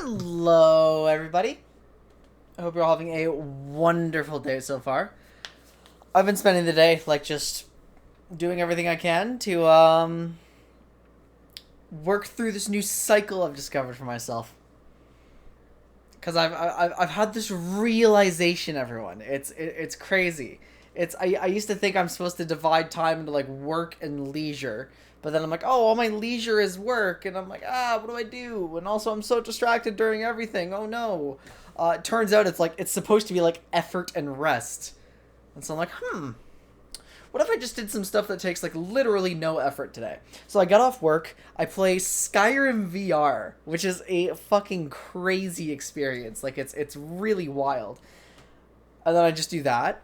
Hello, everybody. I hope you're all having a wonderful day so far. I've been spending the day, just doing everything I can to, work through this new cycle I've discovered for myself. Because I've had this realization, everyone. It's crazy. I used to think I'm supposed to divide time into, work and leisure. But then I'm like, oh, all my leisure is work. And I'm like, what do I do? And also I'm so distracted during everything. Oh, no. It turns out it's supposed to be, effort and rest. And so I'm like, what if I just did some stuff that takes, literally no effort today? So I got off work. I play Skyrim VR, which is a fucking crazy experience. It's really wild. And then I just do that.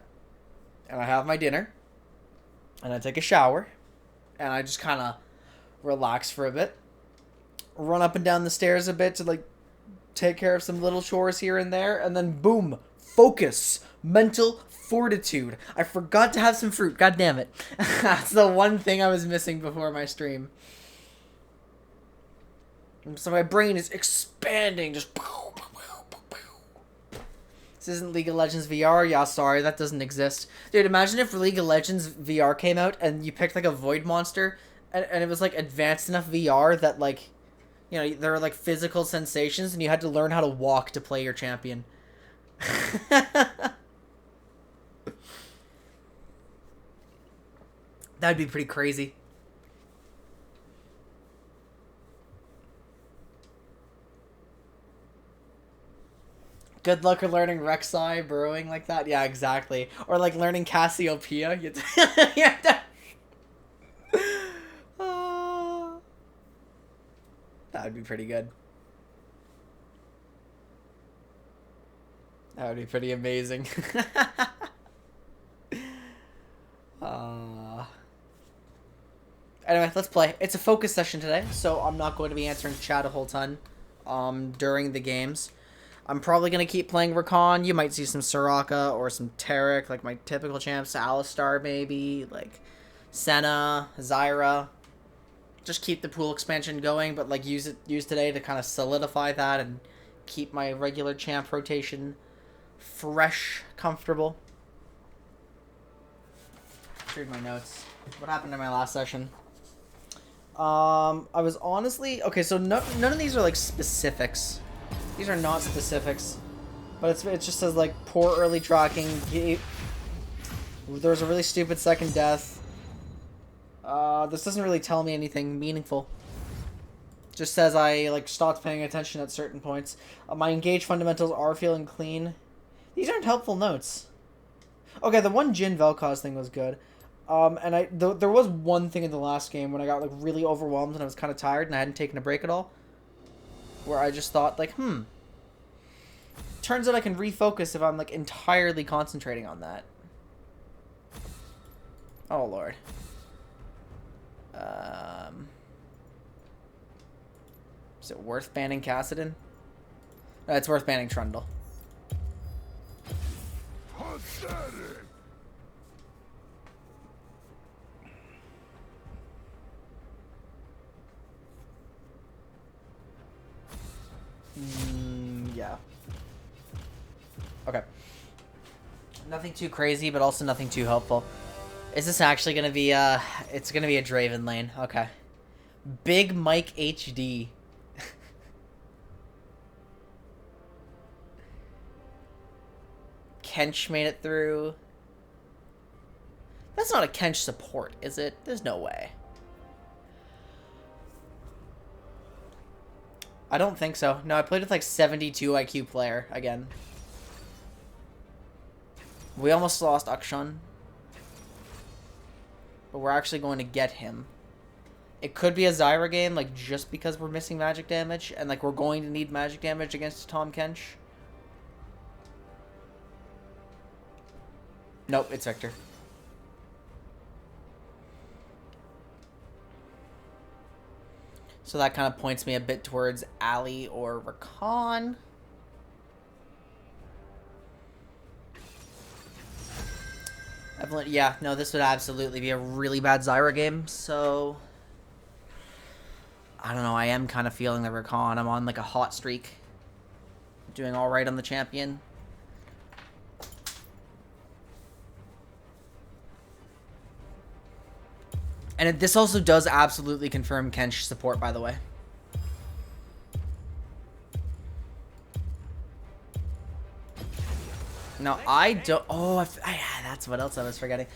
And I have my dinner. And I take a shower. And I just kind of relax for a bit. Run up and down the stairs a bit to, take care of some little chores here and there. And then, boom, focus, mental fortitude. I forgot to have some fruit. God damn it. That's the one thing I was missing before my stream. And so my brain is expanding. Just... This isn't League of Legends VR? Yeah, sorry, that doesn't exist. Dude, imagine if League of Legends VR came out and you picked, a Void Monster and it was, advanced enough VR that, there were, physical sensations and you had to learn how to walk to play your champion. That'd be pretty crazy. Good luck with learning Rek'Sai, burrowing like that. Yeah, exactly. Or learning Cassiopeia. That would be pretty good. That would be pretty amazing. Anyway, let's play. It's a focus session today, so I'm not going to be answering chat a whole ton during the games. I'm probably going to keep playing Rakan. You might see some Soraka or some Taric, my typical champs. Alistar, maybe. Sona, Zyra. Just keep the pool expansion going, but, use today to kind of solidify that and keep my regular champ rotation fresh, comfortable. Read my notes. What happened in my last session? I was honestly... Okay, so none of these are, specifics. These are not specifics, but it just says, poor early tracking. There was a really stupid second death. This doesn't really tell me anything meaningful. Just says I, stopped paying attention at certain points. My engaged fundamentals are feeling clean. These aren't helpful notes. Okay, the one Jhin Vel'Koz thing was good. And there was one thing in the last game when I got, really overwhelmed and I was kind of tired and I hadn't taken a break at all. Where I just thought, turns out I can refocus if I'm, entirely concentrating on that. Oh, Lord. Is it worth banning Kassadin? No, it's worth banning Trundle. Yeah. Okay. Nothing too crazy, but also nothing too helpful. Is this actually gonna be, it's gonna be a Draven lane. Okay. Big Mike HD. Kench made it through. That's not a Kench support, is it? There's no way. I don't think so. No, I played with 72 IQ player again. We almost lost Akshan. But we're actually going to get him. It could be a Zyra game, just because we're missing magic damage. And, we're going to need magic damage against Tom Kench. Nope, it's Victor. So that kind of points me a bit towards Ali or Rakan. Yeah, no, this would absolutely be a really bad Zyra game, so... I don't know, I am kind of feeling the Rakan. I'm on, a hot streak. Doing alright on the champion. And this also does absolutely confirm Kench support, by the way. No, I don't... Oh, that's what else I was forgetting.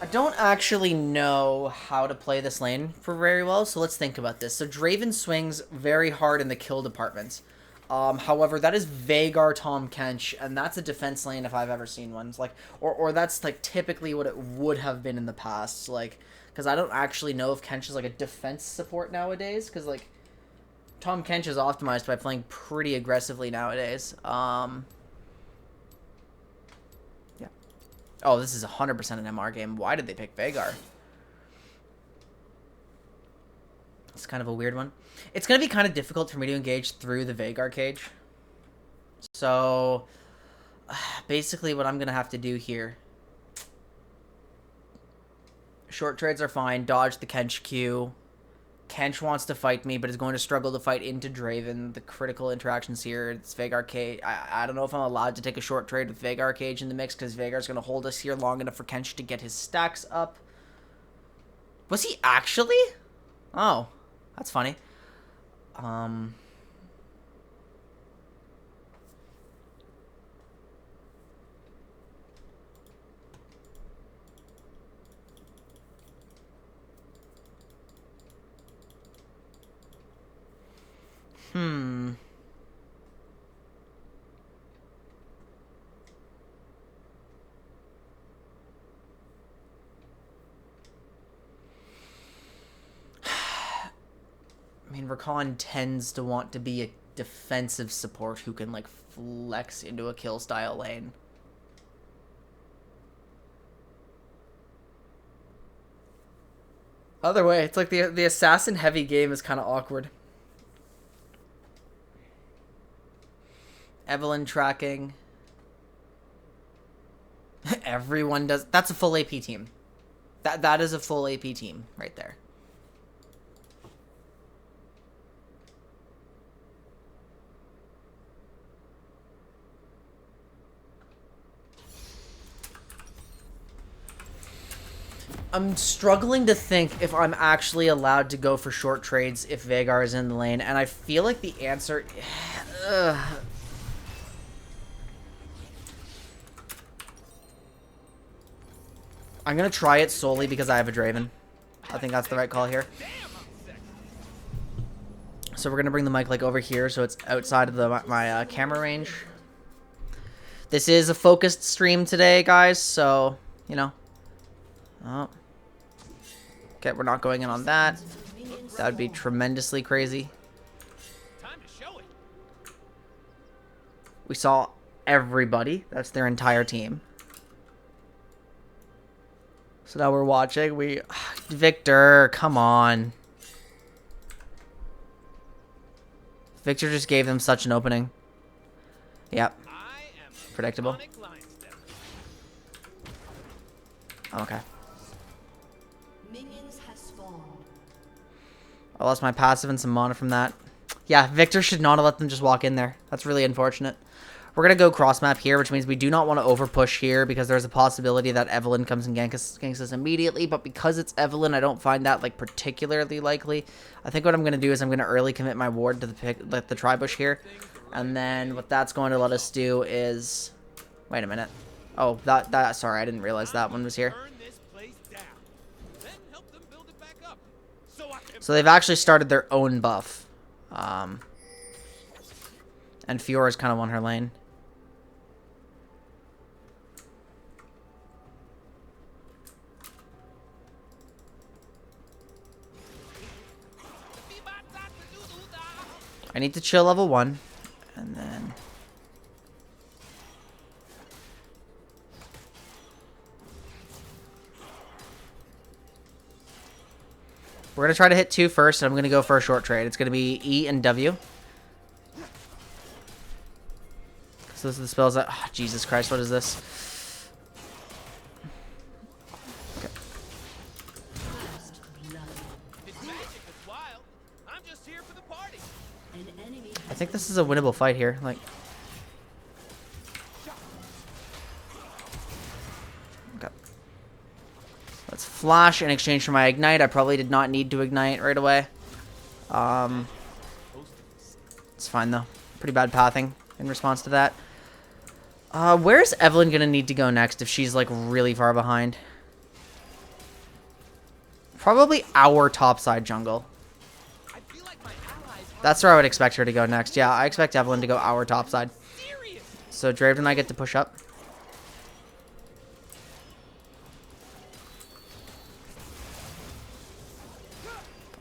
I don't actually know how to play this lane for very well, so let's think about this. So Draven swings very hard in the kill department. However, that is Veigar, Tahm Kench, and that's a defense lane if I've ever seen one. It's like, or that's like typically what it would have been in the past. Like, because I don't actually know if Kench is like a defense support nowadays. Because like, Tahm Kench is optimized by playing pretty aggressively nowadays. Yeah. Oh, this is 100% an MR game. Why did they pick Veigar? It's kind of a weird one. It's going to be kind of difficult for me to engage through the Veigar cage. So, basically what I'm going to have to do here. Short trades are fine. Dodge the Kench Q. Kench wants to fight me, but is going to struggle to fight into Draven. The critical interactions here, it's Veigar cage. I don't know if I'm allowed to take a short trade with Veigar cage in the mix, because Veigar's going to hold us here long enough for Kench to get his stacks up. Was he actually? Oh, that's funny. I mean, Rakan tends to want to be a defensive support who can, like, flex into a kill style lane. Other way, it's like the assassin heavy game is kind of awkward. Evelyn tracking. Everyone does. That's a full AP team. That is a full AP team right there. I'm struggling to think if I'm actually allowed to go for short trades if Veigar is in the lane, and I feel like the answer... I'm going to try it solely because I have a Draven. I think that's the right call here. So we're going to bring the mic like over here so it's outside of my camera range. This is a focused stream today, guys, so, you know. Oh. Okay, we're not going in on that. That would be tremendously crazy. We saw everybody. That's their entire team. So now we're watching. Victor, come on. Victor just gave them such an opening. Yep. Predictable. Okay. I lost my passive and some mana from that. Yeah, Victor should not have let them just walk in there. That's really unfortunate. We're going to go cross map here, which means we do not want to over push here because there's a possibility that Evelyn comes and ganks us immediately. But because it's Evelyn, I don't find that like particularly likely. I think what I'm going to do is I'm going to early commit my ward to the tri-bush here. And then what that's going to let us do is... Wait a minute. Oh, sorry, I didn't realize that one was here. So they've actually started their own buff. And Fiora's kind of won her lane. I need to chill level 1. And then... We're going to try to hit 2 first, and I'm going to go for a short trade. It's going to be E and W. So this is the spells that... Oh, Jesus Christ, what is this? Okay. I think this is a winnable fight here. Like, okay. Let's flash in exchange for my ignite. I probably did not need to ignite right away. It's fine though. Pretty bad pathing in response to that. Where's Evelyn gonna need to go next if she's like really far behind? Probably our topside jungle. That's where I would expect her to go next. Yeah, I expect Evelyn to go our topside. So Draven and I get to push up.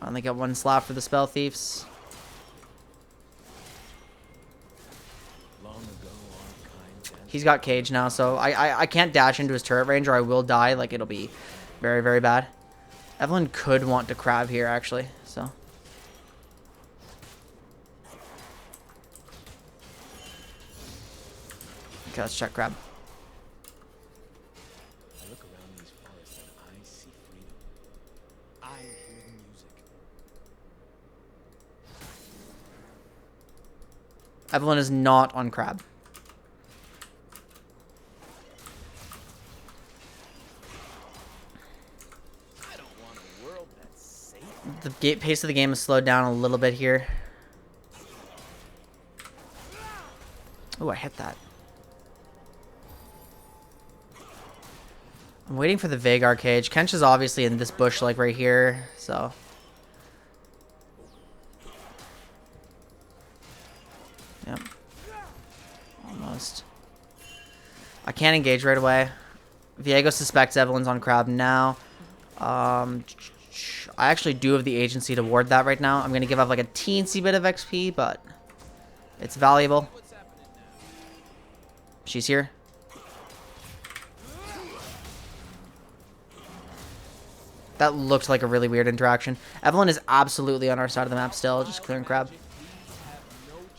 Finally got one slap for the spell thieves. He's got cage now, so I can't dash into his turret range or I will die. Like, it'll be very, very bad. Evelyn could want to crab here, actually, so. Okay, let's check crab. I look around these forests and I see freedom. I hear the music. Evelyn is not on crab. The pace of the game has slowed down a little bit here. Oh, I hit that. I'm waiting for the Vhagar cage. Kench is obviously in this bush, like right here, so. Yep. Almost. I can't engage right away. Viego suspects Evelyn's on crab now. I actually do have the agency to ward that right now. I'm going to give up like a teensy bit of XP, but it's valuable. She's here. That looked like a really weird interaction. Evelyn is absolutely on our side of the map still, just clearing crab.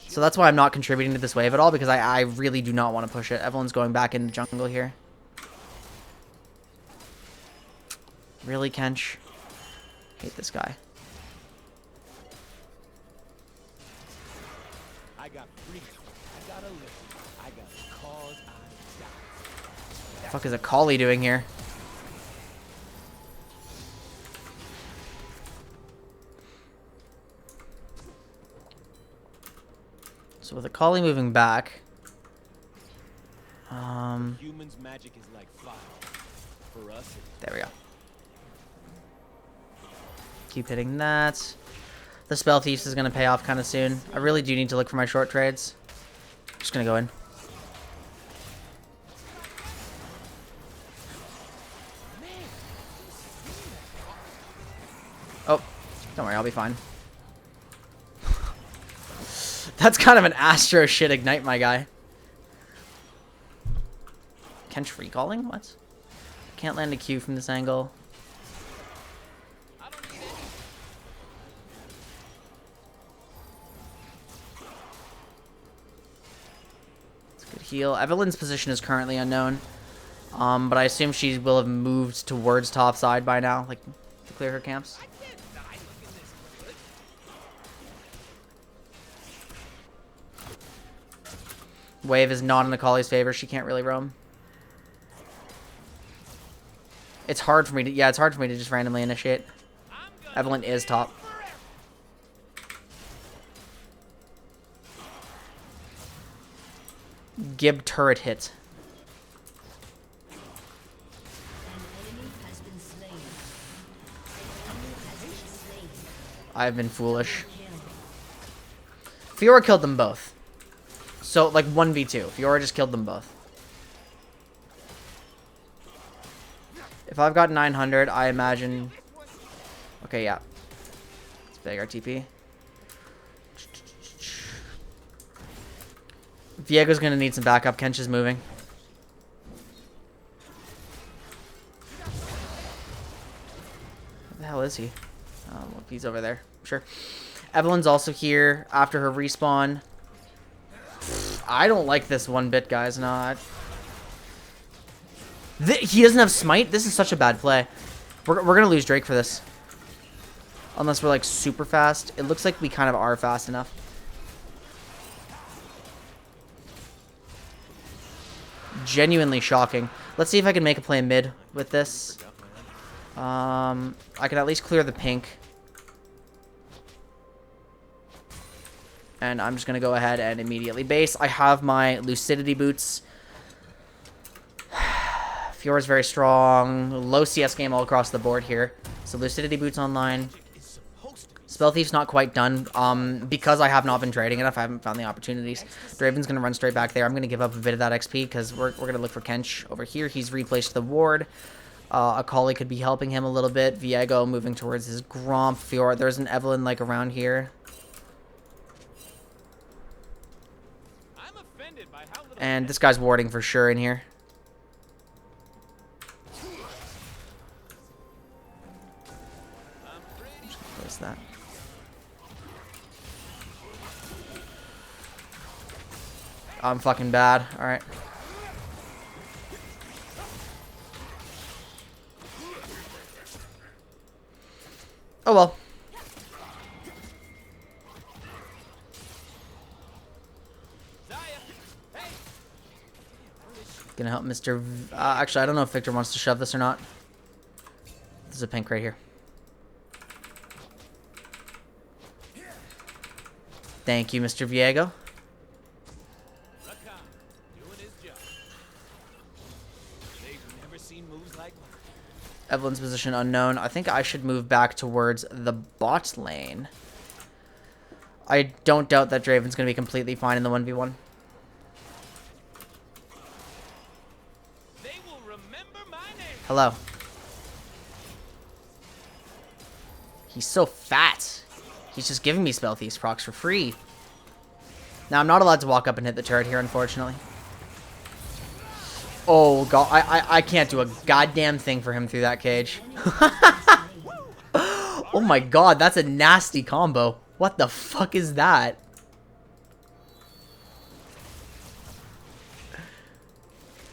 So that's why I'm not contributing to this wave at all, because I really do not want to push it. Evelyn's going back into jungle here. Really, Kench? Hate this guy. I got freedom. I gotta live. I got a cause I die. What the fuck is a collie doing here? So with a collie moving back, Humans' magic is like fire. For us, there we go. Keep hitting that. The spell thieves is gonna pay off kind of soon. I really do need to look for my short trades. Just gonna go in. Oh, don't worry, I'll be fine. That's kind of an Astro shit ignite, my guy. Kench recalling? What? Can't land a Q from this angle. Heal. Evelyn's position is currently unknown, but I assume she will have moved towards top side by now, like to clear her camps. Wave is not in the Collie's favor. She can't really roam. It's hard for me to, yeah, it's hard for me to just randomly initiate. Evelyn is top. Gib turret hit. I've been foolish. Fiora killed them both. So, like, 1v2. Fiora just killed them both. If I've got 900, I imagine... Okay, yeah. It's big, our TP. Viego's gonna need some backup. Kench is moving. Where the hell is he? Oh, look, he's over there. Sure. Evelyn's also here after her respawn. I don't like this one bit, guys. No, he doesn't have smite? This is such a bad play. We're gonna lose Drake for this. Unless we're like super fast. It looks like we kind of are fast enough. genuinely shocking. Let's see if I can make a play mid with this. I can at least clear the pink. And I'm just going to go ahead and immediately base. I have my Lucidity boots. Fiora's very strong. Low CS game all across the board here. So Lucidity boots online. Spell Thief's not quite done. Because I have not been trading enough, I haven't found the opportunities. Draven's going to run straight back there. I'm going to give up a bit of that XP because we're going to look for Kench over here. He's replaced the ward. Akali could be helping him a little bit. Viego moving towards his Gromp. Fiora, there's an Evelyn like around here. And this guy's warding for sure in here. Place that. I'm fucking bad. Alright. Oh well. Gonna help Mr. Actually, I don't know if Victor wants to shove this or not. This is a pink right here. Thank you, Mr. Viego. Evelyn's position unknown. I think I should move back towards the bot lane. I don't doubt that Draven's going to be completely fine in the 1v1. Hello. He's so fat. He's just giving me Spell Thief's procs for free. Now, I'm not allowed to walk up and hit the turret here, unfortunately. Oh, God. I can't do a goddamn thing for him through that cage. Oh, my God. That's a nasty combo. What the fuck is that?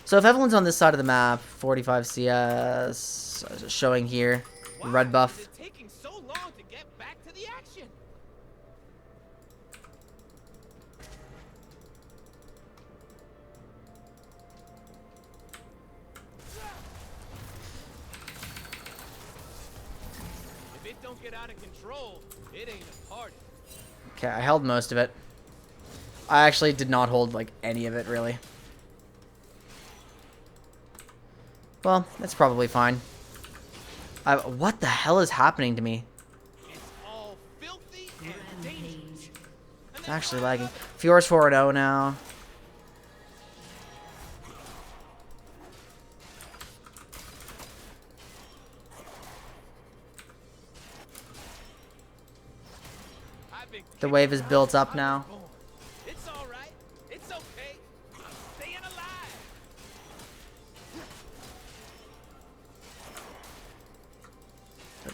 So if Evelyn's on this side of the map, 45 CS showing here, red buff. It's taking so long to get back to the action. If it don't get out of control, it ain't a party. Okay, I held most of it. I actually did not hold like any of it really. Well, that's probably fine. What the hell is happening to me? It's all filthy and dangerous. It's actually lagging. Fiora's 4-0 now. The wave is built up now. It's all right. It's okay. I'm staying alive.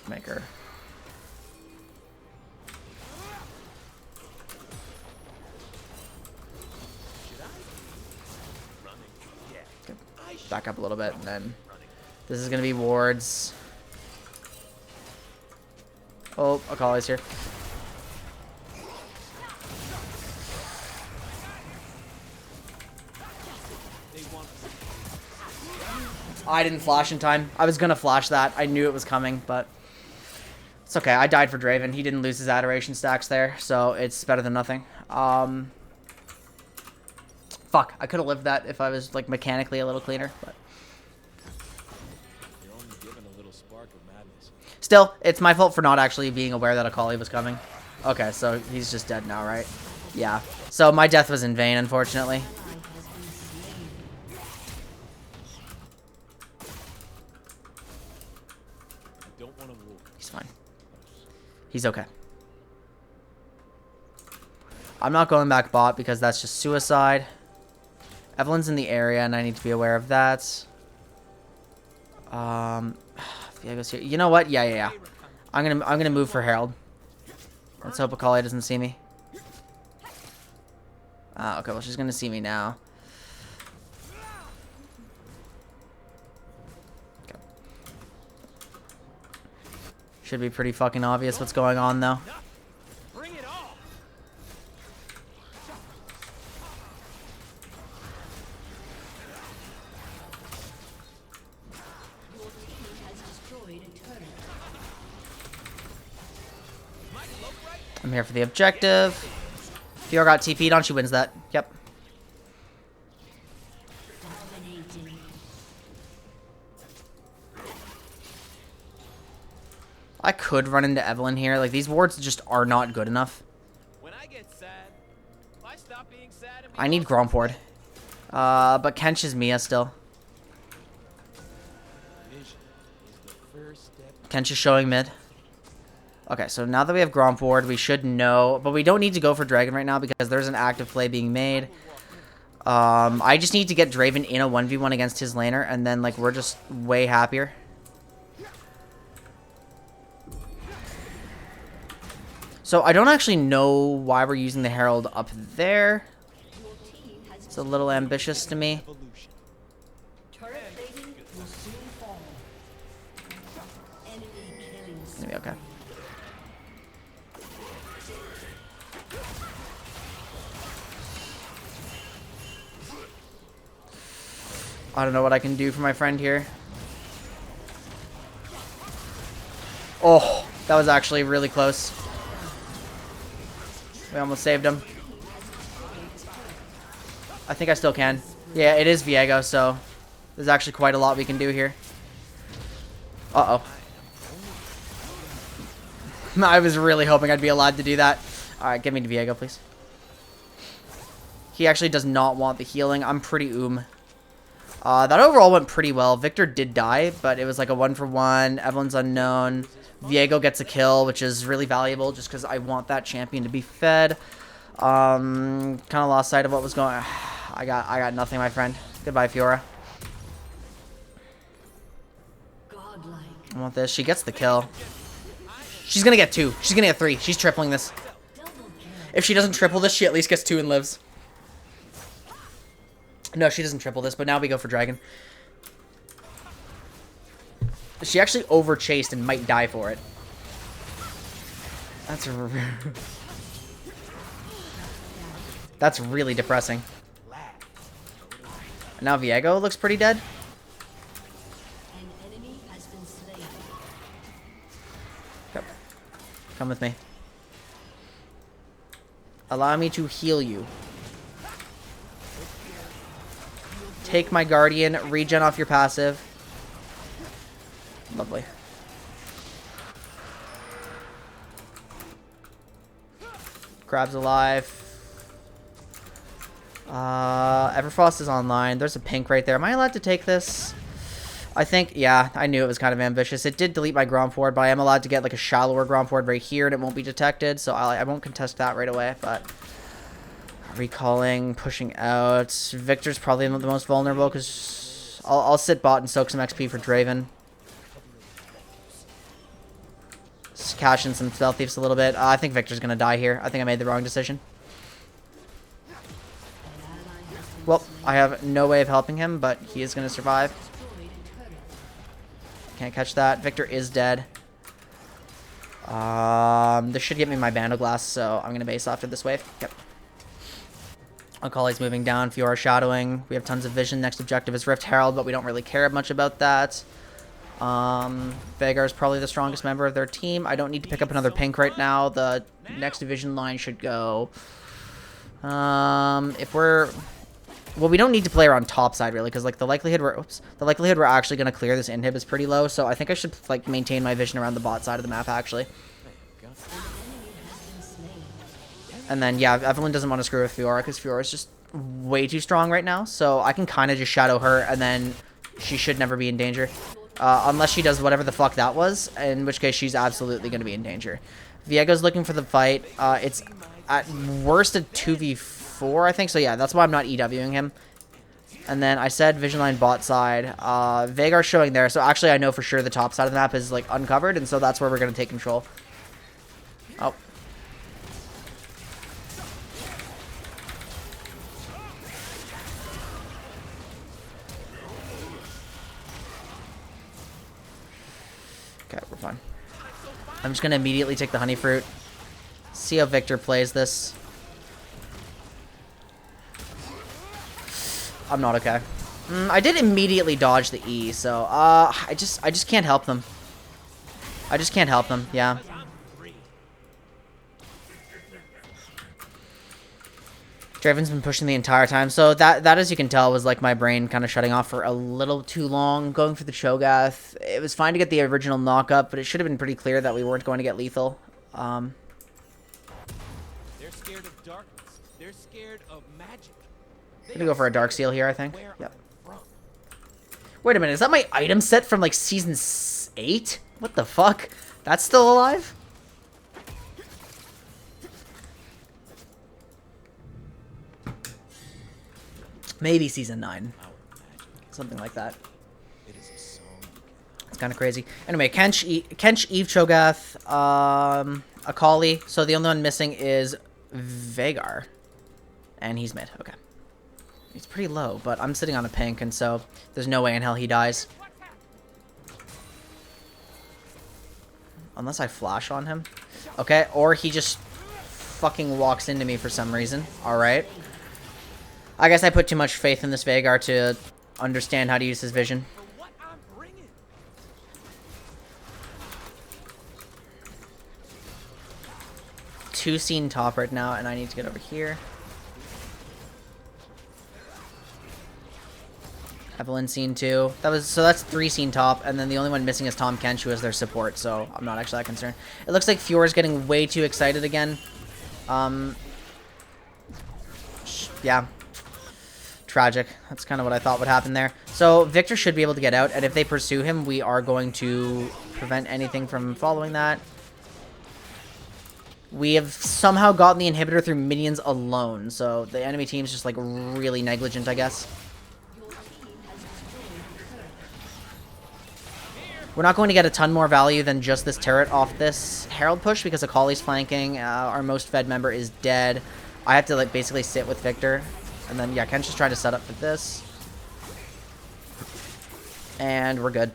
Maker. Okay, back up a little bit, and then this is gonna be wards. Oh, Akali's here. I didn't flash in time. I was gonna flash that. I knew it was coming, but it's okay. I died for Draven. He didn't lose his adoration stacks there, so it's better than nothing. Fuck. I could have lived that if I was like mechanically a little cleaner, but You're only given a little spark of madness. still, it's my fault for not actually being aware that Akali was coming. Okay, so he's just dead now, right? Yeah. So my death was in vain, unfortunately. He's fine. He's okay. I'm not going back bot because that's just suicide. Evelyn's in the area and I need to be aware of that. Viego's here. You know what? Yeah. I'm gonna move for Herald. Let's hope Akali doesn't see me. Okay, well she's gonna see me now. Should be pretty fucking obvious what's going on, though. Bring it on. I'm here for the objective. Fiora got TP'd on, she wins that. Yep. I could run into Evelyn here. Like, these wards just are not good enough. When I get sad, I stop being sad and I need Gromp ward. But Kench is Mia still. vision is the first step. Kench is showing mid. Okay, so now that we have Gromp ward, we should know. But we don't need to go for Dragon right now because there's an active play being made. I just need to get Draven in a 1v1 against his laner, and then, like, we're just way happier. So I don't actually know why we're using the Herald up there. It's a little ambitious to me. Maybe okay. I don't know what I can do for my friend here. Oh, that was actually really close. We almost saved him. I think I still can. Yeah, it is Viego, so there's actually quite a lot we can do here. Uh-oh. I was really hoping I'd be allowed to do that. Alright, give me to Viego, please. He actually does not want the healing. I'm pretty that overall went pretty well. Victor did die, but it was like a 1-for-1. Evelyn's unknown. Viego gets a kill, which is really valuable just because I want that champion to be fed. Kind of lost sight of what was going on. I got nothing, my friend. Goodbye, Fiora. I want this. She gets the kill. She's going to get 2. She's going to get 3. She's tripling this. If she doesn't triple this, she at least gets 2 and lives. No, she doesn't triple this, but now we go for Dragon. She actually over-chased and might die for it. That's really depressing. Now Viego looks pretty dead. Yep. Come with me. Allow me to heal you. Take my Guardian, regen off your passive. Lovely. Crab's alive. Everfrost is online. There's a pink right there. Am I allowed to take this? I think, yeah, I knew it was kind of ambitious. It did delete my Gromp ward, but I am allowed to get like a shallower Gromp ward right here and it won't be detected, so I won't contest that right away, but... Recalling, pushing out. Victor's probably the most vulnerable because I'll sit bot and soak some XP for Draven. Just cash in some stealth thieves a little bit. I think Victor's gonna die here. I think I made the wrong decision. Well, I have no way of helping him, but he is gonna survive. Can't catch that. Victor is dead. This should get me my Bando Glass, so I'm gonna base after this wave. Yep. Akali's moving down, Fiora shadowing. We have tons of vision. Next objective is Rift Herald, but we don't really care much about that. Veigar is probably the strongest member of their team. I don't need to pick up another pink right now. The next division line should go. If we're... Well, we don't need to play her on top side, really, because like the likelihood we're actually going to clear this inhib is pretty low, so I think I should like maintain my vision around the bot side of the map, actually. And then, yeah, Evelyn doesn't want to screw with Fiora because Fiora is just way too strong right now. So I can kind of just shadow her, and then she should never be in danger. Unless she does whatever the fuck that was, in which case she's absolutely going to be in danger. Viego's looking for the fight. It's at worst a 2v4, I think. So, yeah, that's why I'm not EWing him. And then I said vision line bot side. Veigar's showing there. So, actually, I know for sure the top side of the map is, like, uncovered. And so that's where we're going to take control. Oh. Okay, we're fine. I'm just going to immediately take the honey fruit. See how Victor plays this. I'm not okay. I did immediately dodge the E, so I just can't help them. I just can't help them, yeah. Draven's been pushing the entire time. So that as you can tell, was like my brain kind of shutting off for a little too long. Going for the Cho'Gath. It was fine to get the original knock up, but it should have been pretty clear that we weren't going to get lethal. They're scared of darkness. They're scared of magic. I'm gonna go for a Dark Seal here, I think. Where Yep. I'm from. Wait a minute, is that my item set from like season 8? What the fuck? That's still alive? Maybe season 9. Our magic. Something like that. It is a song. It's kind of crazy. Anyway, Kench, Eve, Cho'Gath, Akali. So the only one missing is Vhagar. And he's mid. Okay. He's pretty low, but I'm sitting on a pink, and so there's no way in hell he dies. Unless I flash on him. Okay, or he just fucking walks into me for some reason. Alright. I guess I put too much faith in this Vhagar to understand how to use his vision. For what I'm bringing. Two scene top right now, and I need to get over here. Evelyn scene 2. That's 3 scene top, and then the only one missing is Tahm Kench, who is their support, so I'm not actually that concerned. It looks like Fior's getting way too excited again. Yeah. Tragic. That's kind of what I thought would happen there. So Victor should be able to get out, and if they pursue him, we are going to prevent anything from following that. We have somehow gotten the inhibitor through minions alone, so the enemy team's just like really negligent, I guess. We're not going to get a ton more value than just this turret off this Herald push because Akali's flanking. Our most fed member is dead. I have to like basically sit with Victor. And then, yeah, Ken's just trying to set up for this. And we're good.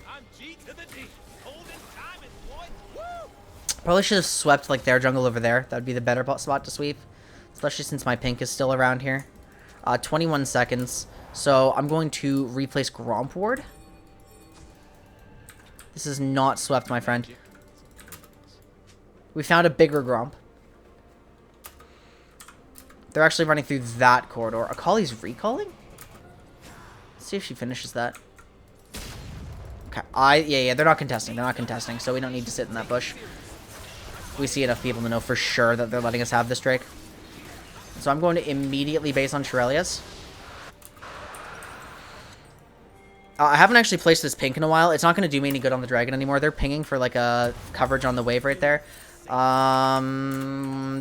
I'm G to the D. Holding time and boy. Woo! Probably should have swept like their jungle over there. That would be the better spot to sweep. Especially since my pink is still around here. 21 seconds. So I'm going to replace Gromp Ward. This is not swept, my friend. We found a bigger Gromp. They're actually running through that corridor. Akali's recalling? Let's see if she finishes that. Okay. Yeah, they're not contesting. They're not contesting, so we don't need to sit in that bush. We see enough people to know for sure that they're letting us have this Drake. So I'm going to immediately base on Shurelya's. I haven't actually placed this pink in a while. It's not going to do me any good on the dragon anymore. They're pinging for like a coverage on the wave right there.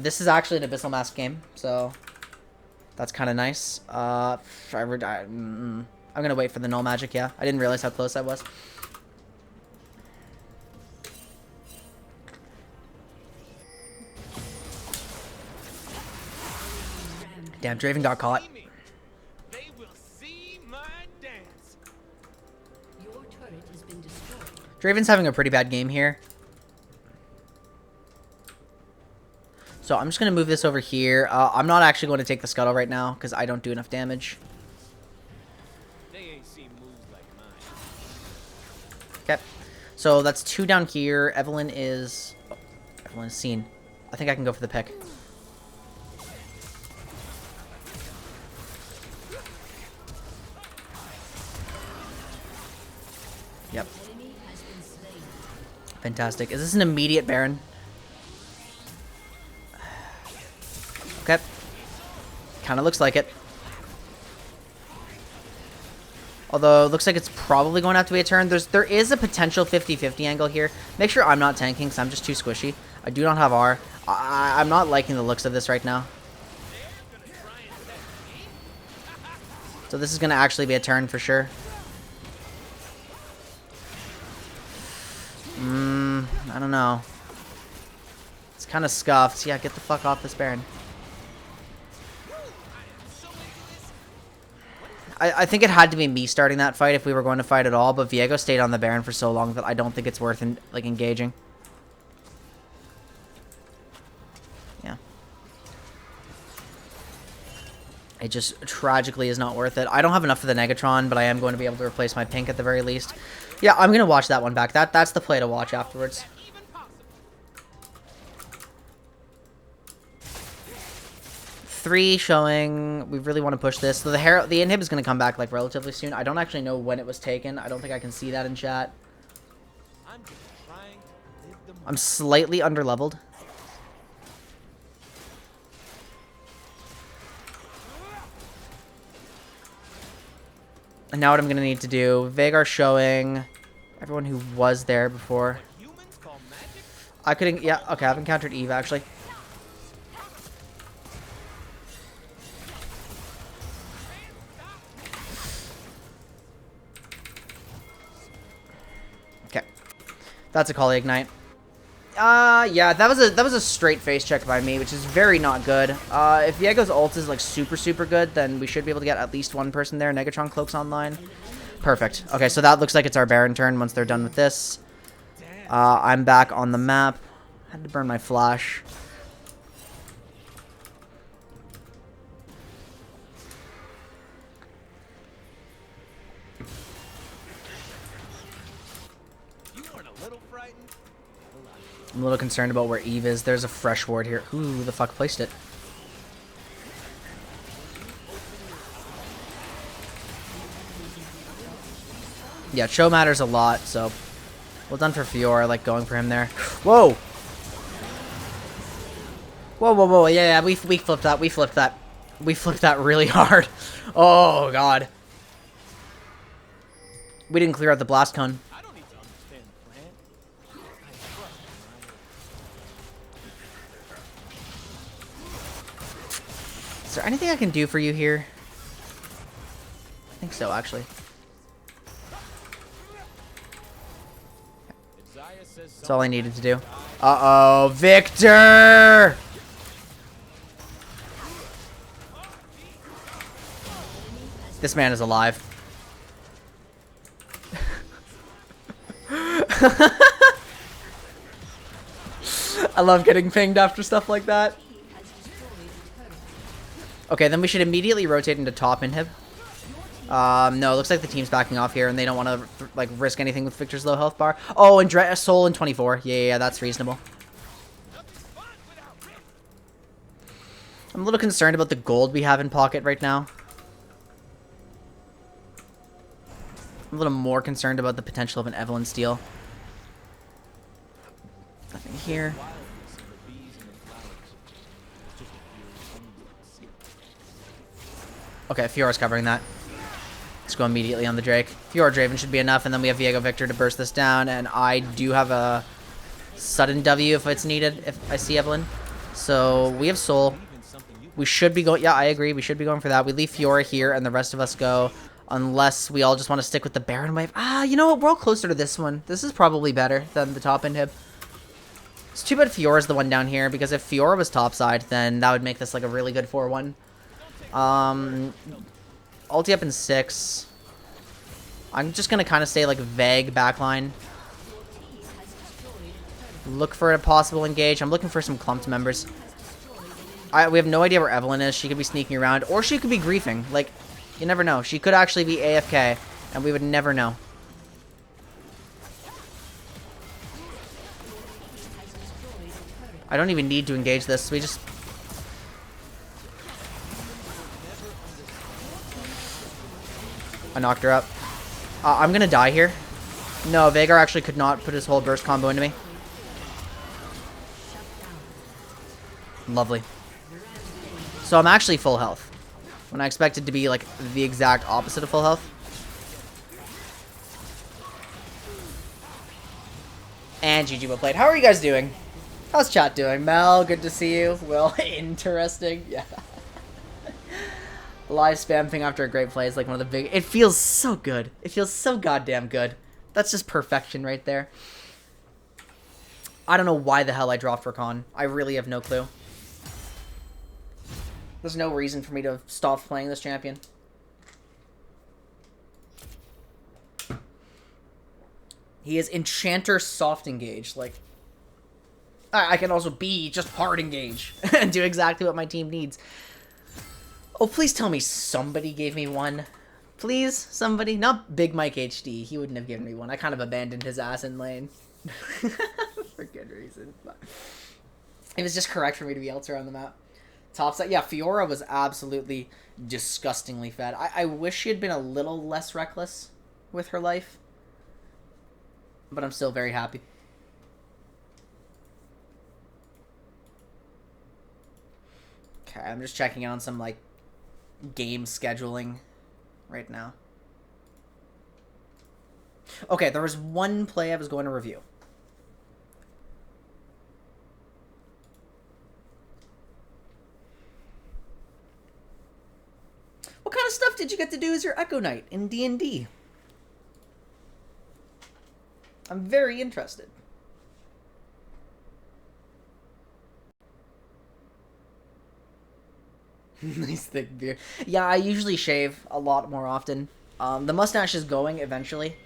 This is actually an Abyssal Mask game, so that's kind of nice. I'm going to wait for the null magic, yeah. I didn't realize how close I was. Damn, Draven got caught. They will see my dance. Your turret has been destroyed. Draven's having a pretty bad game here. So I'm just going to move this over here. I'm not actually going to take the scuttle right now because I don't do enough damage. They ain't seen moves like mine. Okay. So that's 2 down here. Evelyn is... Oh, Evelyn is seen. I think I can go for the pick. Yep. Fantastic. Is this an immediate Baron? Okay. Kind of looks like it. Although, it looks like it's probably going to have to be a turn. There is a potential 50-50 angle here. Make sure I'm not tanking, because I'm just too squishy. I do not have R. I'm not liking the looks of this right now. So this is going to actually be a turn for sure. I don't know. It's kind of scuffed. Yeah, get the fuck off this Baron. I think it had to be me starting that fight if we were going to fight at all, but Viego stayed on the Baron for so long that I don't think it's worth like engaging. Yeah. It just tragically is not worth it. I don't have enough for the Negatron, but I am going to be able to replace my pink at the very least. Yeah, I'm going to watch that one back. That's the play to watch afterwards. 3 showing. We really want to push this. So the inhib is going to come back like relatively soon. I don't actually know when it was taken. I don't think I can see that in chat. I'm just trying to live the I'm slightly underleveled. And now what I'm going to need to do, Vagar showing everyone who was there before. humans call magic. I couldn't, yeah, okay, I've encountered Eve actually. Okay. That's a Kali Ignite. Yeah, that was a straight face check by me, which is very not good. If Viego's ult is like super good, then we should be able to get at least one person there. Negatron Cloak's online. Perfect. Okay, so that looks like it's our Baron turn once they're done with this. I'm back on the map. Had to burn my flash. You weren't a little frightened? I'm a little concerned about where Eve is. There's a fresh ward here. Who the fuck placed it? Yeah, Cho matters a lot, so well done for Fiora, like going for him there. Whoa! Whoa, yeah, we flipped that, we flipped that. We flipped that really hard. Oh, God. We didn't clear out the blast cone. I don't need to understand the plan. I trust Is there anything I can do for you here? I think so, actually. That's all I needed to do. Uh-oh, Victor! This man is alive. I love getting pinged after stuff like that. Okay, then we should immediately rotate into top inhib. No, it looks like the team's backing off here, and they don't want to like risk anything with Victor's low health bar. Oh, and Soul in 24. Yeah, that's reasonable. I'm a little concerned about the gold we have in pocket right now. I'm a little more concerned about the potential of an Evelyn steal. Nothing here. Okay, Fiora's covering that. Let's go immediately on the Drake. Fiora Draven should be enough, and then we have Viego Victor to burst this down, and I do have a sudden W if it's needed, if I see Evelyn. So, we have Soul. We should be going... Yeah, I agree. We should be going for that. We leave Fiora here, and the rest of us go, unless we all just want to stick with the Baron wave. Ah, you know what? We're all closer to this one. This is probably better than the top inhib. It's too bad Fiora's the one down here, because if Fiora was topside, then that would make this like a really good 4-1. Ulti up in 6. I'm just gonna kind of stay like vague backline. Look for a possible engage. I'm looking for some clumped members. We have no idea where Evelyn is. She could be sneaking around, or she could be griefing. Like, you never know. She could actually be AFK, and we would never know. I don't even need to engage this. We just... I knocked her up. I'm gonna die here. No, Vagar actually could not put his whole burst combo into me. Lovely. So I'm actually full health, when I expected to be like the exact opposite of full health. And GG well played. How are you guys doing? How's chat doing? Mel, good to see you. Will, interesting. Yeah. Live spam thing after a great play is like one of the big... It feels so good. It feels so goddamn good. That's just perfection right there. I don't know why the hell I dropped Rakan. I really have no clue. There's no reason for me to stop playing this champion. He is Enchanter soft engage. Like, I can also be just hard engage and do exactly what my team needs. Oh, please tell me somebody gave me one. Please, somebody. Not Big Mike HD. He wouldn't have given me one. I kind of abandoned his ass in lane. For good reason. But it was just correct for me to be elsewhere on the map. Top side. Yeah, Fiora was absolutely disgustingly fed. I wish she had been a little less reckless with her life. But I'm still very happy. Okay, I'm just checking on some, like, game scheduling right now. Okay, there was one play I was going to review. What kind of stuff did you get to do as your Echo Knight in D&D? I'm very interested. Nice thick beard. Yeah, I usually shave a lot more often. The mustache is going eventually.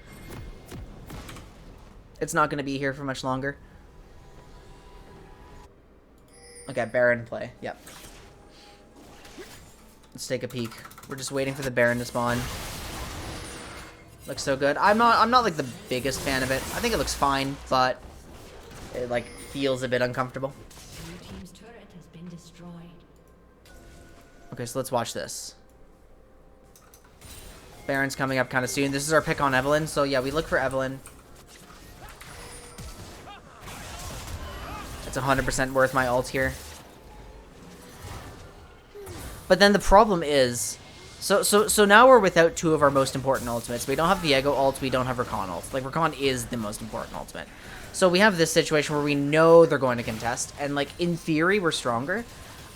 It's not going to be here for much longer. Okay, Baron play. Yep. Let's take a peek. We're just waiting for the Baron to spawn. Looks so good. I'm not like the biggest fan of it. I think it looks fine, but it like feels a bit uncomfortable. Your team's turret has been destroyed. Okay, so let's watch this. Baron's coming up kind of soon. This is our pick on Evelyn, so yeah, we look for Evelyn. It's 100% worth my ult here. But then the problem is, so now we're without two of our most important ultimates. We don't have Viego ult, we don't have Rakan ult. Like, Rakan is the most important ultimate. So we have this situation where we know they're going to contest, and like, in theory, we're stronger.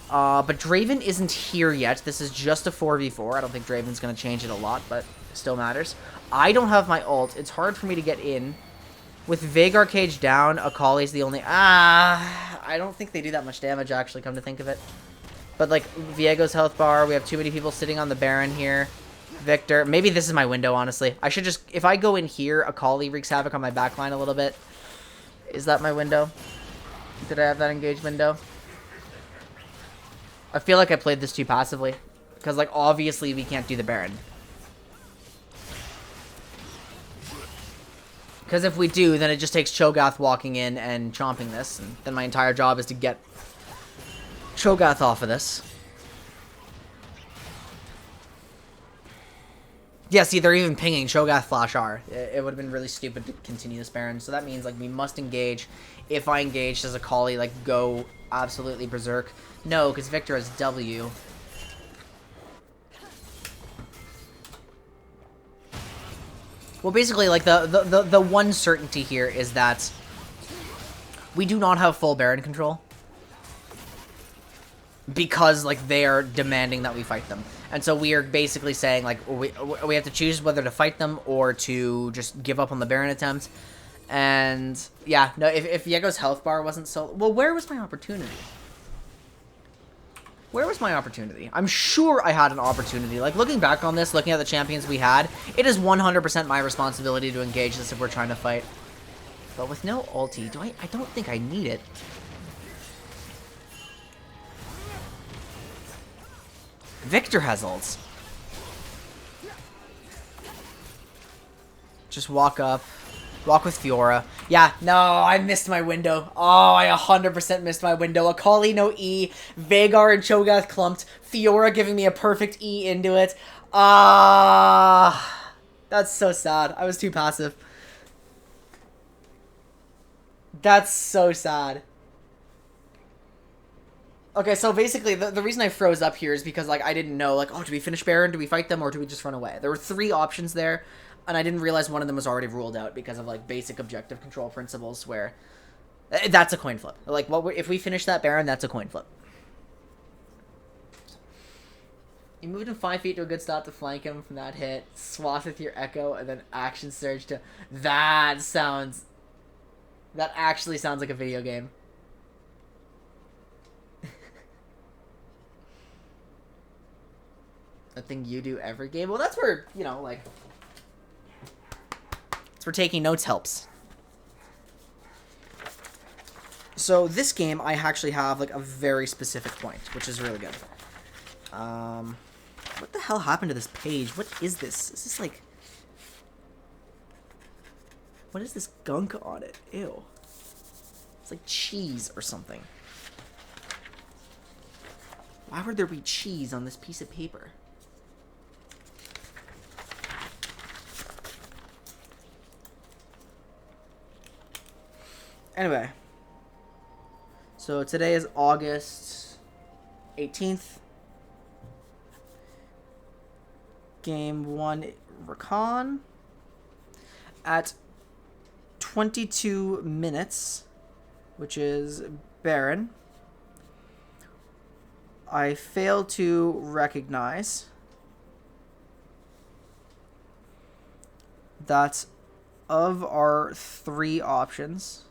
But Draven isn't here yet. This is just a 4v4. I don't think Draven's going to change it a lot, but it still matters. I don't have my ult. It's hard for me to get in. With Veigar Cage down, Akali's the only... I don't think they do that much damage, actually, come to think of it. But, like, Viego's health bar, we have too many people sitting on the Baron here. Victor. Maybe this is my window, honestly. I should just... If I go in here, Akali wreaks havoc on my backline a little bit. Is that my window? Did I have that engaged window? I feel like I played this too passively. Because, like, obviously we can't do the Baron. Because if we do, then it just takes Cho'Gath walking in and chomping this. And then my entire job is to get Cho'Gath off of this. Yeah, see, they're even pinging Cho'Gath Flash R. It would have been really stupid to continue this Baron. So that means, like, we must engage. If I engage, does Akali, like, go absolutely berserk? No, because Victor has W. Well, basically, like, the one certainty here is that we do not have full Baron control. Because, like, they are demanding that we fight them. And so we are basically saying, like, we have to choose whether to fight them or to just give up on the Baron attempt. And, yeah, no, if Viego's health bar wasn't so... Well, where was my opportunity? Where was my opportunity? I'm sure I had an opportunity. Like, looking back on this, looking at the champions we had, it is 100% my responsibility to engage this if we're trying to fight. But with no ulti, I don't think I need it. Victor has ults. Just walk up. Walk with Fiora. Yeah, no, I missed my window. Oh, I 100% missed my window. Akali no E. Veigar and Cho'Gath clumped. Fiora giving me a perfect E into it. Ah, that's so sad. I was too passive. That's so sad. Okay, so basically, the reason I froze up here is because, like, I didn't know, like, oh, do we finish Baron? Do we fight them? Or do we just run away? There were 3 options there, and I didn't realize one of them was already ruled out because of, like, basic objective control principles where... That's a coin flip. Like, if we finish that Baron, that's a coin flip. You moved him 5 feet to a good stop to flank him from that hit. Swath with your Echo, and then action surge to... That sounds... That actually sounds like a video game. A thing you do every game? Well, that's where, you know, like... That's where taking notes helps. So, this game, I actually have, like, a very specific point, which is really good. What the hell happened to this page? What is this? Is this, like... What is this gunk on it? Ew. It's like cheese or something. Why would there be cheese on this piece of paper? Anyway. So today is August 18th. Game 1 Recon. At 22 minutes, which is Baron, I fail to recognize that of our 3 options,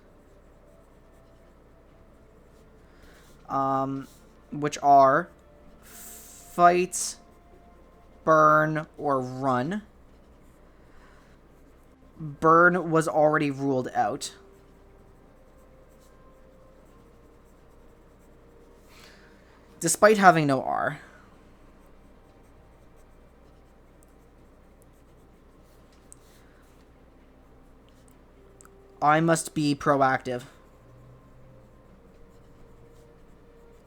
which are fight, burn, or run, burn was already ruled out. Despite having no R. I must be proactive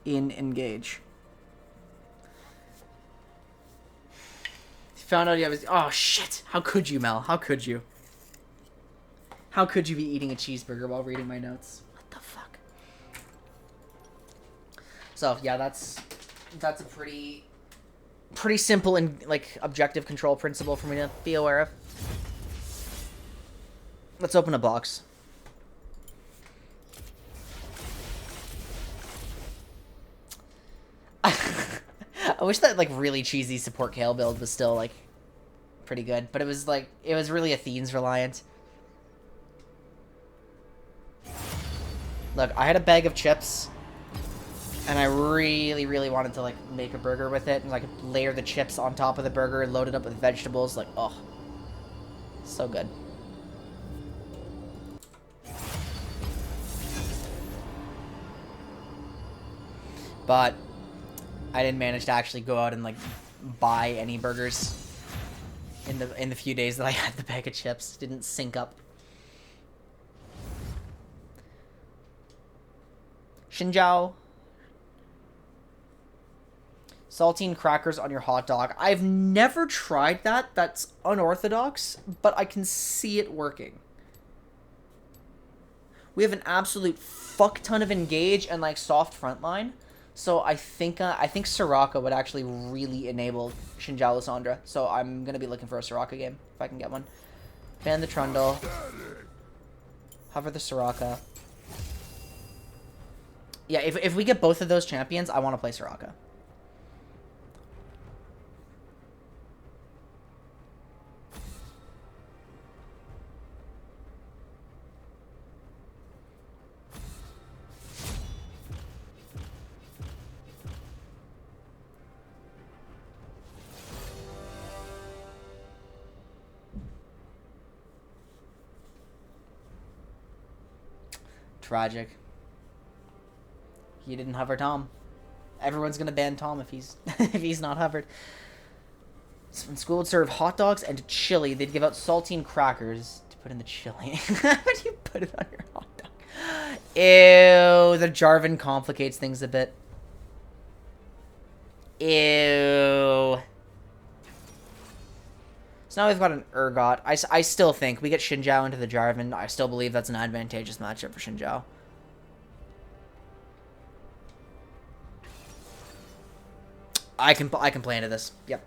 in engage. Found out you have. Oh shit! How could you, Mel? How could you? How could you be eating a cheeseburger while reading my notes? What the fuck? So yeah, that's a pretty simple and like objective control principle for me to be aware of. Let's open a box. I wish that like really cheesy support Kale build was still like pretty good, but it was really Athene's reliant. Look, I had a bag of chips, and I really, really wanted to like make a burger with it, and I could layer the chips on top of the burger and load it up with vegetables. Like, oh, so good. But I didn't manage to actually go out and like buy any burgers in the few days that I had the bag of chips. Didn't sync up. Xinjiao. Saltine crackers on your hot dog. I've never tried that. That's unorthodox, but I can see it working. We have an absolute fuck ton of engage and like soft front line. So I think Soraka would actually really enable Xinjiao Lysandra. So I'm gonna be looking for a Soraka game if I can get one. Ban the Trundle. Hover the Soraka. Yeah, if we get both of those champions, I want to play Soraka. Tragic. He didn't hover Tom. Everyone's gonna ban Tom if he's if he's not hovered. So when school would serve hot dogs and chili, they'd give out saltine crackers to put in the chili. How do you put it on your hot dog? Ew, the Jarvan complicates things a bit. Ew. So now we've got an Urgot. I still think we get Xinjiao into the Jarvan. I still believe that's an advantageous matchup for Xinjiao. I can play into this. Yep.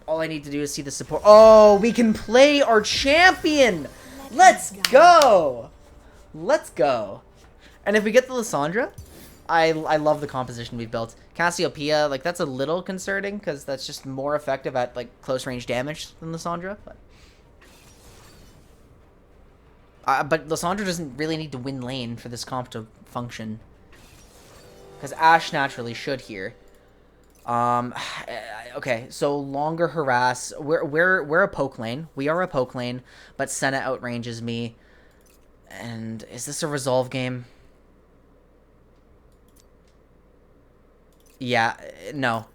All I need to do is see the support. Oh, we can play our champion! Let's go! Let's go. And if we get the Lysandra, I love the composition we've built. Cassiopeia, like, that's a little concerning, because that's just more effective at, like, close-range damage than Lysandra, but Lysandra doesn't really need to win lane for this comp to function. Because Ashe naturally should here. Okay, so longer harass. We're a poke lane. We are a poke lane, but Sona outranges me. And is this a resolve game? Yeah, no.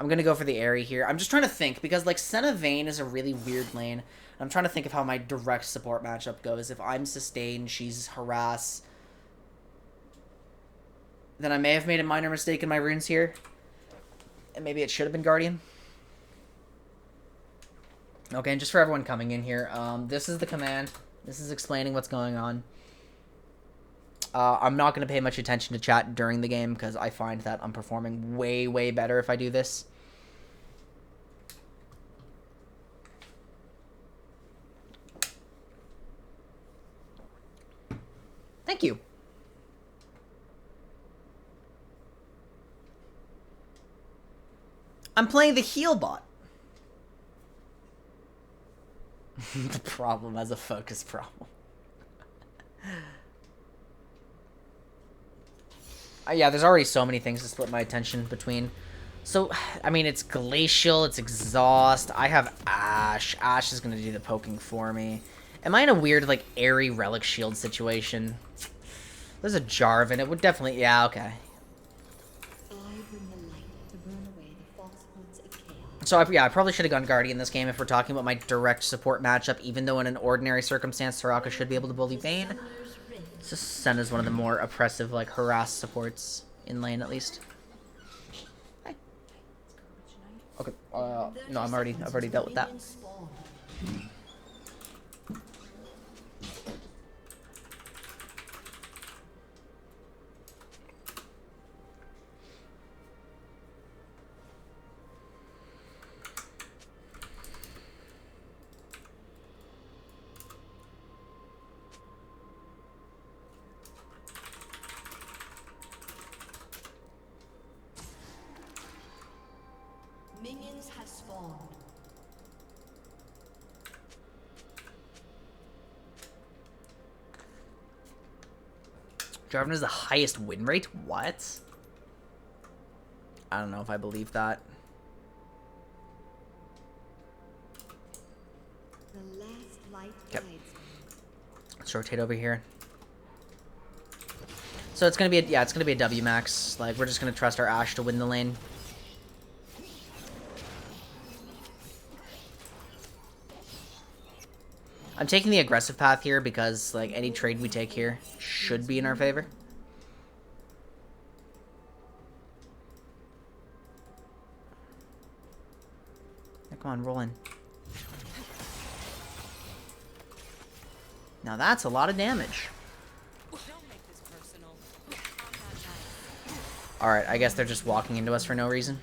I'm gonna go for the Aerie here. I'm just trying to think, because, like, Senna Vayne is a really weird lane. I'm trying to think of how my direct support matchup goes. If I'm Sustain, she's Harass, then I may have made a minor mistake in my runes here. And maybe it should have been Guardian. Okay, and just for everyone coming in here, this is the command. This is explaining what's going on. I'm not going to pay much attention to chat during the game because I find that I'm performing way, way better if I do this. Thank you. I'm playing the heal bot. The problem as a focus problem. Yeah, there's already so many things to split my attention between. So, I mean, it's Glacial, it's Exhaust. I have Ash. Ash is going to do the poking for me. Am I in a weird, like, Airy Relic Shield situation? There's a Jarvan. It would definitely... Yeah, okay. So, yeah, I probably should have gone Guardian this game if we're talking about my direct support matchup, even though in an ordinary circumstance, Soraka should be able to bully Vayne. So Senna's one of the more oppressive, like, harass supports in lane, at least. Hi. Okay, no, I've already dealt with that. Minions have spawned. Jarvan is the highest win rate? What? I don't know if I believe that. The last light Yep. guides. Let's rotate over here. So it's gonna be it's gonna be a W max. Like, we're just gonna trust our Ashe to win the lane. I'm taking the aggressive path here because, like, any trade we take here should be in our favor. Yeah, come on, roll in. Now that's a lot of damage. Alright, I guess they're just walking into us for no reason.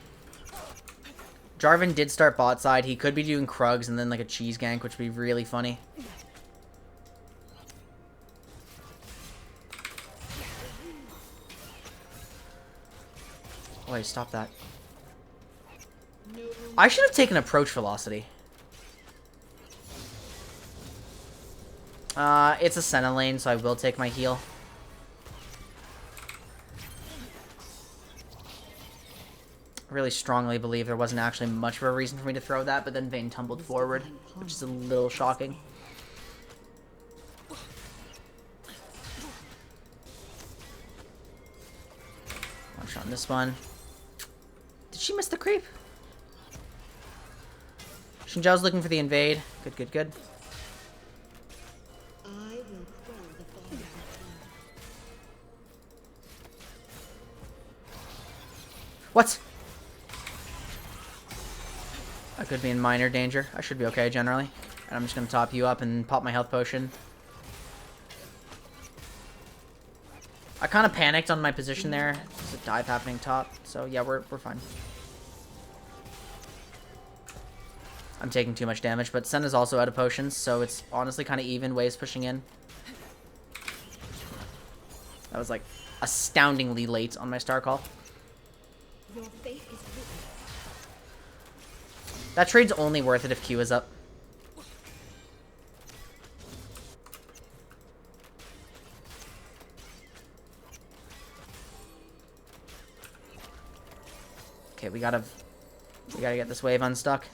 Jarvan did start bot side. He could be doing Krugs and then, like, a cheese gank, which would be really funny. Wait, stop that. I should have taken approach velocity. It's a Senna lane, so I will take my heal. I really strongly believe there wasn't actually much of a reason for me to throw that, but then Vayne tumbled forward, which is a little shocking. One shot on this one. Did she miss the creep? Xinjiao's looking for the invade. Good, good, good. What? I could be in minor danger. I should be okay generally. And I'm just going to top you up and pop my health potion. I kind of panicked on my position there. There's a dive happening top. So yeah, we're fine. I'm taking too much damage, but Senna's also out of potions, so it's honestly kind of even ways pushing in. That was like astoundingly late on my star call. Your fate is written. That trade's only worth it if Q is up. Okay, we gotta get this wave unstuck.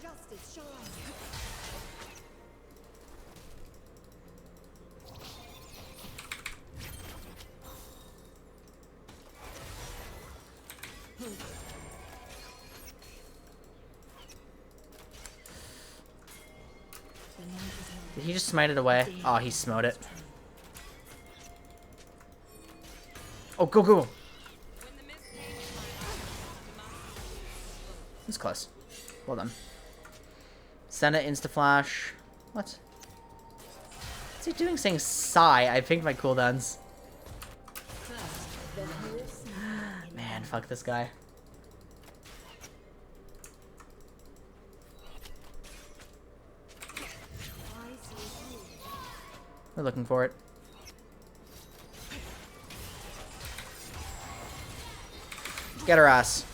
Did he just smite it away? Oh, he smote it. Oh, go, go, go. It's close. Well done. Sona insta-flash. What? What's he doing saying sigh? I picked my cooldowns. Man, fuck this guy. We're looking for it. Get her ass.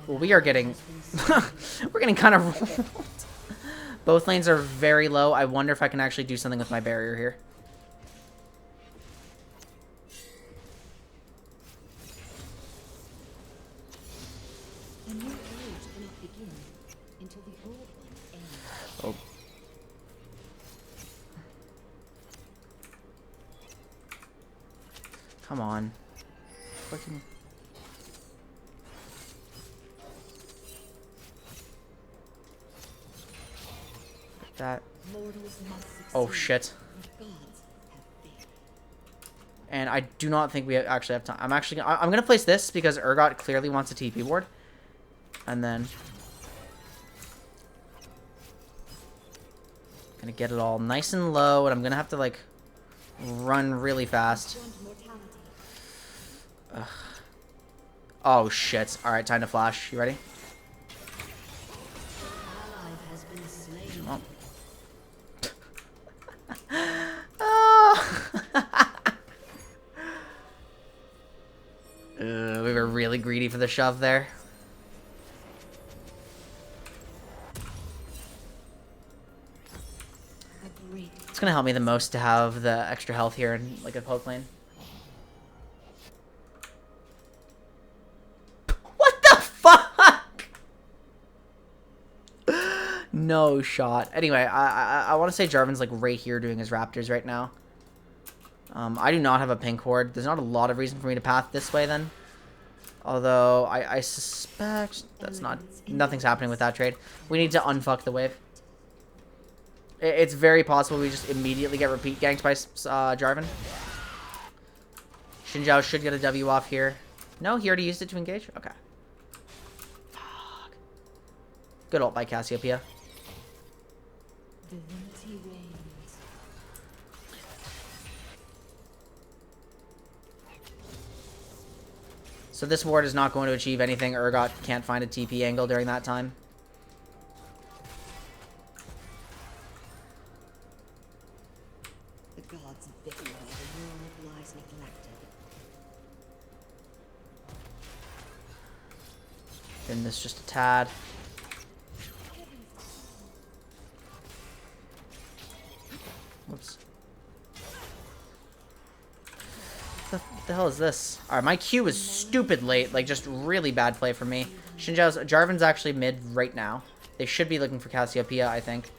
Well, we are getting... we're getting kind of rolled. Both lanes are very low. I wonder if I can actually do something with my barrier here. Oh. Come on. Fucking... that. Oh shit. And I do not think we actually have time. I'm gonna place this because Urgot clearly wants a TP ward. And then gonna get it all nice and low, and I'm gonna have to like run really fast. Ugh. Oh shit. Alright, time to flash. You ready? We were really greedy for the shove there. It's gonna help me the most to have the extra health here in like a poke lane. What the fuck? No shot. Anyway, I want to say Jarvan's like right here doing his raptors right now. I do not have a pink horde. There's not a lot of reason for me to path this way then. Although, I suspect that's not... Nothing's happening with that trade. We need to unfuck the wave. It's very possible we just immediately get repeat ganked by Jarvan. Xin Zhao should get a W off here. No, he already used it to engage? Okay. Fuck. Good ult by Cassiopeia. So this ward is not going to achieve anything. Urgot can't find a TP angle during that time. The gods bicker while the world lies neglected. Then this just a tad. Whoops. What the hell is this? Alright, my Q is stupid late. Like, just really bad play for me. Jarvan's actually mid right now. They should be looking for Cassiopeia, I think.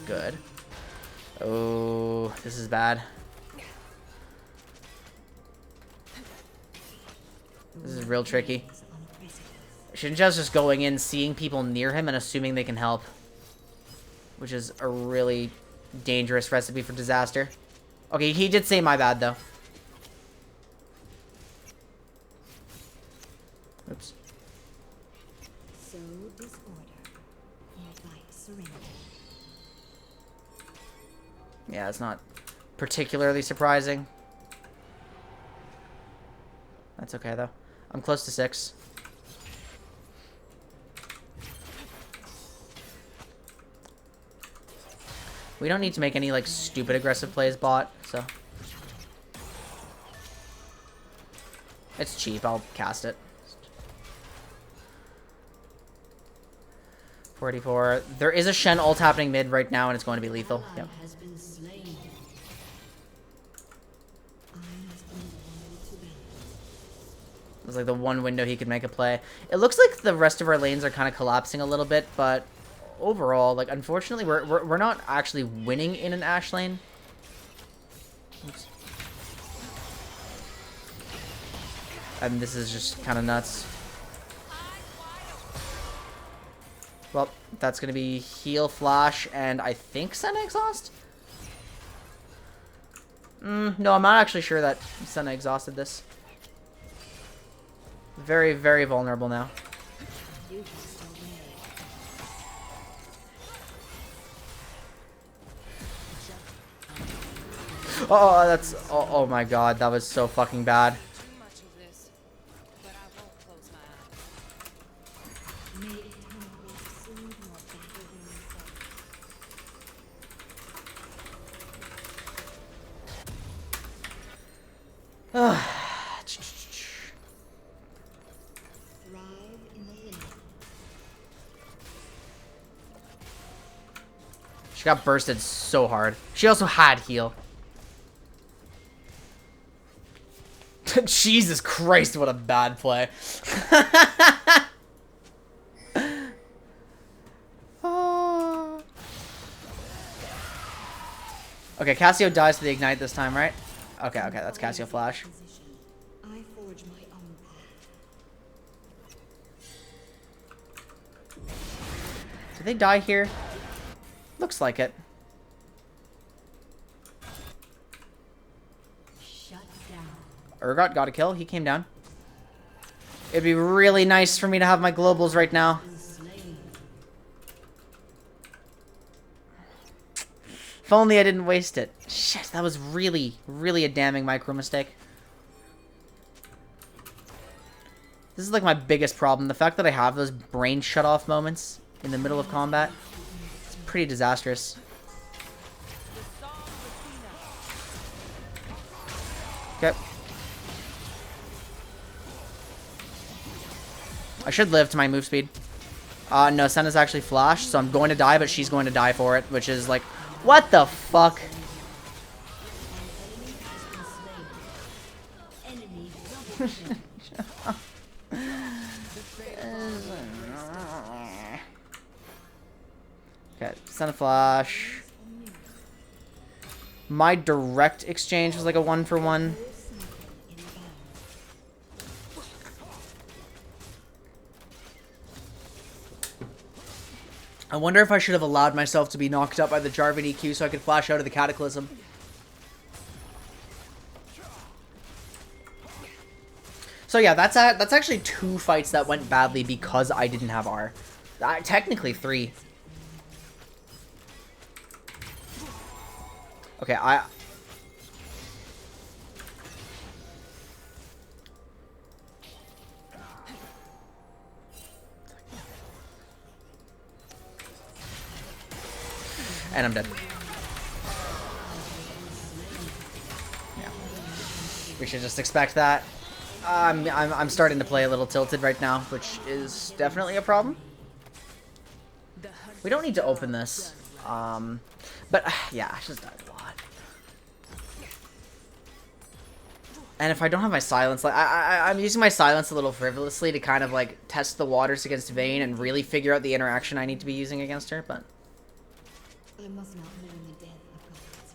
Good. Oh, this is bad. This is real tricky. Xin Zhao's just going in, seeing people near him, and assuming they can help. Which is a really dangerous recipe for disaster. Okay, he did say my bad, though. Oops. So disorder, invite surrender. Yeah, it's not particularly surprising. That's okay, though. I'm close to 6. We don't need to make any, like, stupid aggressive plays bot, so. It's cheap, I'll cast it. 44. There is a Shen ult happening mid right now, and it's going to be lethal. Yep. It was like the one window he could make a play. It looks like the rest of our lanes are kind of collapsing a little bit, but overall, like, unfortunately, we're not actually winning in an Ashe lane. Oops. And this is just kind of nuts. Well, that's going to be heal, flash, and I think Sona exhaust? No, I'm not actually sure that Sona exhausted this. Very, very vulnerable now. Oh, that's... Oh my god, that was so fucking bad. She got bursted so hard. She also had heal. Jesus Christ, what a bad play. Oh. Okay, Cassio dies to the ignite this time, right? Okay, that's Cassio flash. I forge my own path. Did they die here? Looks like it. Shut down. Urgot got a kill. He came down. It'd be really nice for me to have my globals right now. If only I didn't waste it. Shit, that was really, really a damning micro mistake. This is like my biggest problem. The fact that I have those brain shut-off moments in the middle of combat. It's pretty disastrous. Okay. I should live to my move speed. No, Senna's actually flashed, so I'm going to die, but she's going to die for it, which is like, what the fuck? Okay, Senna flash. My direct exchange was like a 1-for-1. I wonder if I should have allowed myself to be knocked up by the Jarvan EQ so I could flash out of the Cataclysm. So yeah, that's actually 2 fights that went badly because I didn't have R. Technically 3. Okay, and I'm dead. Yeah. We should just expect that. I'm starting to play a little tilted right now, which is definitely a problem. We don't need to open this. But yeah, I just died a lot. And if I don't have my silence, like I'm using my silence a little frivolously to kind of like test the waters against Vayne and really figure out the interaction I need to be using against her, but I must not mourn the death of gods,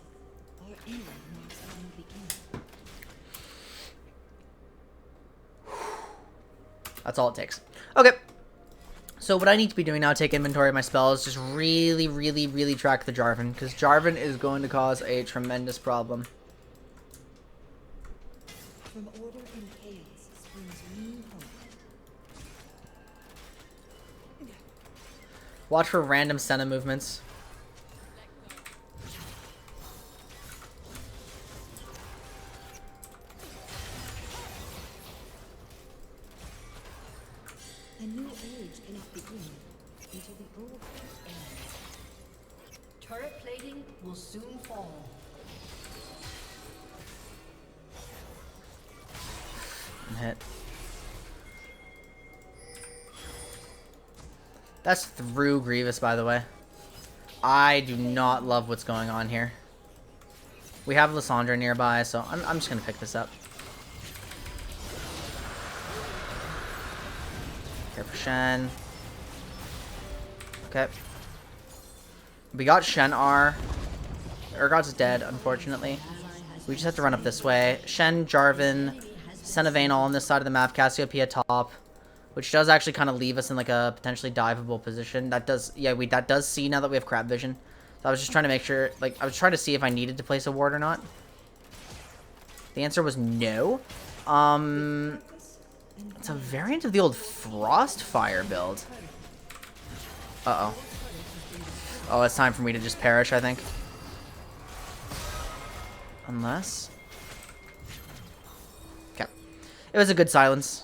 or anyone marks a new beginning. that's all it takes. Okay. So what I need to be doing now, take inventory of my spells, just really, really, really track the Jarvan, because Jarvan is going to cause a tremendous problem. From order and chaos springs new hope. Watch for random Sona movements. A new age cannot begin until the old age ends. Turret plating will soon fall. I'm hit. That's through Grievous, by the way. I do not love what's going on here. We have Lysandra nearby, so I'm just gonna pick this up. Here for Shen. Okay. We got Shen R. Urgot's dead, unfortunately. We just have to run up this way. Shen, Jarvan, Sona Vayne all on this side of the map. Cassiopeia top. Which does actually kind of leave us in like a potentially diveable position. That does, yeah, that does see now that we have crab vision. So I was just trying to make sure, like, I was trying to see if I needed to place a ward or not. The answer was no. It's a variant of the old Frostfire build. Uh-oh. Oh, it's time for me to just perish, I think. Unless... Okay. It was a good silence.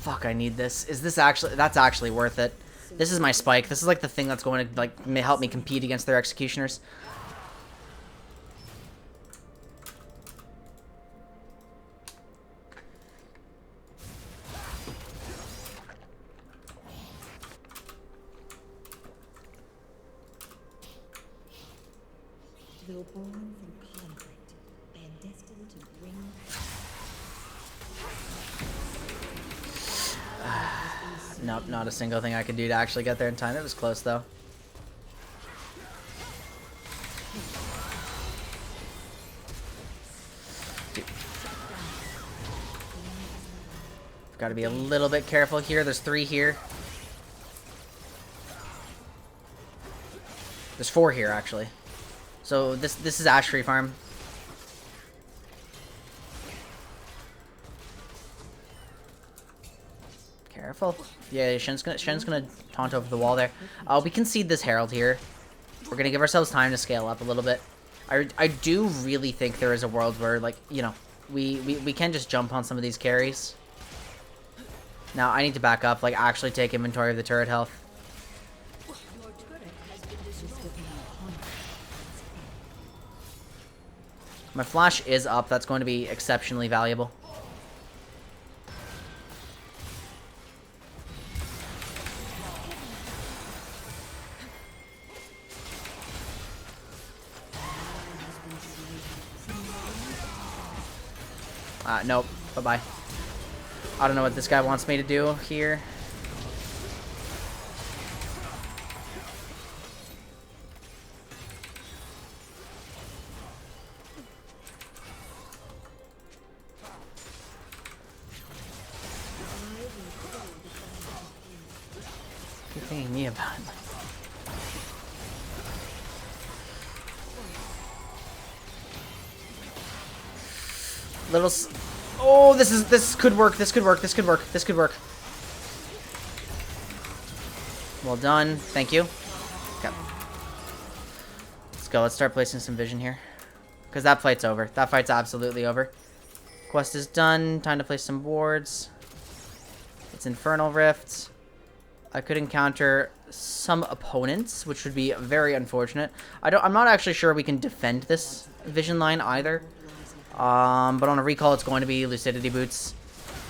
Fuck, I need this. Is this actually... That's actually worth it. This is my spike. This is like the thing that's going to like help me compete against their executioners. Though born from conflict and destined to bring Nope, not a single thing I could do to actually get there in time. It was close, though. Got to be a little bit careful here. There's 3 here. There's 4 here, actually. So this is Ash Tree Farm. Careful. Yeah, Shen's gonna taunt over the wall there. We concede this Herald here. We're gonna give ourselves time to scale up a little bit. I do really think there is a world where, like, you know, we can just jump on some of these carries. Now I need to back up, like actually take inventory of the turret health. My flash is up. That's going to be exceptionally valuable. Nope. Bye-bye. I don't know what this guy wants me to do here. What are you thinking me about? Oh, this could work. This could work. This could work. This could work. Well done. Thank you. Okay. Let's go. Let's start placing some vision here. Because that fight's over. That fight's absolutely over. Quest is done. Time to place some wards. It's Infernal Rift. I could encounter some opponents, which would be very unfortunate. I'm not actually sure we can defend this vision line either. But on a recall, it's going to be Lucidity Boots.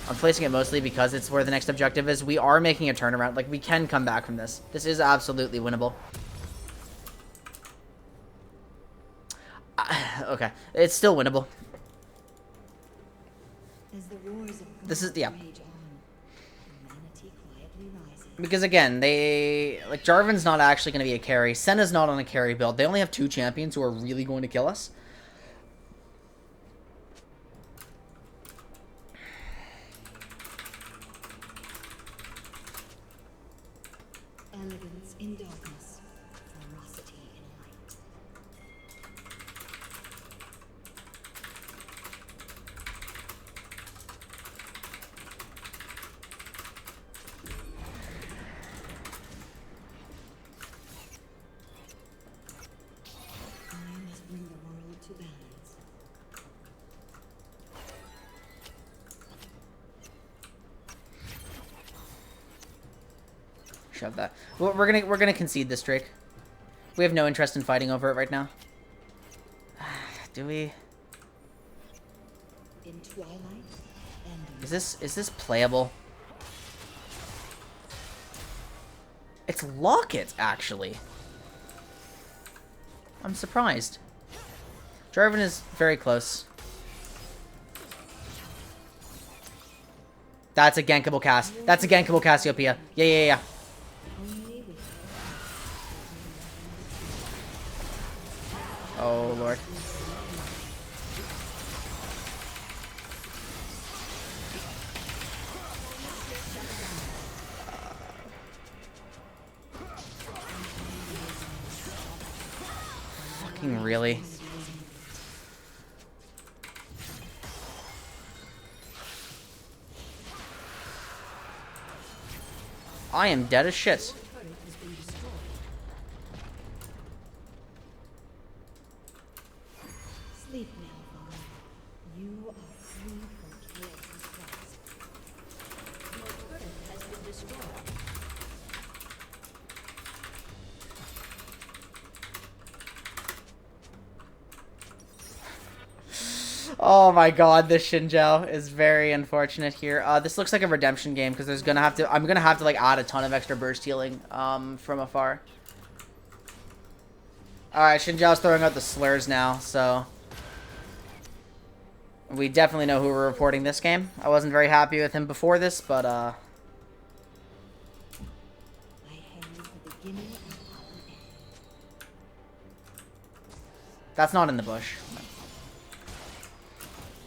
I'm placing it mostly because it's where the next objective is. We are making a turnaround. Like, we can come back from this. This is absolutely winnable. Okay. It's still winnable. as the wars of This is, gods yeah. rage on, humanity quietly rises. Because, again, like, Jarvan's not actually going to be a carry. Senna's not on a carry build. They only have 2 champions who are really going to kill us. Elegance in darkness, ferocity in light. I must bring the world to balance. Shove that. Well, we're gonna concede this, Drake. We have no interest in fighting over it right now. Do we? In twilight and Is this playable? It's Locket, actually. I'm surprised. Jarvan is very close. That's a gankable cast. That's a gankable Cassiopeia. Yeah. only with Oh, Lord. Fucking really? I am dead as shit. Sleep now, Father. You are free from chaos and stress. Your turret has been destroyed. Oh my god, this Xinjiao is very unfortunate here. This looks like a redemption game because there's gonna have to. I'm gonna have to like add a ton of extra burst healing from afar. All right, Xinjiao's throwing out the slurs now, so we definitely know who we're reporting this game. I wasn't very happy with him before this, but I herald the beginning of our end. that's not in the bush.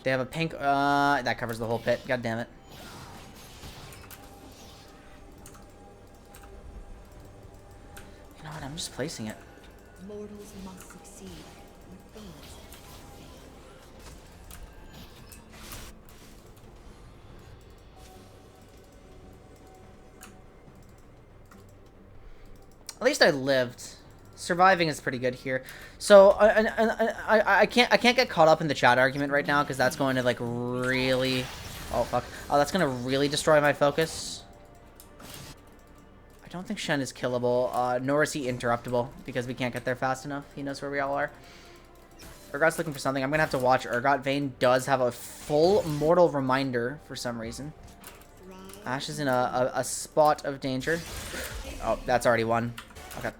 They have a pink. That covers the whole pit. God damn it. You know what? I'm just placing it. Mortals must succeed, or gods fail. At least I lived. Surviving is pretty good here. So I can't get caught up in the chat argument right now because that's going to like really. Oh fuck. Oh, that's gonna really destroy my focus. I don't think Shen is killable, nor is he interruptible because we can't get there fast enough. He knows where we all are. Urgot's looking for something. I'm gonna have to watch Urgot. Vayne does have a full mortal reminder for some reason. Ashe is in a spot of danger. Oh, that's already one. Okay.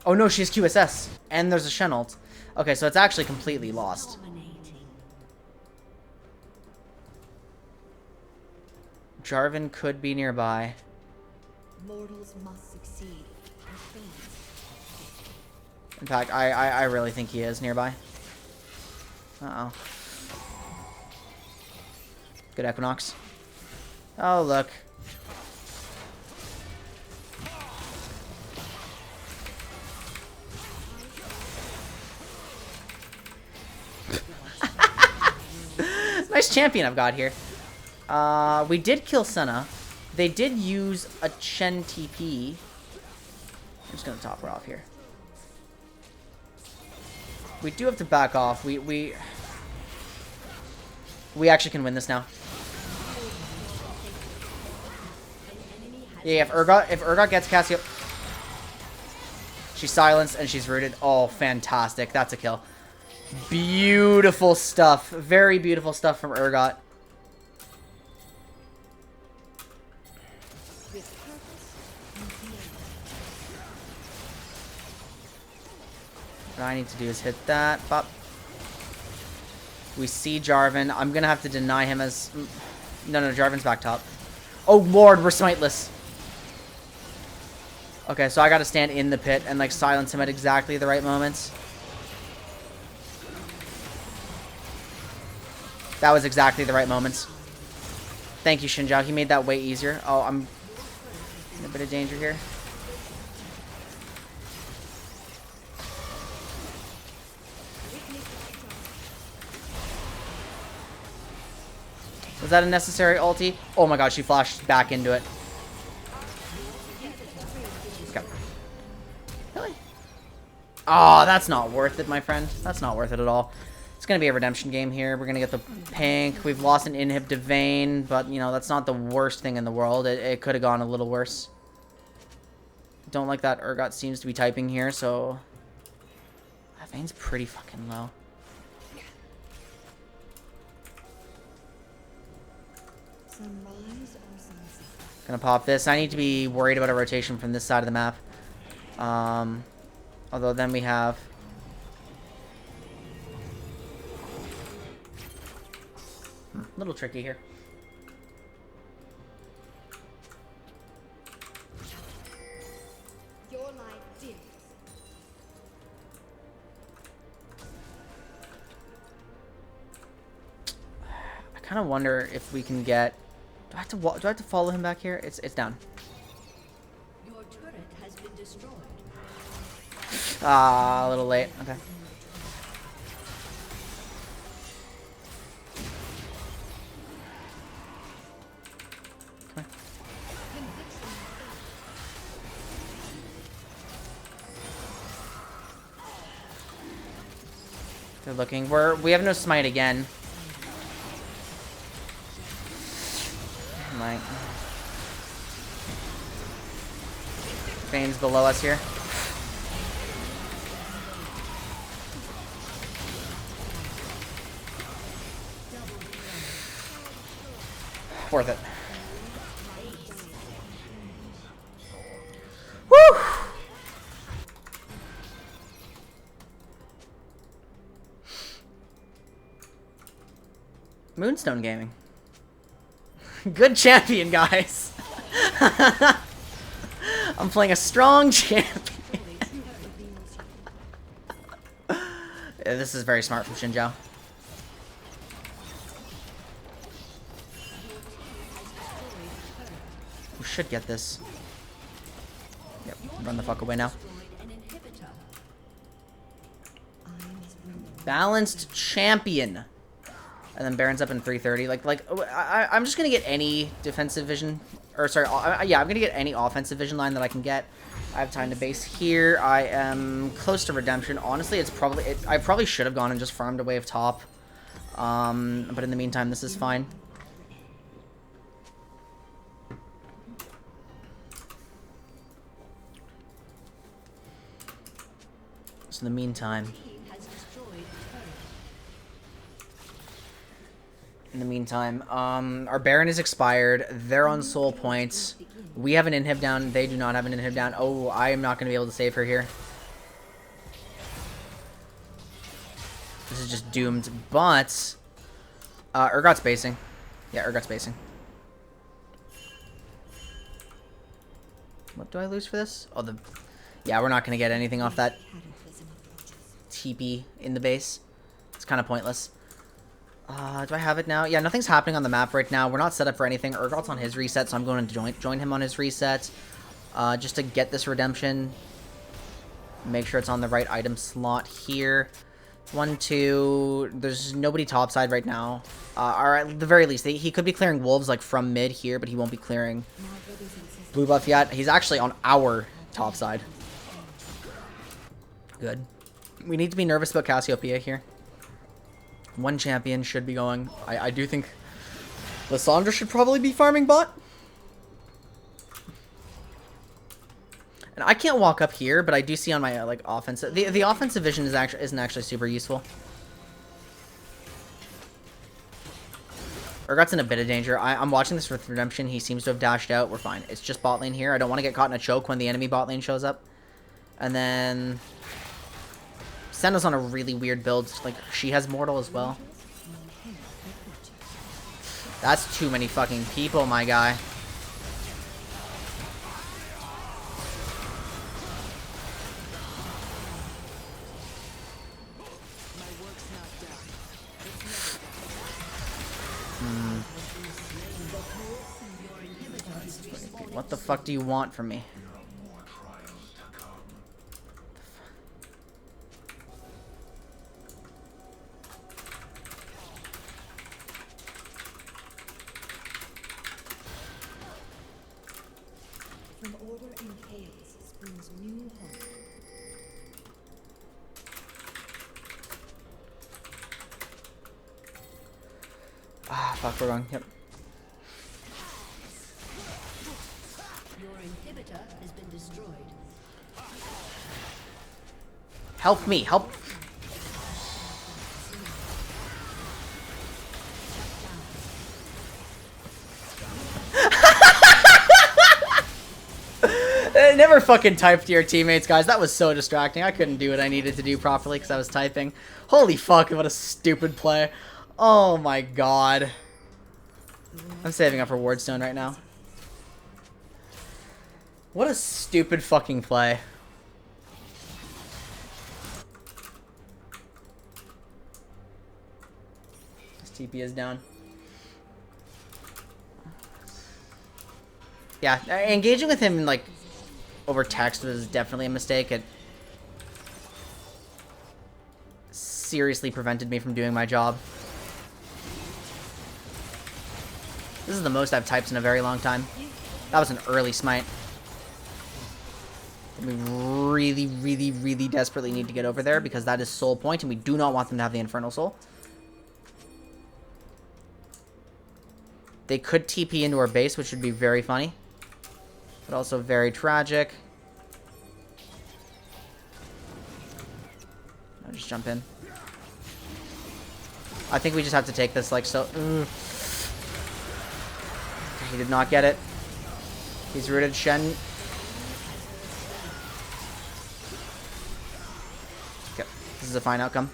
Oh no, she has QSS. And there's a Shen ult. Okay, so it's actually completely lost. Dominating. Jarvan could be nearby. Mortals must succeed, or gods fail. In fact, I really think he is nearby. Uh-oh. Good Equinox. Oh, look. Nice champion I've got here. We did kill Sona. They did use a Chen TP. I'm just gonna top her off here. We do have to back off. We actually can win this now. Yeah, if Urgot gets Cassio, she's silenced and she's rooted. Oh, fantastic! That's a kill. Beautiful stuff. Very beautiful stuff from Urgot. What I need to do is hit that. Pop. We see Jarvan. I'm gonna have to deny him as... No, Jarvan's back top. Oh, Lord, we're smiteless. Okay, so I gotta stand in the pit and, like, silence him at exactly the right moments. That was exactly the right moments. Thank you, Xinjiao. He made that way easier. Oh, I'm in a bit of danger here. Was that a necessary ulti? Oh my god, she flashed back into it. Okay. Really? Oh, that's not worth it, my friend. That's not worth it at all. It's going to be a redemption game here. We're going to get the pink. We've lost an inhib to Vayne, but, you know, that's not the worst thing in the world. It could have gone a little worse. Don't like that Urgot seems to be typing here, so... Vayne's pretty fucking low. Sunrise or sunset? Gonna pop this. I need to be worried about a rotation from this side of the map. Although then we have... A little tricky here. Your light dims. kind of wonder if we can get... Do I have to follow him back here? It's down. Your turret has been destroyed. Ah, a little late. Okay. Come here. They're looking. We have no smite again. Like, Fane's below us here. Worth it. Woo! Moonstone Gaming. Good champion, guys. I'm playing a strong champion. Yeah, this is very smart from Xinjiao. We should get this. Yep, run the fuck away now. Balanced champion. And then Baron's up in 330. I'm just gonna get any defensive vision, or sorry, yeah, I'm gonna get any offensive vision line that I can get. I have time to base here. I am close to redemption. Honestly, I probably should have gone and just farmed a wave top. But in the meantime, this is fine. So in the meantime. Our Baron is expired. They're on soul points. We have an inhib down. They do not have an inhib down. Oh, I am not going to be able to save her here. This is just doomed. But Urgot's basing. Yeah, Urgot's basing. What do I lose for this? Oh, yeah, we're not going to get anything off that TP in the base. It's kind of pointless. Do I have it now? Yeah, nothing's happening on the map right now. We're not set up for anything. Urgot's on his reset, so I'm going to join him on his reset. Just to get this redemption. Make sure it's on the right item slot here. 1, 2... There's nobody topside right now. Or at the very least, he could be clearing wolves like from mid here, but he won't be clearing blue buff yet. He's actually on our topside. Good. We need to be nervous about Cassiopeia here. One champion should be going. I do think Lissandra should probably be farming bot. And I can't walk up here, but I do see on my like offensive. The offensive vision isn't actually super useful. Urgot's in a bit of danger. I'm watching this with redemption. He seems to have dashed out. We're fine. It's just bot lane here. I don't want to get caught in a choke when the enemy bot lane shows up. And then Senna's on a really weird build. Like, she has mortal as well. That's too many fucking people, my guy. What the fuck do you want from me? From order and chaos springs new hope. Ah, fuck, we're going. Yep. Your inhibitor has been destroyed. Help me, help. Never fucking type to your teammates, guys. That was so distracting. I couldn't do what I needed to do properly because I was typing. Holy fuck, what a stupid play. Oh my god. I'm saving up for Wardstone right now. What a stupid fucking play. This TP is down. Yeah, engaging with him, like, over text was definitely a mistake. It seriously prevented me from doing my job. This is the most I've typed in a very long time. That was an early smite. We really, really, really desperately need to get over there because that is soul point, and we do not want them to have the Infernal Soul. They could TP into our base, which would be very funny. But also very tragic. I'll just jump in. I think we just have to take this like so. He did not get it. He's rooted Shen. Okay, this is a fine outcome.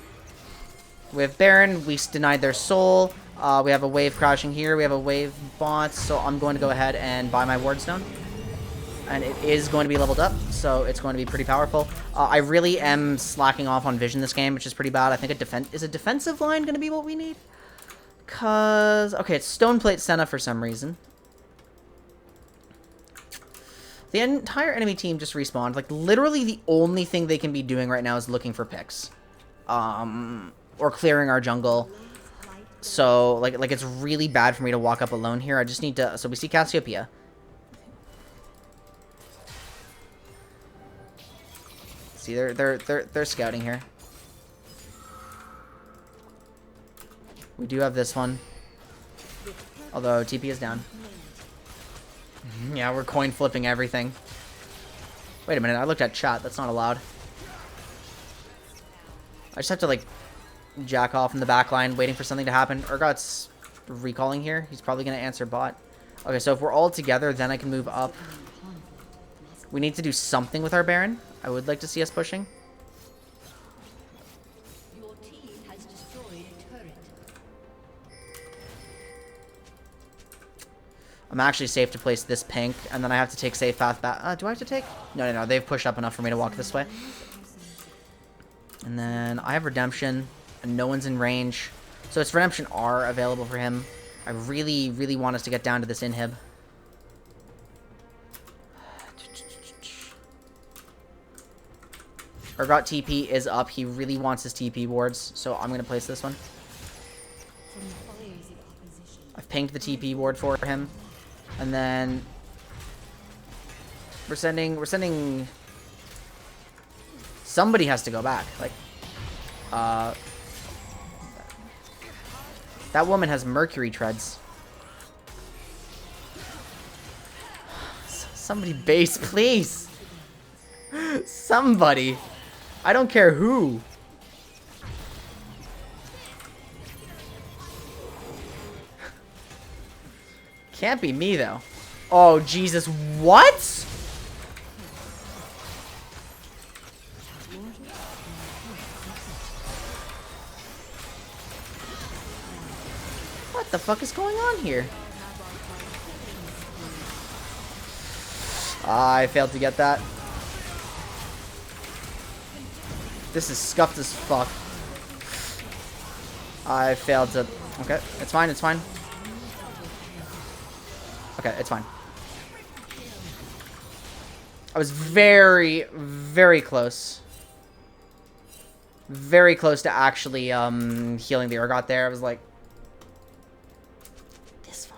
We have Baron. We denied their soul. We have a wave crashing here. We have a wave bot. So I'm going to go ahead and buy my ward stone. And it is going to be leveled up, so it's going to be pretty powerful. I really am slacking off on vision this game, which is pretty bad. I think is a defensive line going to be what we need? Because, okay, it's Stoneplate Sona for some reason. The entire enemy team just respawned. Like, literally the only thing they can be doing right now is looking for picks. Or clearing our jungle. So, like it's really bad for me to walk up alone here. I just need to... So we see Cassiopeia. See, they're scouting here. We do have this one. Although TP is down. Yeah, we're coin flipping everything. Wait a minute, I looked at chat. That's not allowed. I just have to like jack off in the back line, waiting for something to happen. Urgot's recalling here. He's probably gonna answer bot. Okay, so if we're all together, then I can move up. We need to do something with our Baron. I would like to see us pushing. Your team has destroyed a turret. I'm actually safe to place this pink, and then I have to take safe path back. Do I have to take? No. They've pushed up enough for me to walk this way. And then I have Redemption, and no one's in range. So it's Redemption R available for him. I really, really want us to get down to this inhib. Urgot TP is up. He really wants his TP wards, so I'm going to place this one. I've pinged the TP ward for him. And then we're sending somebody has to go back. Like that woman has Mercury treads. Somebody base, please. Somebody. I don't care who. Can't be me, though. Oh, Jesus. What? What the fuck is going on here? I failed to get that. This is scuffed as fuck. I failed to... Okay, it's fine, it's fine. Okay, it's fine. I was very, very close. Very close to actually healing the Urgot there. I was like... this far.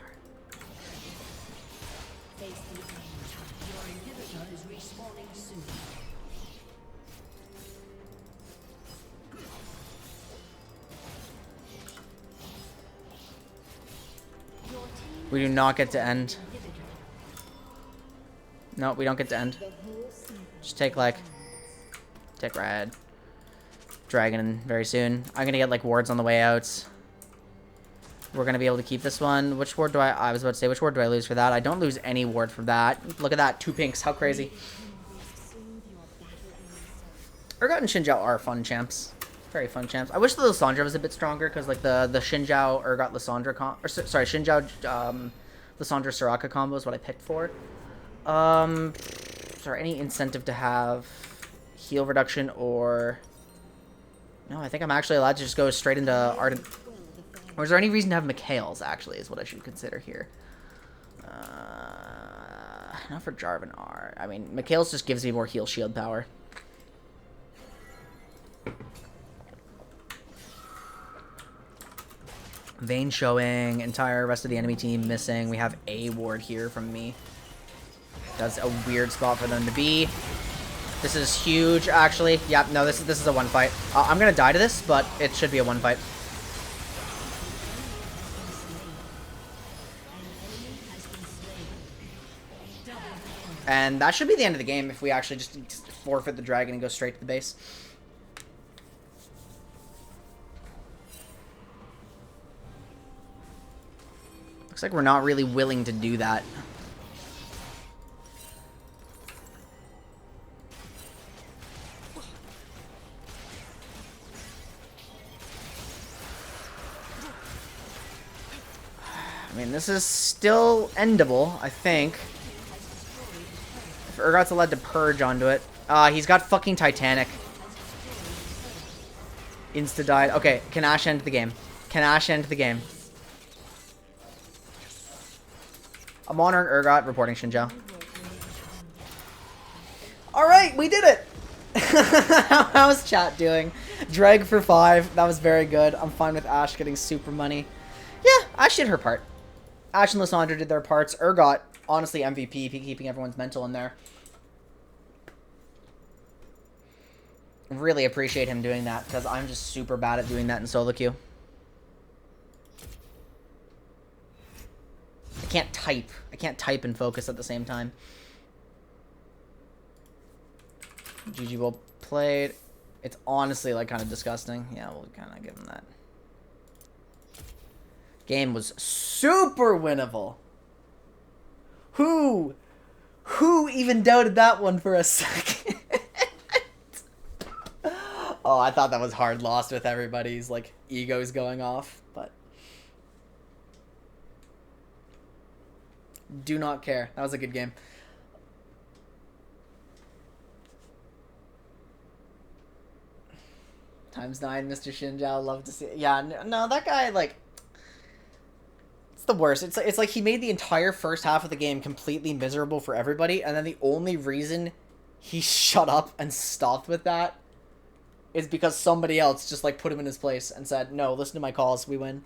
We do not get to end. No, we don't get to end. Just take like... take red. Dragon very soon. I'm gonna get like wards on the way out. We're gonna be able to keep this one. Which ward do I was about to say, which ward do I lose for that? I don't lose any ward for that. Look at that, 2 pinks, how crazy. Urgot and Xin Zhao are fun champs. Very fun champs. I wish the Lysandra was a bit stronger, because like the Xin Zhao Urgot Lysandra sorry, Xin Zhao Lysandra Soraka combo is what I picked for. Is there any incentive to have heal reduction or... No, I think I'm actually allowed to just go straight into Ardent. Or is there any reason to have Mikhail's, actually, is what I should consider here. not for Jarvan R. I mean, Mikhail's just gives me more heal shield power. Vayne showing, entire rest of the enemy team missing. We have a ward here from me. That's a weird spot for them to be. This is huge, actually. Yep, no, this is a one fight. I'm gonna die to this, but it should be a one fight. And that should be the end of the game if we actually just forfeit the dragon and go straight to the base. Looks like we're not really willing to do that. I mean, this is still endable, I think. If Urgot's allowed to purge onto it. He's got fucking Titanic. Insta-died. Okay, can Ashe end the game? Can Ashe end the game? I'm honoring Urgot, reporting Xinjiao. Alright, we did it! How's chat doing? Dreg for 5. That was very good. I'm fine with Ashe getting super money. Yeah, Ashe did her part. Ashe and Lysandra did their parts. Urgot, honestly, MVP, keeping everyone's mental in there. Really appreciate him doing that, because I'm just super bad at doing that in solo queue. I can't type. I can't type and focus at the same time. GG well played. It's honestly, like, kind of disgusting. Yeah, we'll kind of give him that. Game was super winnable. Who even doubted that one for a second? Oh, I thought that was hard lost with everybody's, like, egos going off, but do not care. That was a good game. ×9, Mr. Xinjiao, love to see it. Yeah, no, that guy, like, it's the worst. It's like he made the entire first half of the game completely miserable for everybody, and then the only reason he shut up and stopped with that is because somebody else just, like, put him in his place and said, no, listen to my calls, we win.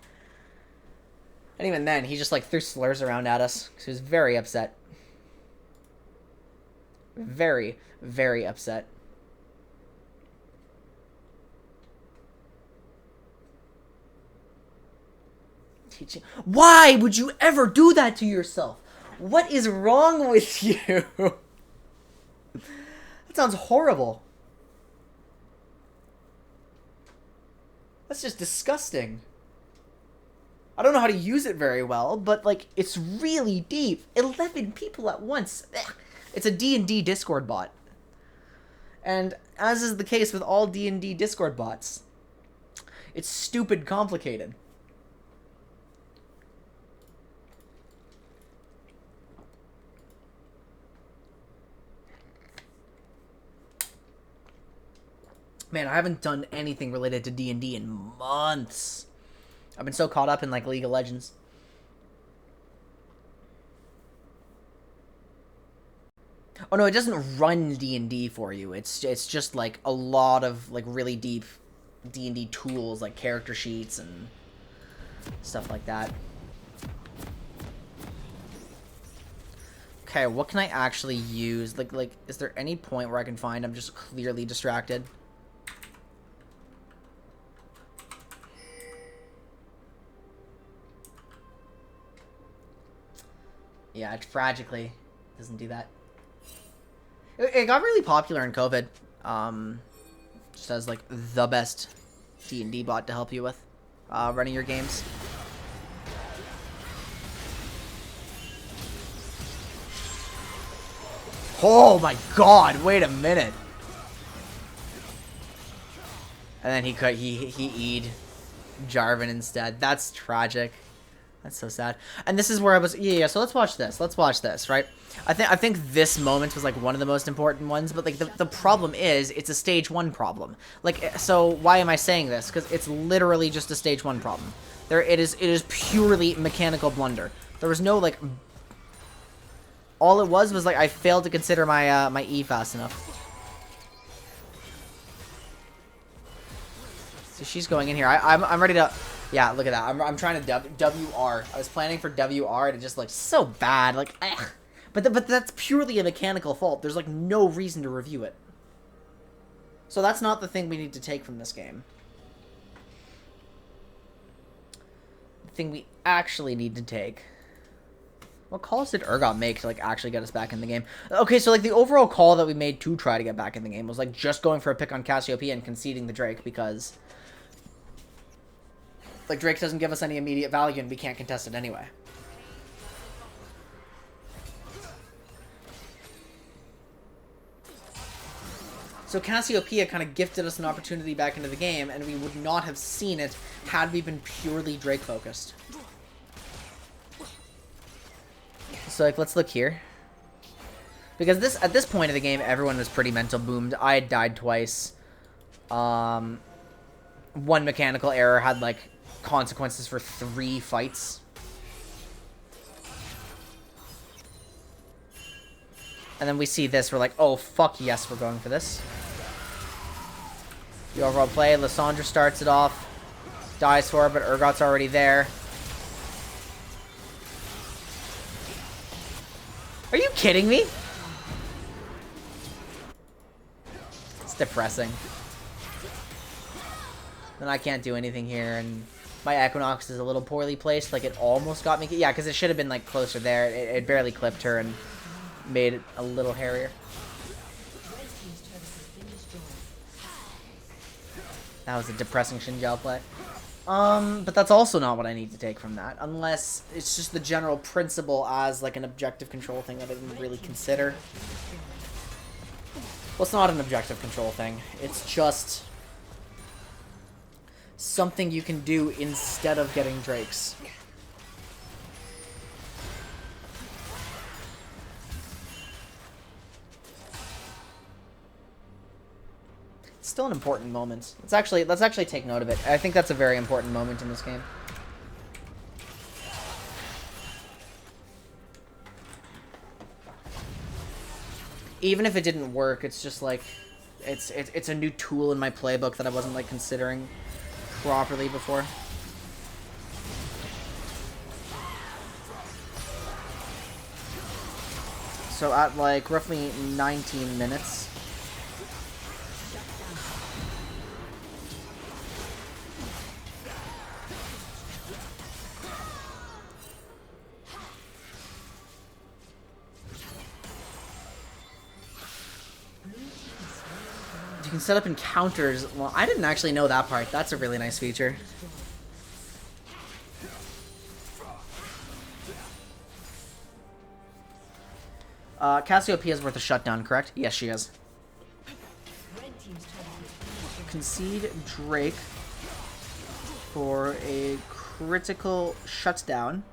And even then, he just, like, threw slurs around at us, because he was very upset. Very, very upset. Teaching. Why would you ever do that to yourself? What is wrong with you? That sounds horrible. That's just disgusting. I don't know how to use it very well, but, like, it's really deep. 11 people at once. It's a D&D Discord bot. And as is the case with all D&D Discord bots, it's stupid complicated. Man, I haven't done anything related to D&D in months. I've been so caught up in, like, League of Legends. Oh, no, it doesn't run D&D for you. It's just, like, a lot of, like, really deep D&D tools, like character sheets and stuff like that. Okay, what can I actually use? Like, is there any point where I can find I'm just clearly distracted? Yeah, it tragically doesn't do that. It got really popular in COVID. Just as, like, the best D&D bot to help you with running your games. Oh my god, wait a minute. And then he E'd Jarvan instead. That's tragic. That's so sad. And this is where I was... Yeah, so let's watch this. Let's watch this, right? I think this moment was, like, one of the most important ones, but, like, the problem is it's a stage 1 problem. Like, so why am I saying this? Because it's literally just a stage 1 problem. It is purely mechanical blunder. There was no, like... All it was like I failed to consider my my E fast enough. So she's going in here. I'm ready to... Yeah, look at that. I'm trying to WR. I was planning for WR and it just looks so bad. Like, ugh. But that's purely a mechanical fault. There's like no reason to review it. So that's not the thing we need to take from this game. The thing we actually need to take... What calls did Urgot make to like actually get us back in the game? Okay, so like the overall call that we made to try to get back in the game was like just going for a pick on Cassiopeia and conceding the Drake because... Like, Drake doesn't give us any immediate value, and we can't contest it anyway. So Cassiopeia kind of gifted us an opportunity back into the game, and we would not have seen it had we been purely Drake-focused. So, like, let's look here. Because at this point of the game, everyone was pretty mental boomed. I had died twice. One mechanical error had, like... consequences for 3 fights. And then we see this, we're like, oh, fuck yes, we're going for this. The overall play, Lysandra starts it off. Dies for it, but Urgot's already there. Are you kidding me? It's depressing. Then I can't do anything here, and... My Equinox is a little poorly placed, like it almost got me. Yeah, because it should have been like closer there. It barely clipped her and made it a little hairier. That was a depressing Xinjiao play. But that's also not what I need to take from that, unless it's just the general principle as like an objective control thing that I didn't really consider. Well, it's not an objective control thing. It's just... something you can do instead of getting Drakes. It's still an important moment. Let's actually take note of it. I think that's a very important moment in this game. Even if it didn't work, it's just like it's a new tool in my playbook that I wasn't like considering properly before. So at like roughly 19 minutes. You can set up encounters. Well, I didn't actually know that part. That's a really nice feature. Cassiopeia is worth a shutdown, correct? Yes, she is. Concede Drake for a critical shutdown.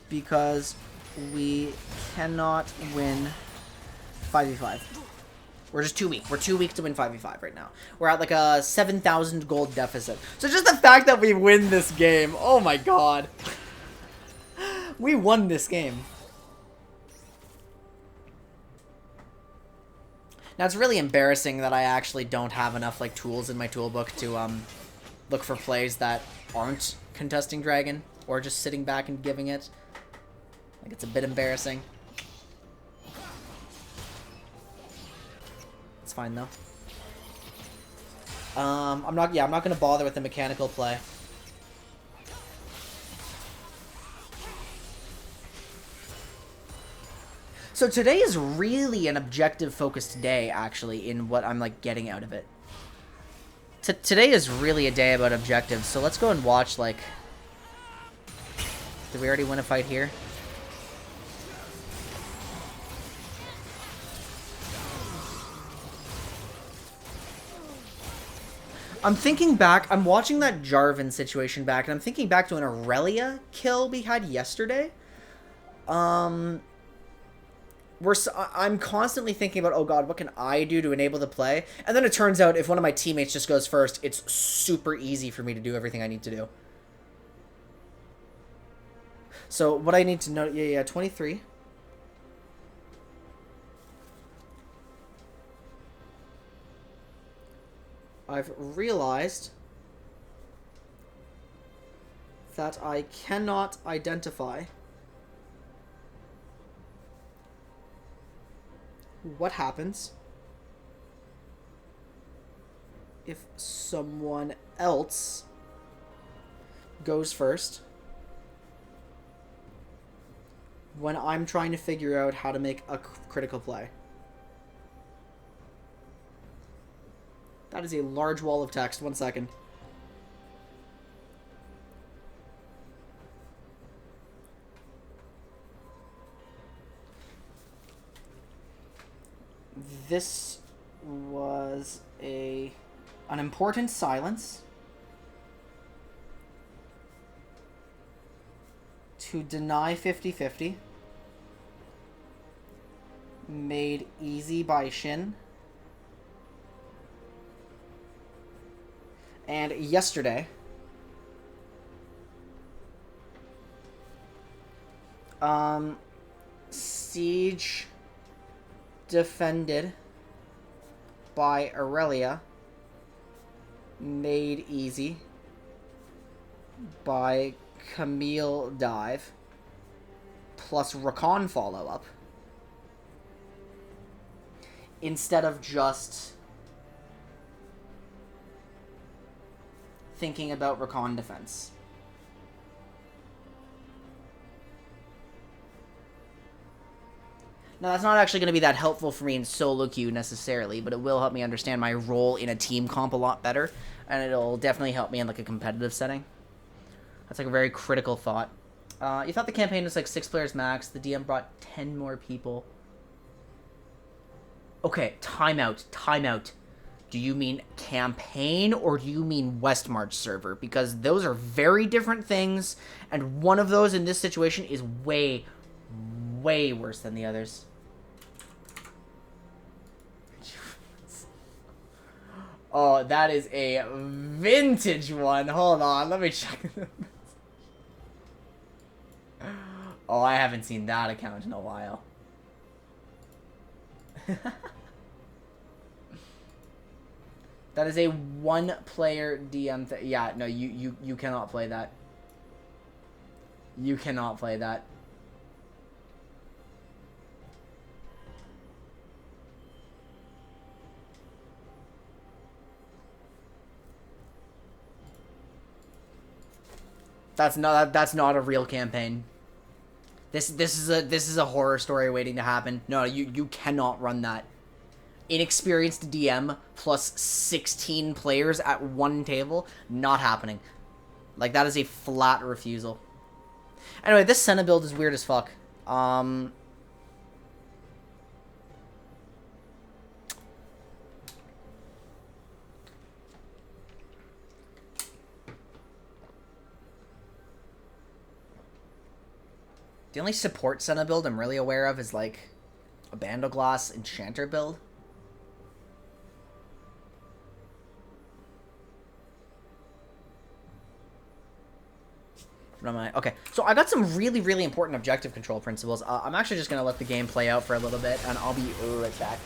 Because we cannot win 5v5. We're just too weak. We're too weak to win 5v5 right now. We're at like a 7,000 gold deficit. So just the fact that we win this game. Oh my god. We won this game. Now it's really embarrassing that I actually don't have enough like tools in my toolbook to look for plays that aren't contesting Dragon or just sitting back and giving it. Like it's a bit embarrassing. It's fine though. I'm not gonna bother with the mechanical play. So today is really an objective focused day, actually, in what I'm like getting out of it. Today is really a day about objectives, so let's go and watch like... Did we already win a fight here? I'm thinking back, I'm watching that Jarvan situation back, and I'm thinking back to an Aurelia kill we had yesterday. I'm constantly thinking about, oh god, what can I do to enable the play? And then it turns out if one of my teammates just goes first, it's super easy for me to do everything I need to do. So what I need to know, yeah, 23. I've realized that I cannot identify what happens if someone else goes first when I'm trying to figure out how to make a critical play. That is a large wall of text. 1 second. This was an important silence to deny 50-50, made easy by Shin. And yesterday, Siege defended by Aurelia, made easy by Camille dive, plus Rakan follow-up, instead of just thinking about Rakan defense. Now, that's not actually going to be that helpful for me in solo queue necessarily, but it will help me understand my role in a team comp a lot better, and it'll definitely help me in like a competitive setting. That's like a very critical thought. You thought the campaign was like 6 players max. The DM brought 10 more people. Okay, timeout. Do you mean campaign or do you mean Westmarch server? Because those are very different things, and one of those in this situation is way, way worse than the others. Oh, that is a vintage one. Hold on, let me check. Oh, I haven't seen that account in a while. That is a one-player DM thing. Yeah, no, you cannot play that. You cannot play that. That's not a real campaign. This is a horror story waiting to happen. No, you cannot run that. Inexperienced DM plus 16 players at one table, not happening. Like, that is a flat refusal. Anyway, this Sona build is weird as fuck. The only support Sona build I'm really aware of is, like, a Bandoglass Enchanter build. Okay, so I got some really, really important objective control principles. I'm actually just going to let the game play out for a little bit, and I'll be right back.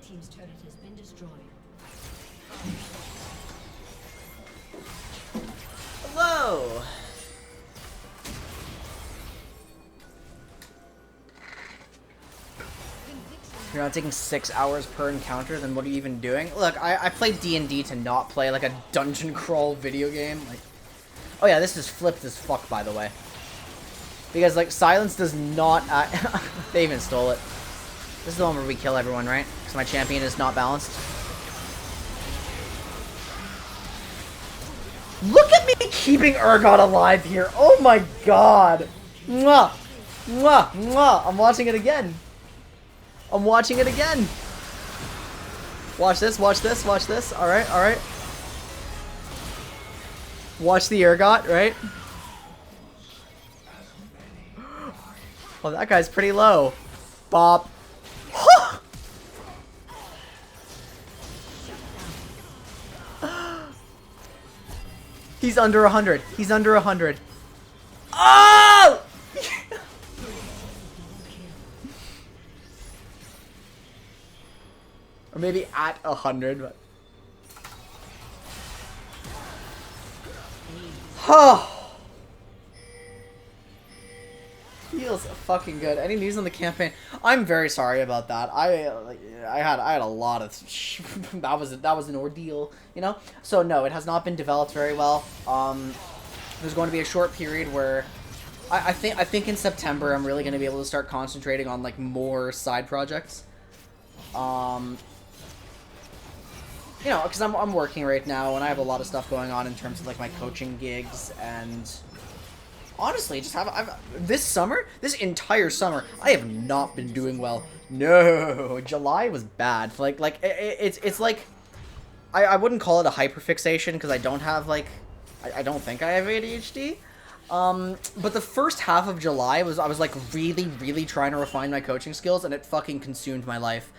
team's turret has been destroyed. Hello! You're not taking 6 hours per encounter, then what are you even doing? Look, I play D&D to not play, like, a dungeon crawl video game. Like, oh yeah, this is flipped as fuck, by the way. Because, like, silence does not... they even stole it. This is the one where we kill everyone, right? Because my champion is not balanced. Look at me keeping Urgot alive here! Oh my god! Mwah! Mwah! Mwah! I'm watching it again! I'm watching it again! Watch this, watch this, watch this. Alright, alright. Watch the Urgot, right? Oh, that guy's pretty low. Bop. He's under 100. He's under 100. Oh! Or maybe at 100, but... Oh! Feels fucking good. Any news on the campaign? I'm very sorry about that. I had a lot of that was an ordeal, you know. So no, it has not been developed very well. There's going to be a short period where I think in September I'm really going to be able to start concentrating on like more side projects. You know, because I'm working right now and I have a lot of stuff going on in terms of like my coaching gigs and. Honestly, just this entire summer, I have not been doing well. No, July was bad. It's like, I wouldn't call it a hyperfixation because I don't have like, I don't think I have ADHD. But the first half of July I was like really trying to refine my coaching skills and it fucking consumed my life.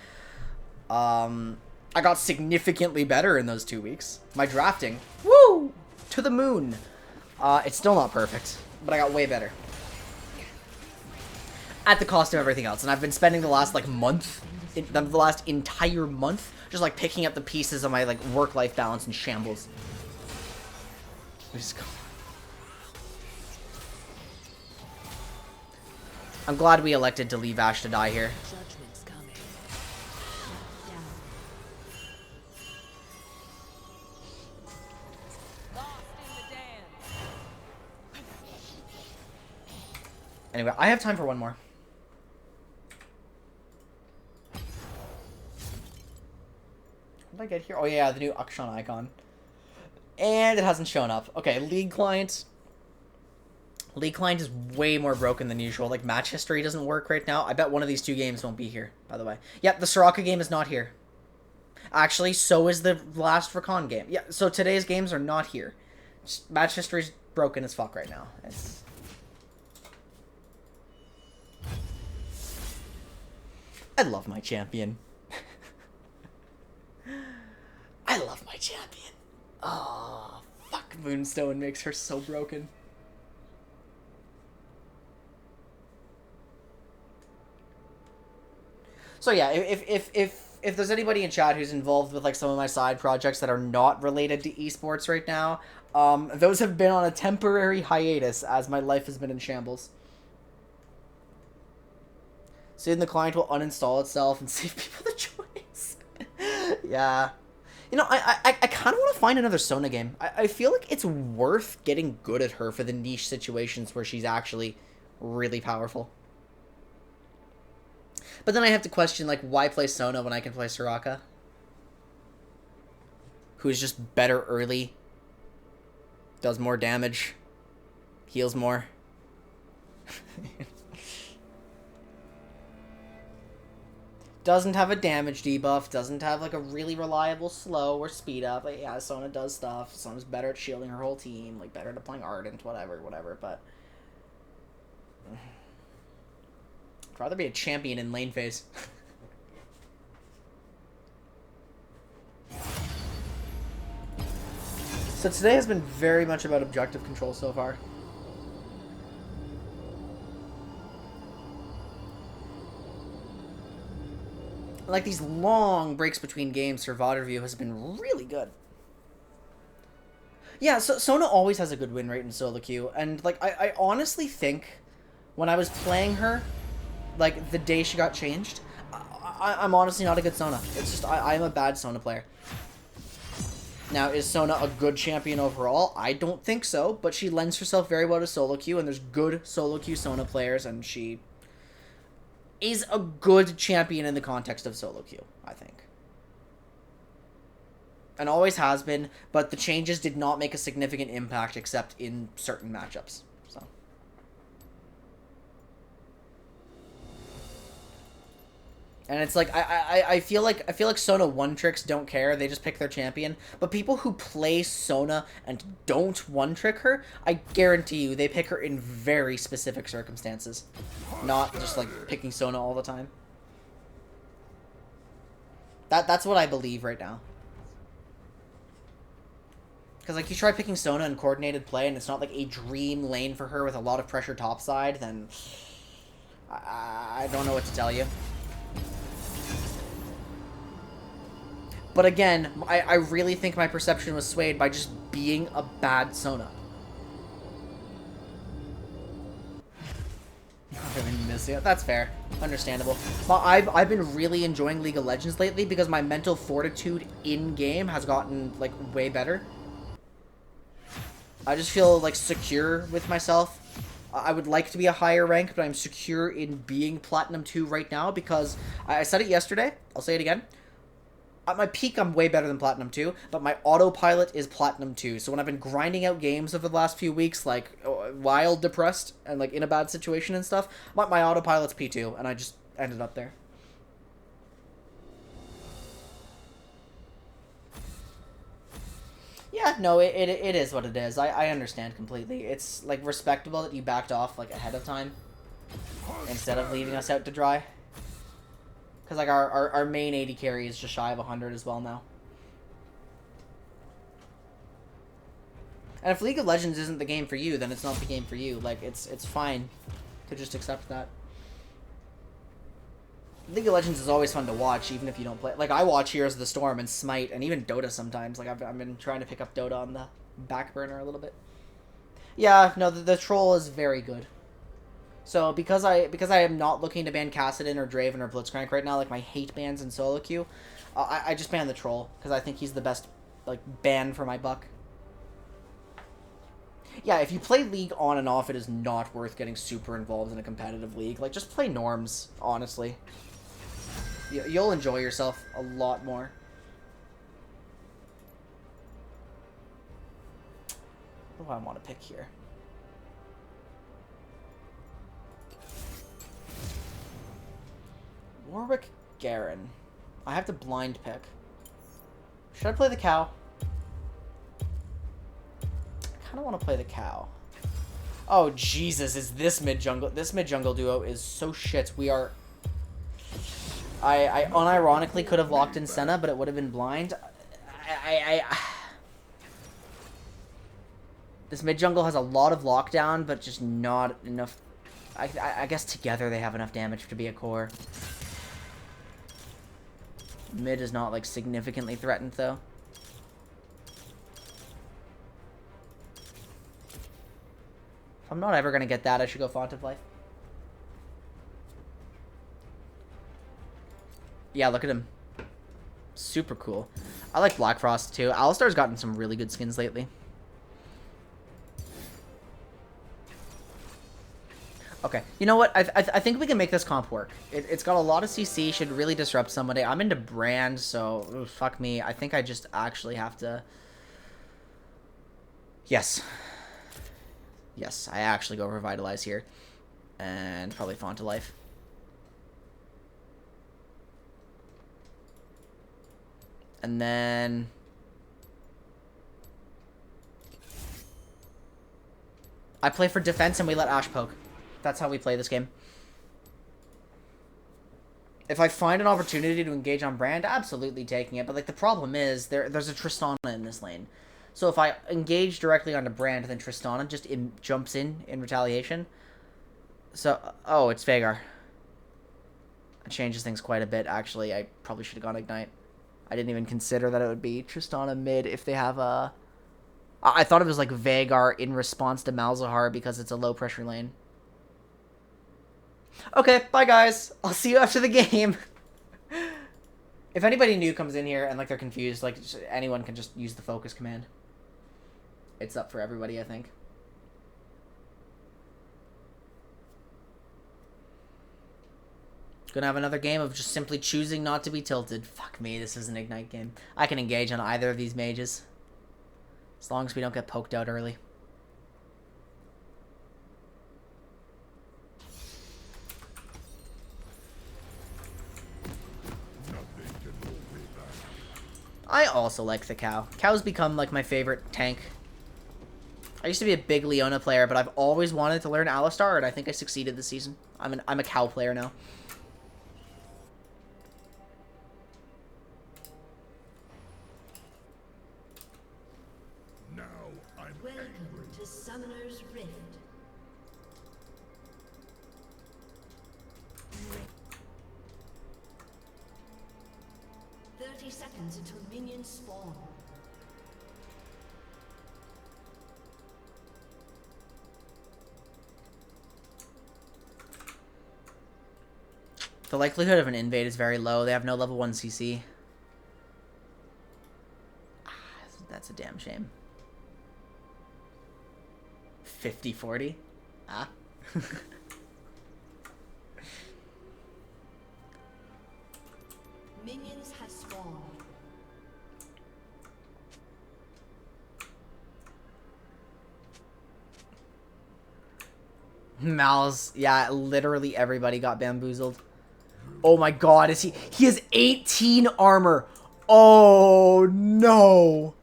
I got significantly better in those 2 weeks. My drafting, woo, to the moon. It's still not perfect. But I got way better. At the cost of everything else. And I've been spending the last, like, month, the last entire month, just, like, picking up the pieces of my, like, work-life balance in shambles. I'm glad we elected to leave Ash to die here. Judgment's coming. Anyway, I have time for one more. What did I get here? Oh yeah, the new Akshan icon. And it hasn't shown up. Okay, League Client. League Client is way more broken than usual. Like, match history doesn't work right now. I bet one of these two games won't be here, by the way. Yep, the Soraka game is not here. Actually, so is the last Rakan game. Yeah, so today's games are not here. Just, match history's broken as fuck right now. It's... I love my champion. I love my champion. Oh, fuck. Moonstone makes her so broken. So yeah, if there's anybody in chat who's involved with like some of my side projects that are not related to esports right now, those have been on a temporary hiatus as my life has been in shambles. Soon the client will uninstall itself and save people the choice. Yeah. You know, I kind of want to find another Sona game. I feel like it's worth getting good at her for the niche situations where she's actually really powerful. But then I have to question, like, why play Sona when I can play Soraka? Who's just better early. Does more damage. Heals more. Doesn't have a damage debuff, doesn't have like a really reliable slow or speed up. Like, yeah, Sona does stuff. Sona's better at shielding her whole team, like better at playing Ardent, whatever, but I'd rather be a champion in lane phase. So today has been very much about objective control so far. Like, these long breaks between games for VOD review has been really good. Yeah, so Sona always has a good win rate in solo queue, and, like, I honestly think when I was playing her, like, the day she got changed, I'm honestly not a good Sona. It's just, I'm a bad Sona player. Now, is Sona a good champion overall? I don't think so, but she lends herself very well to solo queue, and there's good solo queue Sona players, and she is a good champion in the context of solo queue, I think. And always has been, but the changes did not make a significant impact except in certain matchups. So. And it's like I feel like Sona one tricks don't care, they just pick their champion. But people who play Sona and don't one trick her, I guarantee you they pick her in very specific circumstances. Not just like picking Sona all the time. That's what I believe right now. Because, like, you try picking Sona in coordinated play and it's not, like, a dream lane for her with a lot of pressure topside, then I don't know what to tell you. But again, I really think my perception was swayed by just being a bad Sona. I've been missing it. That's fair. Understandable. But I've been really enjoying League of Legends lately because my mental fortitude in-game has gotten, like, way better. I just feel, like, secure with myself. I would like to be a higher rank, but I'm secure in being Platinum 2 right now because I said it yesterday. I'll say it again. At my peak, I'm way better than Platinum 2, but my autopilot is Platinum 2. So when I've been grinding out games over the last few weeks, like, wild depressed and, like, in a bad situation and stuff, my autopilot's P2, and I just ended up there. Yeah, no, it is what it is. I understand completely. It's, like, respectable that you backed off, like, ahead of time instead of leaving us out to dry. Because, like, our main AD carry is just shy of 100 as well now. And if League of Legends isn't the game for you, then it's not the game for you. Like, it's fine to just accept that. League of Legends is always fun to watch, even if you don't play. Like, I watch Heroes of the Storm and Smite, and even Dota sometimes. Like, I've been trying to pick up Dota on the back burner a little bit. Yeah, no, the troll is very good. So, because I am not looking to ban Kassadin or Draven or Blitzcrank right now, like my hate bans in solo queue, I just ban the troll, because I think he's the best, like, ban for my buck. Yeah, if you play League on and off, it is not worth getting super involved in a competitive league. Like, just play norms, honestly. You'll enjoy yourself a lot more. What do I want to pick here? Warwick Garen. I have to blind pick. Should I play the cow? I kind of want to play the cow. Oh, Jesus, is this mid-jungle? This mid-jungle duo is so shit. We are... I unironically could have locked in Sona, but it would have been blind. This mid-jungle has a lot of lockdown, but just not enough... I guess together they have enough damage to be a core. Mid is not, like, significantly threatened, though. If I'm not ever going to get that, I should go Font of Life. Yeah, look at him. Super cool. I like Black Frost, too. Alistar's gotten some really good skins lately. Okay, you know what? I think we can make this comp work. It's got a lot of CC, should really disrupt somebody. I'm into Brand, so fuck me. I think I just actually have to... Yes. Yes, I actually go Revitalize here. And probably Font of Life. And then... I play for defense and we let Ashe poke. That's how we play this game. If I find an opportunity to engage on Brand, absolutely taking it. But, like, the problem is there's a Tristana in this lane. So if I engage directly onto Brand, then Tristana just jumps in retaliation. So, oh, it's Vhagar. It changes things quite a bit, actually. I probably should have gone Ignite. I didn't even consider that it would be Tristana mid if they have a... I thought it was like Vagar in response to Malzahar because it's a low pressure lane. Okay, bye guys. I'll see you after the game. If anybody new comes in here and like they're confused, like anyone can just use the focus command. It's up for everybody, I think. Gonna have another game of just simply choosing not to be tilted. Fuck me, this is an Ignite game. I can engage on either of these mages. As long as we don't get poked out early. I also like the cow. Cow's become like my favorite tank. I used to be a big Leona player, but I've always wanted to learn Alistar, and I think I succeeded this season. I'm a cow player now. Welcome to Summoner's Rift. Seconds until minions spawn. The likelihood of an invade is very low. They have no level 1 CC. That's a damn shame. 50-40? Ah. Minions have spawned. Mal's, yeah, literally everybody got bamboozled. Oh my god, is he has 18 armor. Oh no.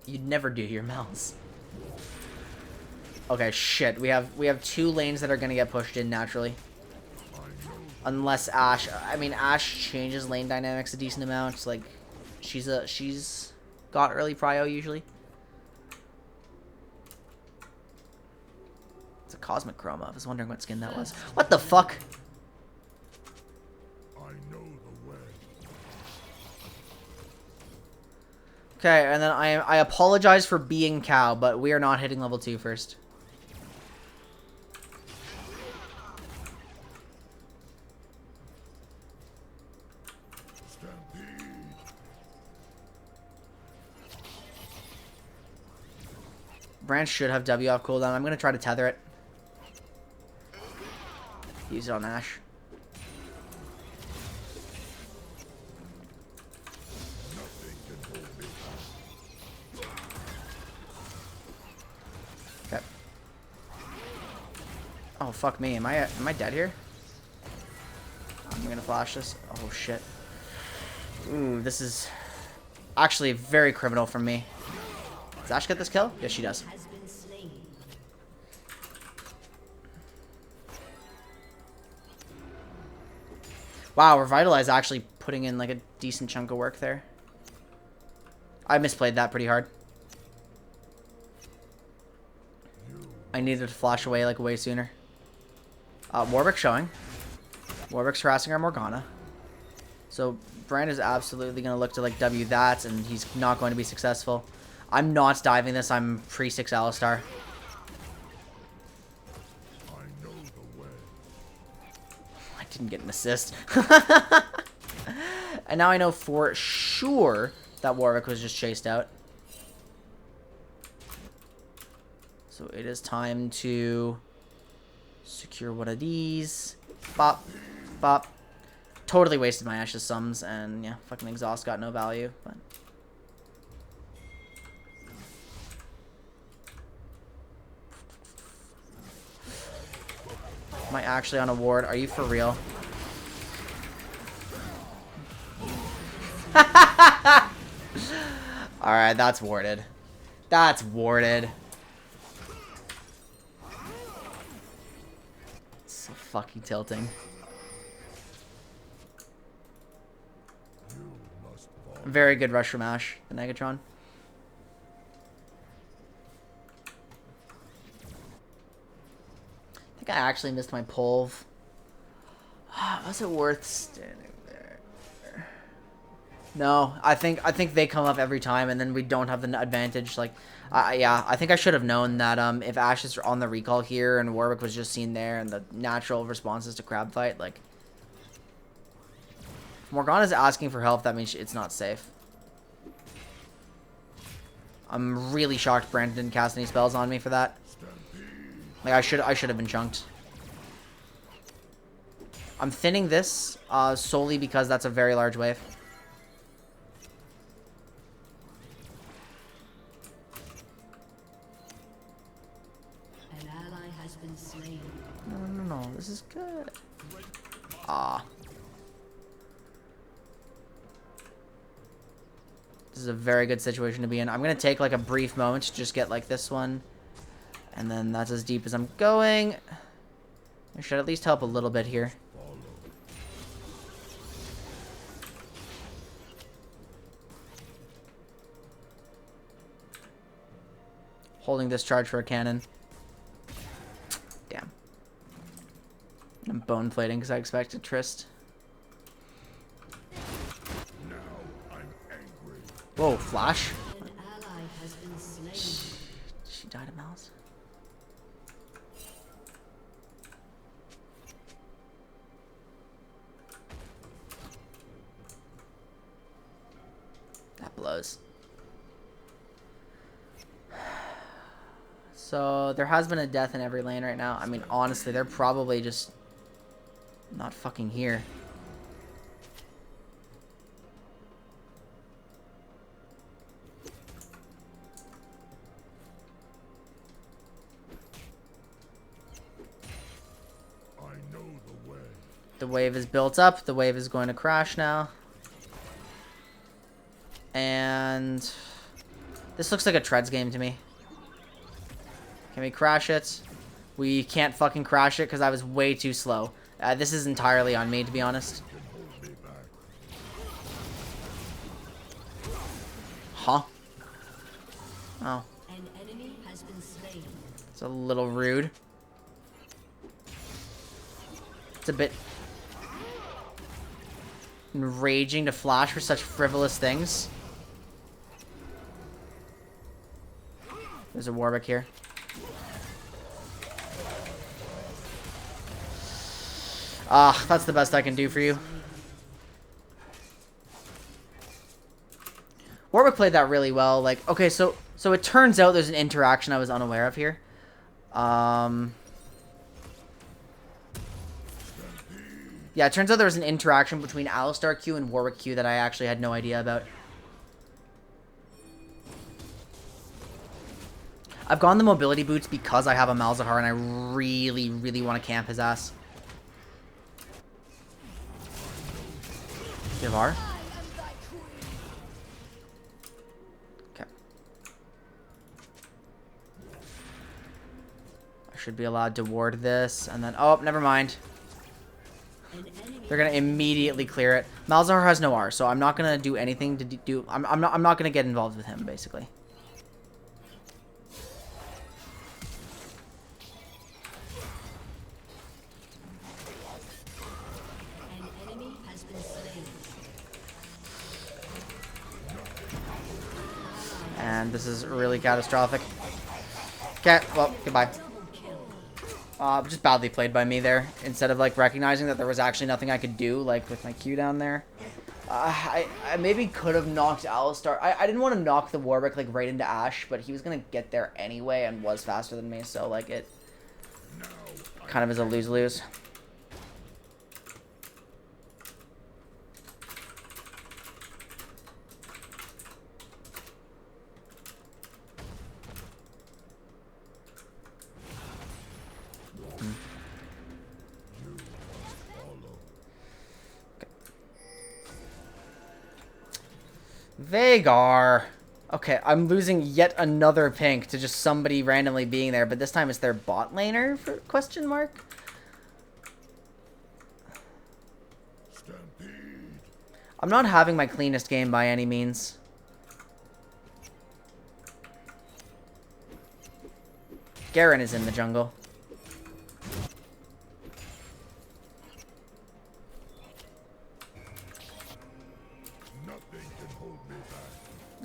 You'd never do your Mal's. Okay, shit. We have 2 lanes that are gonna get pushed in naturally. Unless Ashe, I mean, Ashe changes lane dynamics a decent amount. Like, she's got early prio usually. It's a Cosmic Chroma. I was wondering what skin that was. What the fuck? I know the way. Okay, and then I apologize for being cow, but we are not hitting level 2 first. Branch should have W off cooldown. I'm going to try to tether it. Use it on Ashe. Okay. Oh, fuck me. Am I dead here? I'm going to flash this. Oh, shit. Ooh, this is actually very criminal from me. Does Ashe get this kill? Yes, she does. Wow, Revitalize actually putting in like a decent chunk of work there. I misplayed that pretty hard. I needed to flash away like way sooner. Warwick showing. Warwick's harassing our Morgana. So Brand is absolutely going to look to like W that, and he's not going to be successful. I'm not diving this. I'm pre-6 Alistar. I didn't get an assist. And now I know for sure that Warwick was just chased out. So it is time to secure one of these. Bop. Bop. Totally wasted my Ashe's sums, and yeah, fucking exhaust got no value, but... Am I actually on a ward? Are you for real? Alright, that's warded. That's warded. So fucking tilting. Very good rush from Ashe, the Negatron. I think think I actually missed my polv. Was it worth standing there? No, I think they come up every time, and then we don't have the advantage. Like, yeah, I think I should have known that if Ashe is on the recall here and Warwick was just seen there, and the natural responses to crab fight, like, if Morgana's asking for help, that means it's not safe. I'm really shocked Brandon didn't cast any spells on me for that. Like, I should have been chunked. I'm thinning this solely because that's a very large wave. An ally has been slain. No, this is good. Ah. This is a very good situation to be in. I'm going to take, like, a brief moment to just get, like, this one. And then that's as deep as I'm going. I should at least help a little bit here. Holding this charge for a cannon. Damn. I'm bone plating because I expected Trist. Whoa, flash. An ally has been slain. She died of malice. That blows. So there has been a death in every lane right now. I mean, honestly, they're probably just not fucking here. The wave is built up. The wave is going to crash now. And this looks like a Treads game to me. Can we crash it? We can't fucking crash it because I was way too slow. This is entirely on me, to be honest. Huh? Oh. An enemy has been slain. It's a little rude. It's a bit enraging to flash for such frivolous things. There's a Warwick here. Ah, that's the best I can do for you. Warwick played that really well. Like, okay, so it turns out there's an interaction I was unaware of here. Yeah, it turns out there was an interaction between Alistar Q and Warwick Q that I actually had no idea about. I've gone the mobility boots because I have a Malzahar and I really, really want to camp his ass. Divar? Okay. I should be allowed to ward this, and then... Oh, never mind. They're gonna immediately clear it. Malzahar has no R, so I'm not gonna do anything to do... I'm not gonna get involved with him, basically. And this is really catastrophic. Okay, well, goodbye. Just badly played by me there. Instead of, like, recognizing that there was actually nothing I could do, like, with my Q down there. I maybe could have knocked Alistar. I didn't want to knock the Warwick, like, right into Ashe, but he was going to get there anyway and was faster than me, so, like, it kind of is a lose-lose. Vagar. Okay, I'm losing yet another pink to just somebody randomly being there, but this time it's their bot laner for question mark. I'm not having my cleanest game by any means. Garen is in the jungle.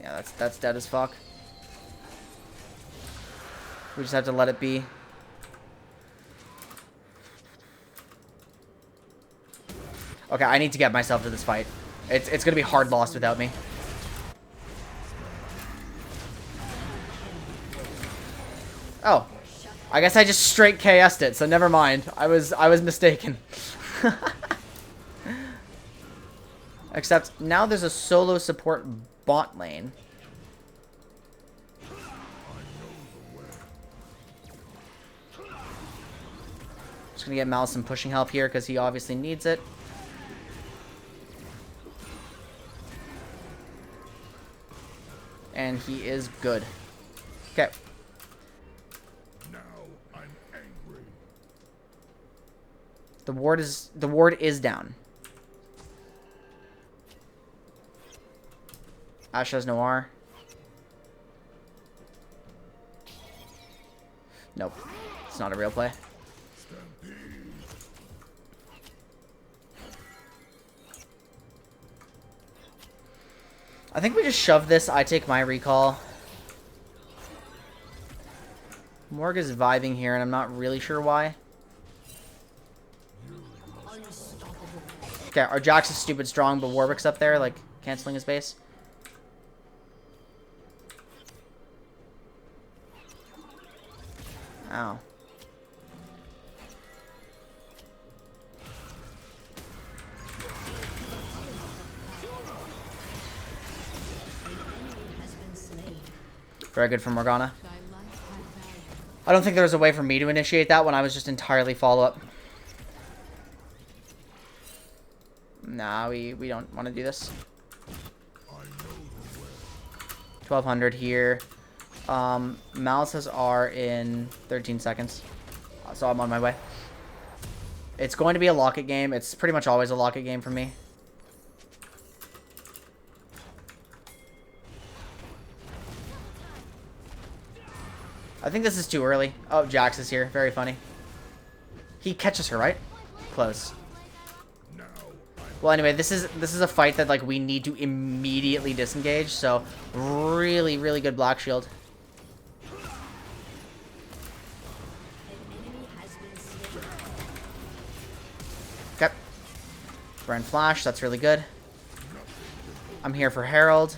Yeah, that's dead as fuck. We just have to let it be. Okay, I need to get myself to this fight. It's gonna be hard lost without me. Oh. I guess I just straight KS'd it, so never mind. I was mistaken. Except now there's a solo support bot lane. Just gonna get Mal some pushing help here because he obviously needs it. And he is good. Okay. Now I'm angry. The ward is down. Ashe has no R. Nope. It's not a real play. I think we just shove this. I take my recall. Morg is vibing here, and I'm not really sure why. Okay, our Jax is stupid strong, but Warwick's up there, like, canceling his base. Ow. Very good from Morgana. I don't think there was a way for me to initiate that when I was just entirely follow-up. Nah, we don't want to do this. 1200 here. Malice has R in 13 seconds. So I'm on my way. It's going to be a lock-it game. It's pretty much always a lock-it game for me. I think this is too early. Oh, Jax is here. Very funny. He catches her, right? Close. Well, anyway, this is a fight that like we need to immediately disengage. So, really, really good black shield. Okay. Brand flash. That's really good. I'm here for Herald.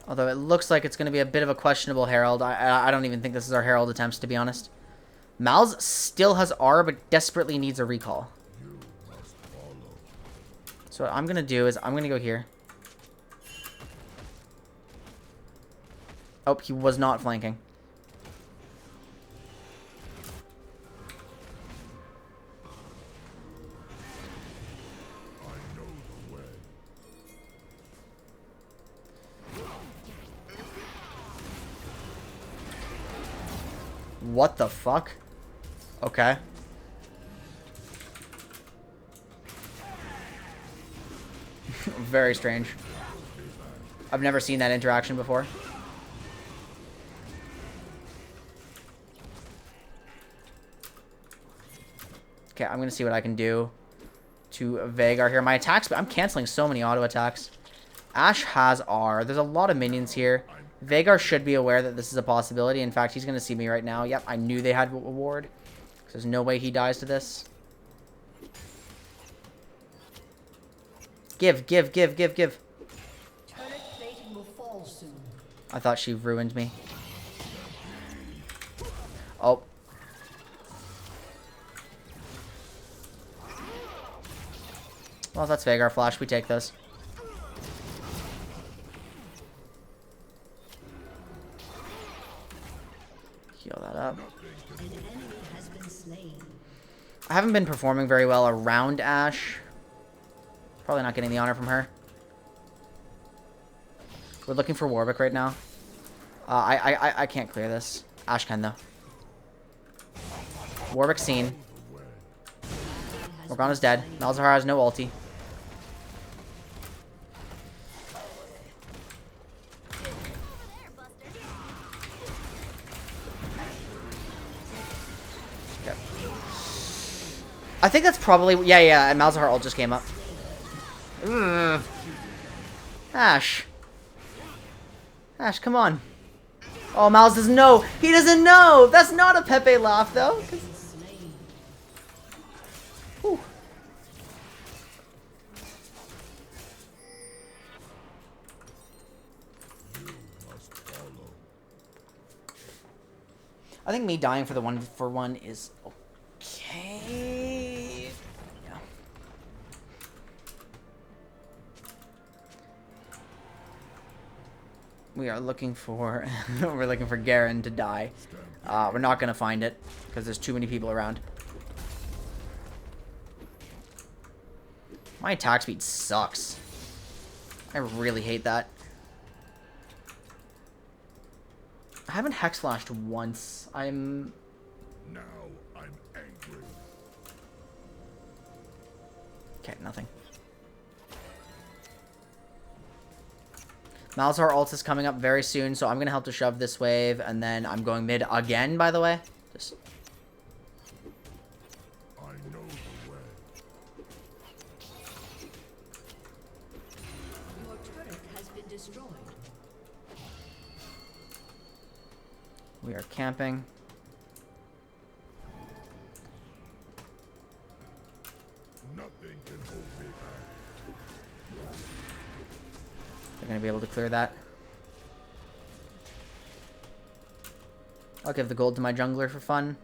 Although it looks like it's going to be a bit of a questionable Herald. I don't even think this is our Herald attempts, to be honest. Mal's still has R, but desperately needs a recall. So what I'm going to do is I'm going to go here. Oh, he was not flanking. What the fuck? Okay. Very strange. I've never seen that interaction before. Okay, I'm gonna see what I can do to Veigar here. My attacks, but I'm canceling so many auto attacks. Ashe has R. There's a lot of minions here. Veigar should be aware that this is a possibility. In fact, he's going to see me right now. Yep, I knew they had a ward. There's no way he dies to this. Give. Turret plating will fall soon. I thought she ruined me. Oh. Well, that's Veigar flash. We take those. Heal that up. I haven't been performing very well around Ashe. Probably not getting the honor from her. We're looking for Warwick right now. I can't clear this. Ashe can though. Warwick seen. Morgana's dead. Malzahar has no ulti. I think that's probably... Yeah, and Malzahar ult just came up. Ash. Ash, come on. Oh, Malz doesn't know. He doesn't know. That's not a Pepe laugh, though. Whew. I think me dying for the 1-for-1 is okay. Yeah. We are looking for we're looking for Garen to die. We're not gonna find it because there's too many people around. My attack speed sucks. I really hate that. I haven't hex flashed once. Now I'm angry. Okay, nothing. Malzahar ult is coming up very soon, so I'm gonna help to shove this wave, and then I'm going mid again, by the way. Just... I know the way. Your turret has been destroyed. We are camping. Nothing can hold me back. They're gonna be able to clear that. I'll give the gold to my jungler for fun.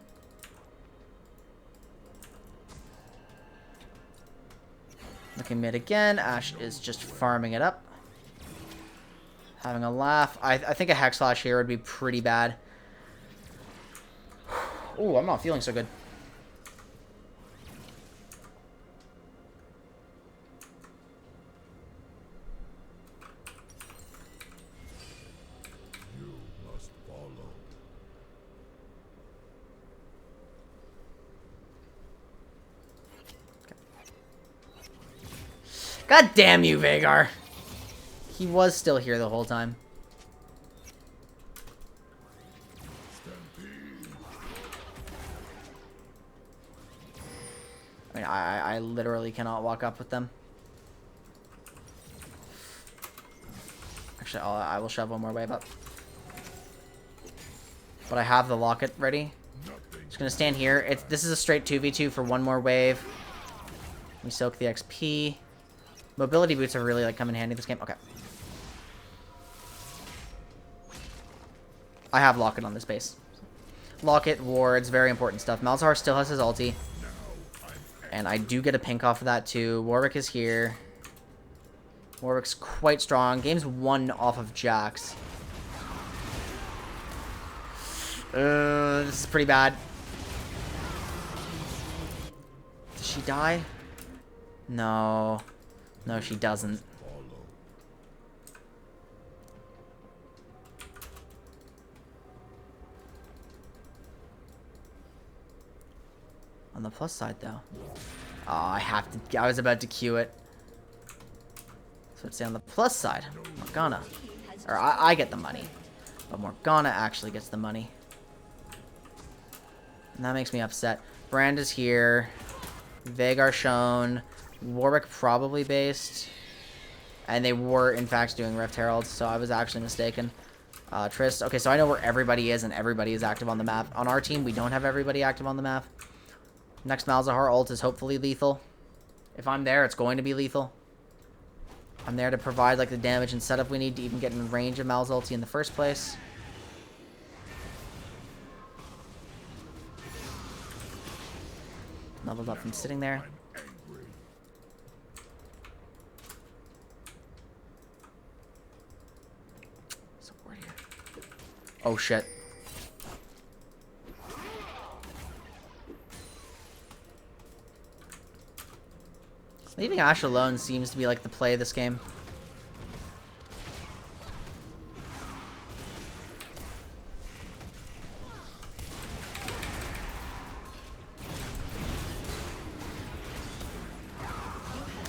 Looking mid again. Ashe is just farming it up. Having a laugh. I think a hex flash here would be pretty bad. Ooh, I'm not feeling so good. You must follow. God damn you, Vhagar. He was still here the whole time. I mean, I literally cannot walk up with them. Actually, I will shove one more wave up. But I have the locket ready. Just gonna stand here. This is a straight 2v2 for one more wave. We soak the XP. Mobility boots are really like come in handy this game. Okay. I have locket on this base. Locket, wards, very important stuff. Malzahar still has his ulti. And I do get a pink off of that too. Warwick is here. Warwick's quite strong. Game's won off of Jax. This is pretty bad. Does she die? No. No, she doesn't. On the plus side, though. Oh, I have to... I was about to queue it. So let's say on the plus side, Morgana. Or I get the money. But Morgana actually gets the money. And that makes me upset. Brand is here. Vhagar shown. Warwick probably based. And they were, in fact, doing Rift Herald, so I was actually mistaken. Trist. Okay, so I know where everybody is, and everybody is active on the map. On our team, we don't have everybody active on the map. Next Malzahar ult is hopefully lethal. If I'm there, it's going to be lethal. I'm there to provide like the damage and setup we need to even get in range of Mal's ulti in the first place. Leveled up from sitting there. So we're here. Oh shit. Leaving Ashe alone seems to be like the play of this game.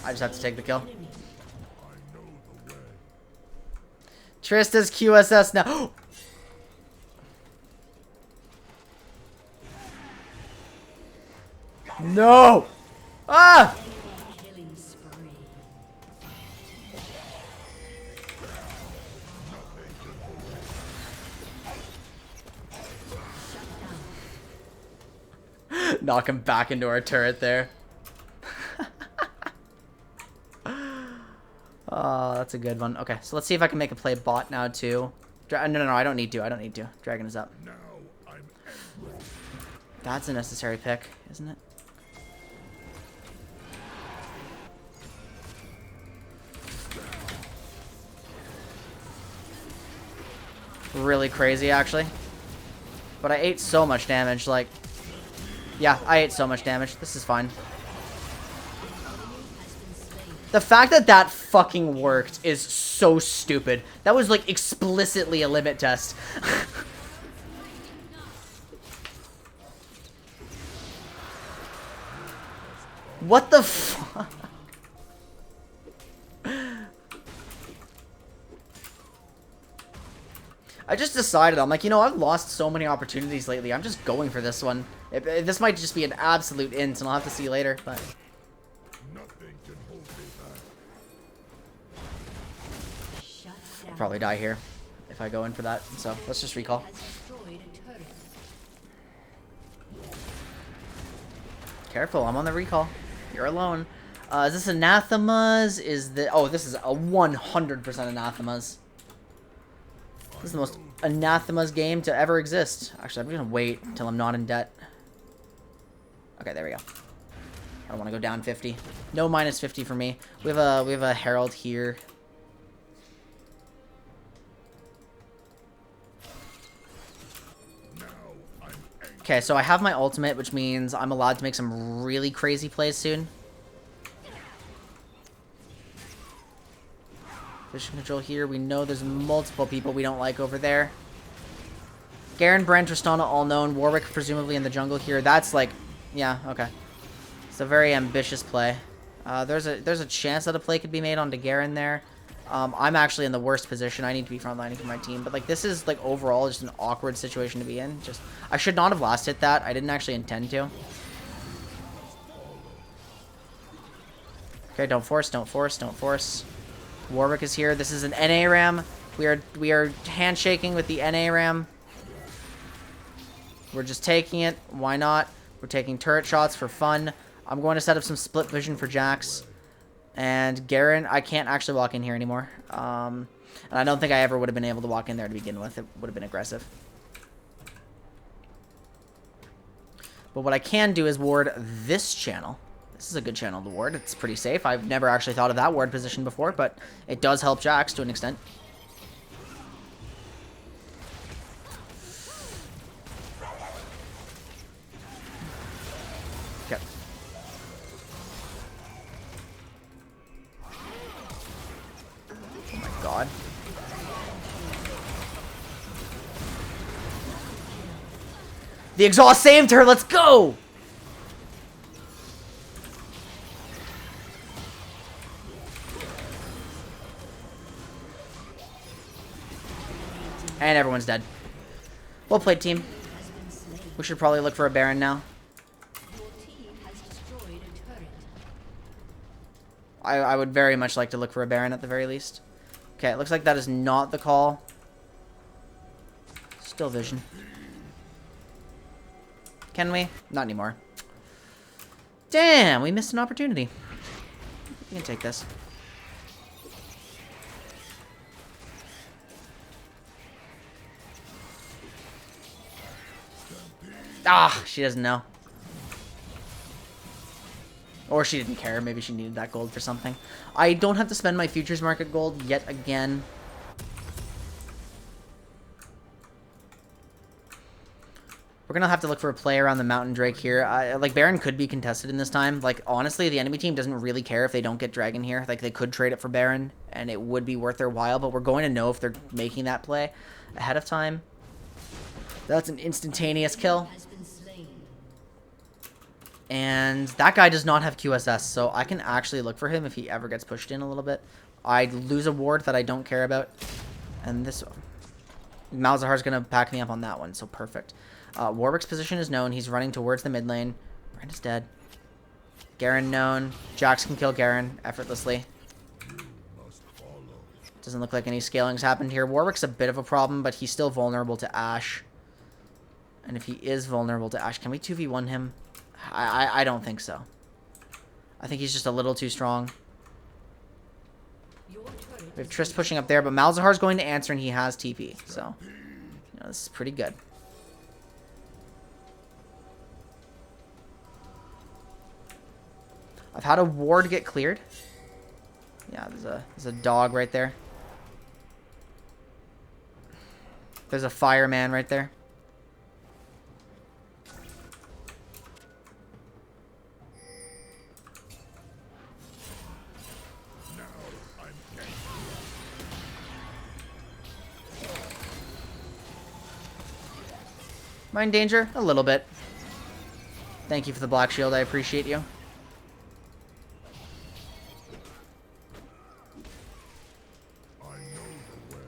I just have to take the kill. Trista's QSS now. No! Ah! Killing spree. Knock him back into our turret there. Oh, that's a good one. Okay, so let's see if I can make a play bot now too. No, I don't need to. I don't need to. Dragon is up. Now I'm angry. That's a necessary pick, isn't it? Really crazy, actually. But I ate so much damage, like... Yeah, I ate so much damage. This is fine. The fact that that fucking worked is so stupid. That was, like, explicitly a limit test. What the fuck? I just decided, I'm like, you know, I've lost so many opportunities lately. I'm just going for this one. This might just be an absolute int, and I'll have to see later, but... Nothing can hold me back. Shut I'll down. probably die here if I go in for that. So, let's just recall. Has destroyed a turret. Careful, I'm on the recall. You're alone. Is this anathemas? Oh, this is a 100% anathemas. This is the most anathemas game to ever exist. Actually, I'm gonna wait until I'm not in debt. Okay, there we go. I don't want to go down 50. No minus 50 for me. We have a herald here. Now I'm angry. Okay, so I have my ultimate, which means I'm allowed to make some really crazy plays soon. Vision control here. We know there's multiple people we don't like over there. Garen, Brand, Tristana, all known. Warwick, presumably in the jungle here. That's like... Yeah, okay. It's a very ambitious play. There's a chance that a play could be made onto Garen there. I'm actually in the worst position. I need to be frontlining for my team. But, like, this is, like, overall just an awkward situation to be in. Just, I should not have last hit that. I didn't actually intend to. Okay, don't force, don't force, don't force. Warwick is here. This is an NA ram. We are handshaking with the NA ram. We're just taking it. Why not? We're taking turret shots for fun. I'm going to set up some split vision for Jax. And Garen, I can't actually walk in here anymore. And I don't think I ever would have been able to walk in there to begin with. It would have been aggressive. But what I can do is ward this channel. This is a good channel to ward. It's pretty safe. I've never actually thought of that ward position before, but it does help Jax to an extent. Okay. Oh my god. The exhaust saved her. Let's go! And everyone's dead. Well played, team. We should probably look for a Baron now. Your team has destroyed a turret. I would very much like to look for a Baron at the very least. Okay, it looks like that is not the call. Still vision. Can we? Not anymore. Damn, we missed an opportunity. We can take this. Ah, she doesn't know. Or she didn't care. Maybe she needed that gold for something. I don't have to spend my futures market gold yet again. We're going to have to look for a play around the Mountain Drake here. Like, Baron could be contested in this time. Like, honestly, the enemy team doesn't really care if they don't get Dragon here. Like, they could trade it for Baron, and it would be worth their while. But we're going to know if they're making that play ahead of time. That's an instantaneous kill. Has been slain. And that guy does not have QSS, so I can actually look for him if he ever gets pushed in a little bit. I lose a ward that I don't care about. And this... Malzahar's going to back me up on that one, so perfect. Warwick's position is known. He's running towards the mid lane. Brand is dead. Garen known. Jax can kill Garen effortlessly. Must follow. Doesn't look like any scaling's happened here. Warwick's a bit of a problem, but he's still vulnerable to Ashe. And if he is vulnerable to Ashe, can we 2v1 him? I don't think so. I think he's just a little too strong. Your turret We have Triss pushing up there, but Malzahar's going to answer, and he has TP. So, you know, this is pretty good. I've had a ward get cleared. Yeah, there's a dog right there. There's a fireman right there. Now I'm angry. Am I in danger? A little bit. Thank you for the black shield. I appreciate you. I know the way.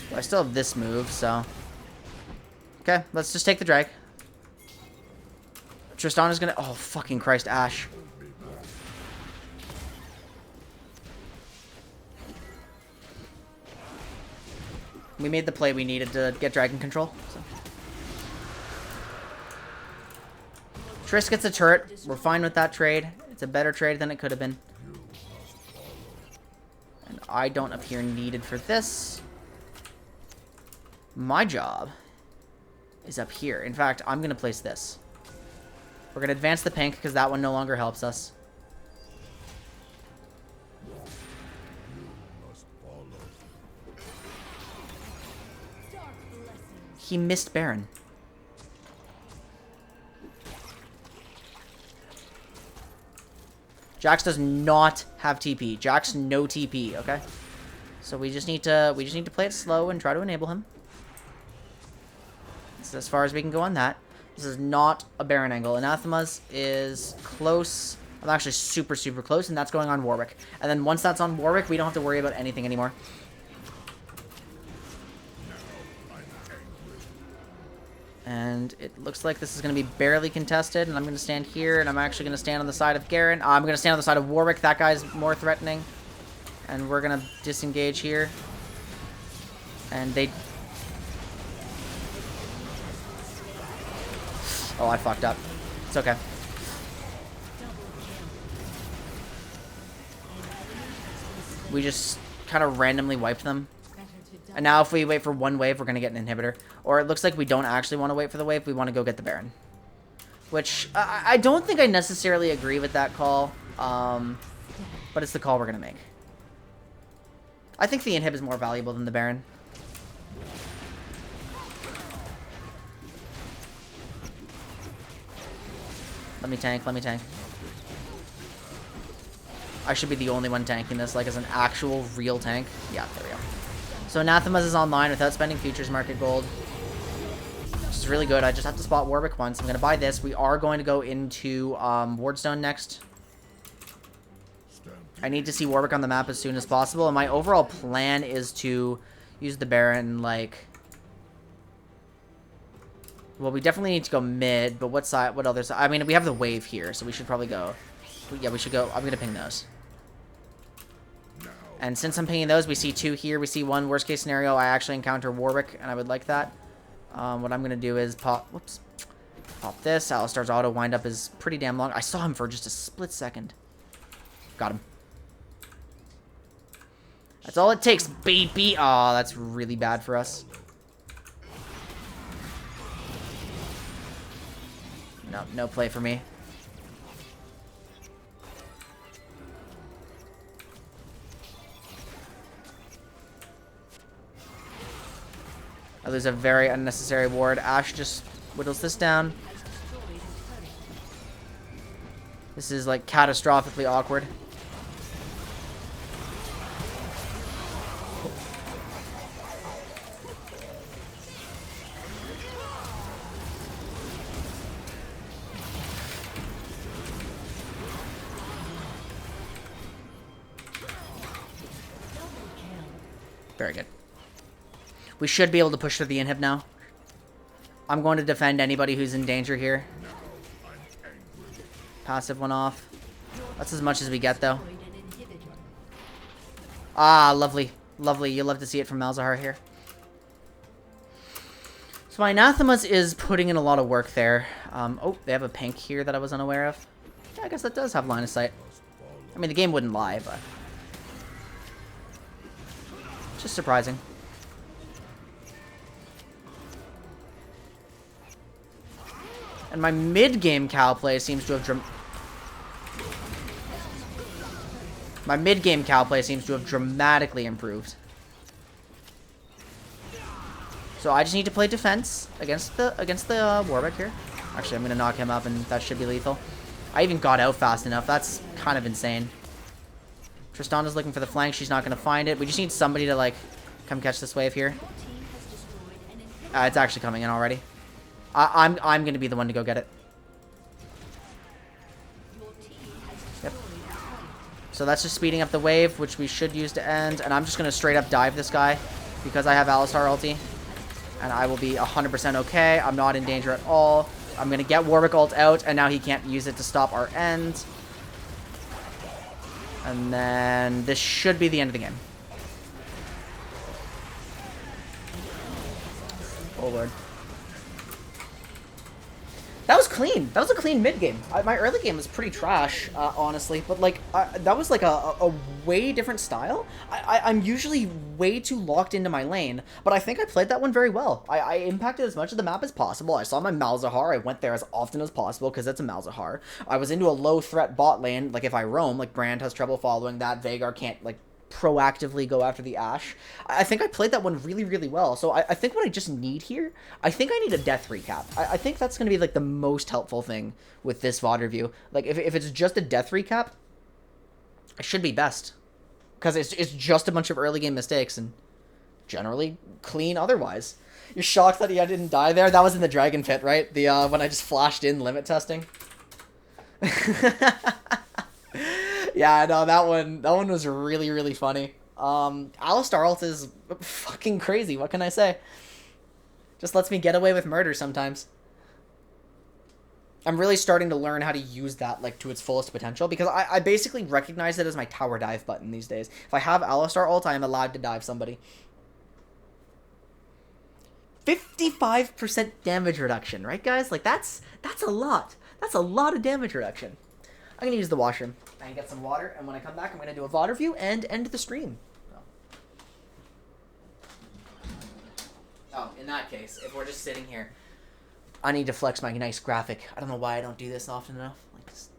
Well, I still have this move, so... Okay, let's just take the drag. Tristan is gonna... Oh, fucking Christ, Ashe. We made the play we needed to get dragon control. So. Triss gets a turret. We're fine with that trade. It's a better trade than it could have been. And I don't appear needed for this. My job is up here. In fact, I'm going to place this. We're going to advance the pink because that one no longer helps us. Must follow. He missed Baron. Jax does not have TP. Jax no TP, okay? So we just need to play it slow and try to enable him. This is as far as we can go on that. This is not a Baron angle. Anathema's is close. I'm actually super, super close, and that's going on Warwick. And then once that's on Warwick, we don't have to worry about anything anymore. And it looks like this is going to be barely contested, and I'm going to stand here, and I'm actually going to stand on the side of Garen. I'm going to stand on the side of Warwick. That guy's more threatening. And we're going to disengage here. And they... Oh, I fucked up. It's okay. We just kind of randomly wiped them. And now if we wait for one wave, we're going to get an inhibitor. Or it looks like we don't actually want to wait for the wave. We want to go get the Baron. Which, I don't think I necessarily agree with that call. But it's the call we're going to make. I think the inhib is more valuable than the Baron. Let me tank, let me tank. I should be the only one tanking this, like as an actual real tank. Yeah, there we go. So Anathema's is online without spending futures market gold. Which is really good. I just have to spot Warwick once. I'm going to buy this. We are going to go into Wardstone next. I need to see Warwick on the map as soon as possible. And my overall plan is to use the Baron, like... Well, we definitely need to go mid, but what side? What other side? I mean, we have the wave here, so we should probably go... Yeah, we should go... I'm going to ping those. And since I'm pinging those, we see two here. We see one. Worst case scenario, I actually encounter Warwick, and I would like that. What I'm going to do is pop... Whoops. Pop this. Alistar's auto wind-up is pretty damn long. I saw him for just a split second. Got him. That's all it takes, baby. Aw, that's really bad for us. No, no play for me. I lose a very unnecessary ward. Ashe just whittles this down. This is like catastrophically awkward. Very good. We should be able to push through the inhib now. I'm going to defend anybody who's in danger here. Passive one off. That's as much as we get, though. Ah, lovely. Lovely. You love to see it from Malzahar here. So my Anathemas is putting in a lot of work there. Oh, they have a pink here that I was unaware of. Yeah, I guess that does have line of sight. I mean, the game wouldn't lie, but... just surprising. And my mid-game cow play seems to have dramatically improved. So I just need to play defense against the Warwick here. Actually, I'm gonna knock him up, and that should be lethal. I even got out fast enough. That's kind of insane. Tristana's looking for the flank. She's not gonna find it. We just need somebody to like come catch this wave here. It's actually coming in already. I'm gonna be the one to go get it. Yep. So that's just speeding up the wave, which we should use to end. And I'm just gonna straight up dive this guy because I have Alistar ulti, and I will be 100% okay. I'm not in danger at all. I'm gonna get Warwick ult out, and now he can't use it to stop our end. And then this should be the end of the game. Oh lord. That was clean. That was a clean mid game. My early game was pretty trash, honestly. But like, that was like a way different style. I'm usually way too locked into my lane, but I think I played that one very well. I impacted as much of the map as possible. I saw my Malzahar. I went there as often as possible because it's a Malzahar. I was into a low threat bot lane. Like if I roam, like Brand has trouble following that. Veigar can't like proactively go after the Ashe. I think I played that one really, really well. So I think what I just need here, I think I need a death recap. I think that's going to be like the most helpful thing with this VOD review. Like if it's just a death recap, it should be best. Because it's just a bunch of early game mistakes and generally clean otherwise. You're shocked that he didn't die there? That was in the Dragon Pit, right? The when I just flashed in limit testing. Yeah, no, that one was really, really funny. Alistar ult is fucking crazy. What can I say? Just lets me get away with murder sometimes. I'm really starting to learn how to use that like to its fullest potential because I basically recognize it as my tower dive button these days. If I have Alistar ult, I am allowed to dive somebody. 55% damage reduction, right guys? Like that's a lot. That's a lot of damage reduction. I'm going to use the washroom and get some water, and when I come back, I'm going to do a VOD review and end the stream. Oh, in that case, if we're just sitting here, I need to flex my nice graphic. I don't know why I don't do this often enough. Like this.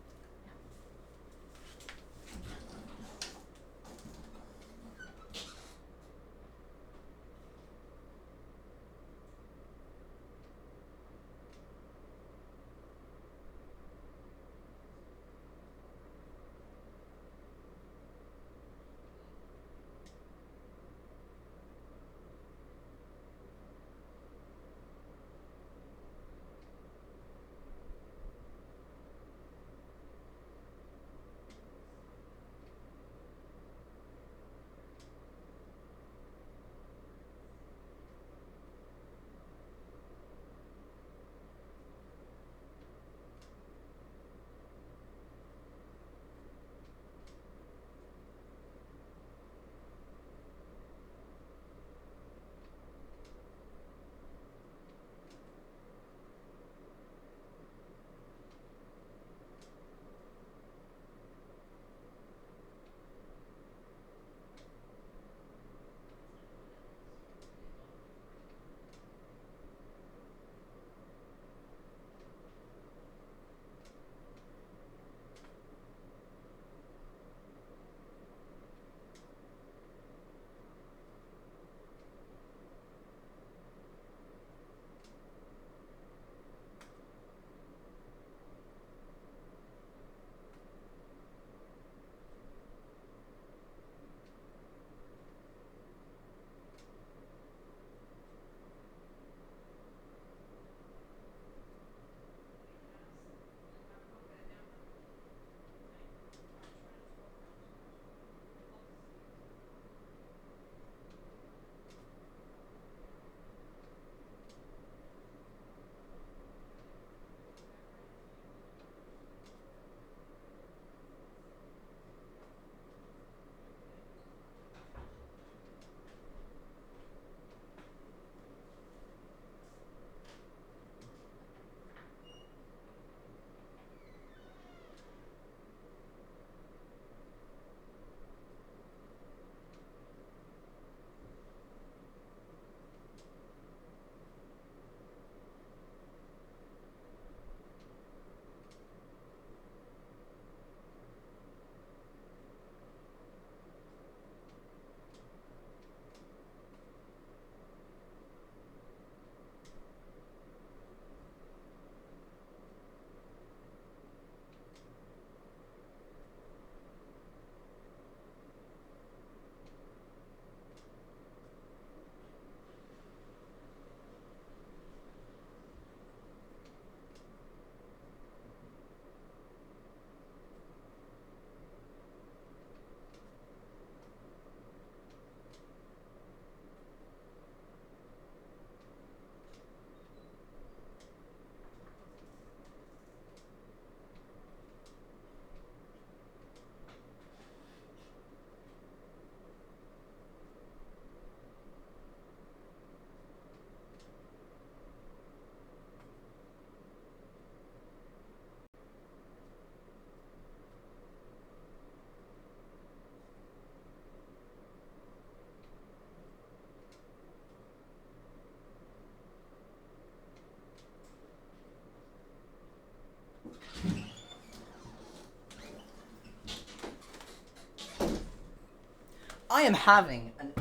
I am having an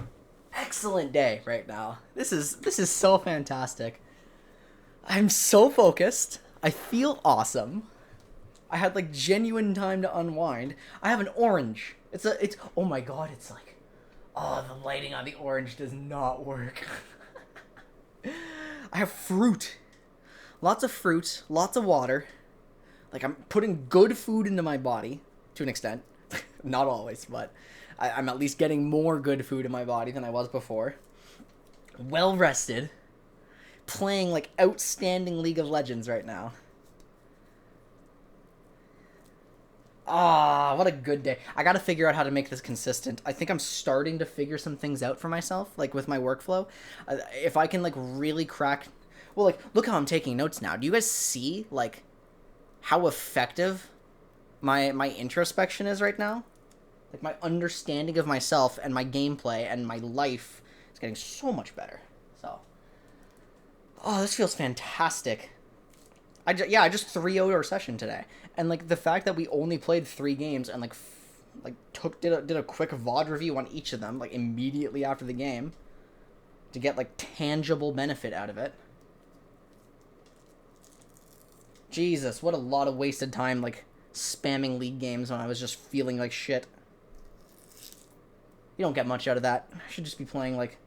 excellent day right now. This is so fantastic. I'm so focused. I feel awesome. I had like genuine time to unwind. I have an orange. It's oh my god, it's like, oh, the lighting on the orange does not work. I have fruit. Lots of fruit, lots of water. Like, I'm putting good food into my body, to an extent. Not always, but I'm at least getting more good food in my body than I was before. Well rested. Playing, like, outstanding League of Legends right now. Ah, what a good day. I gotta figure out how to make this consistent. I think I'm starting to figure some things out for myself, like, with my workflow. If I can, like, really crack... Well, like, look how I'm taking notes now. Do you guys see, like, how effective my introspection is right now? Like, my understanding of myself and my gameplay and my life is getting so much better. So, oh, this feels fantastic. I just 3-0'd our session today. And, like, the fact that we only played 3 games and, like, did a quick VOD review on each of them, like, immediately after the game to get, like, tangible benefit out of it. Jesus, what a lot of wasted time, like, spamming League games when I was just feeling like shit. You don't get much out of that. I should just be playing, like...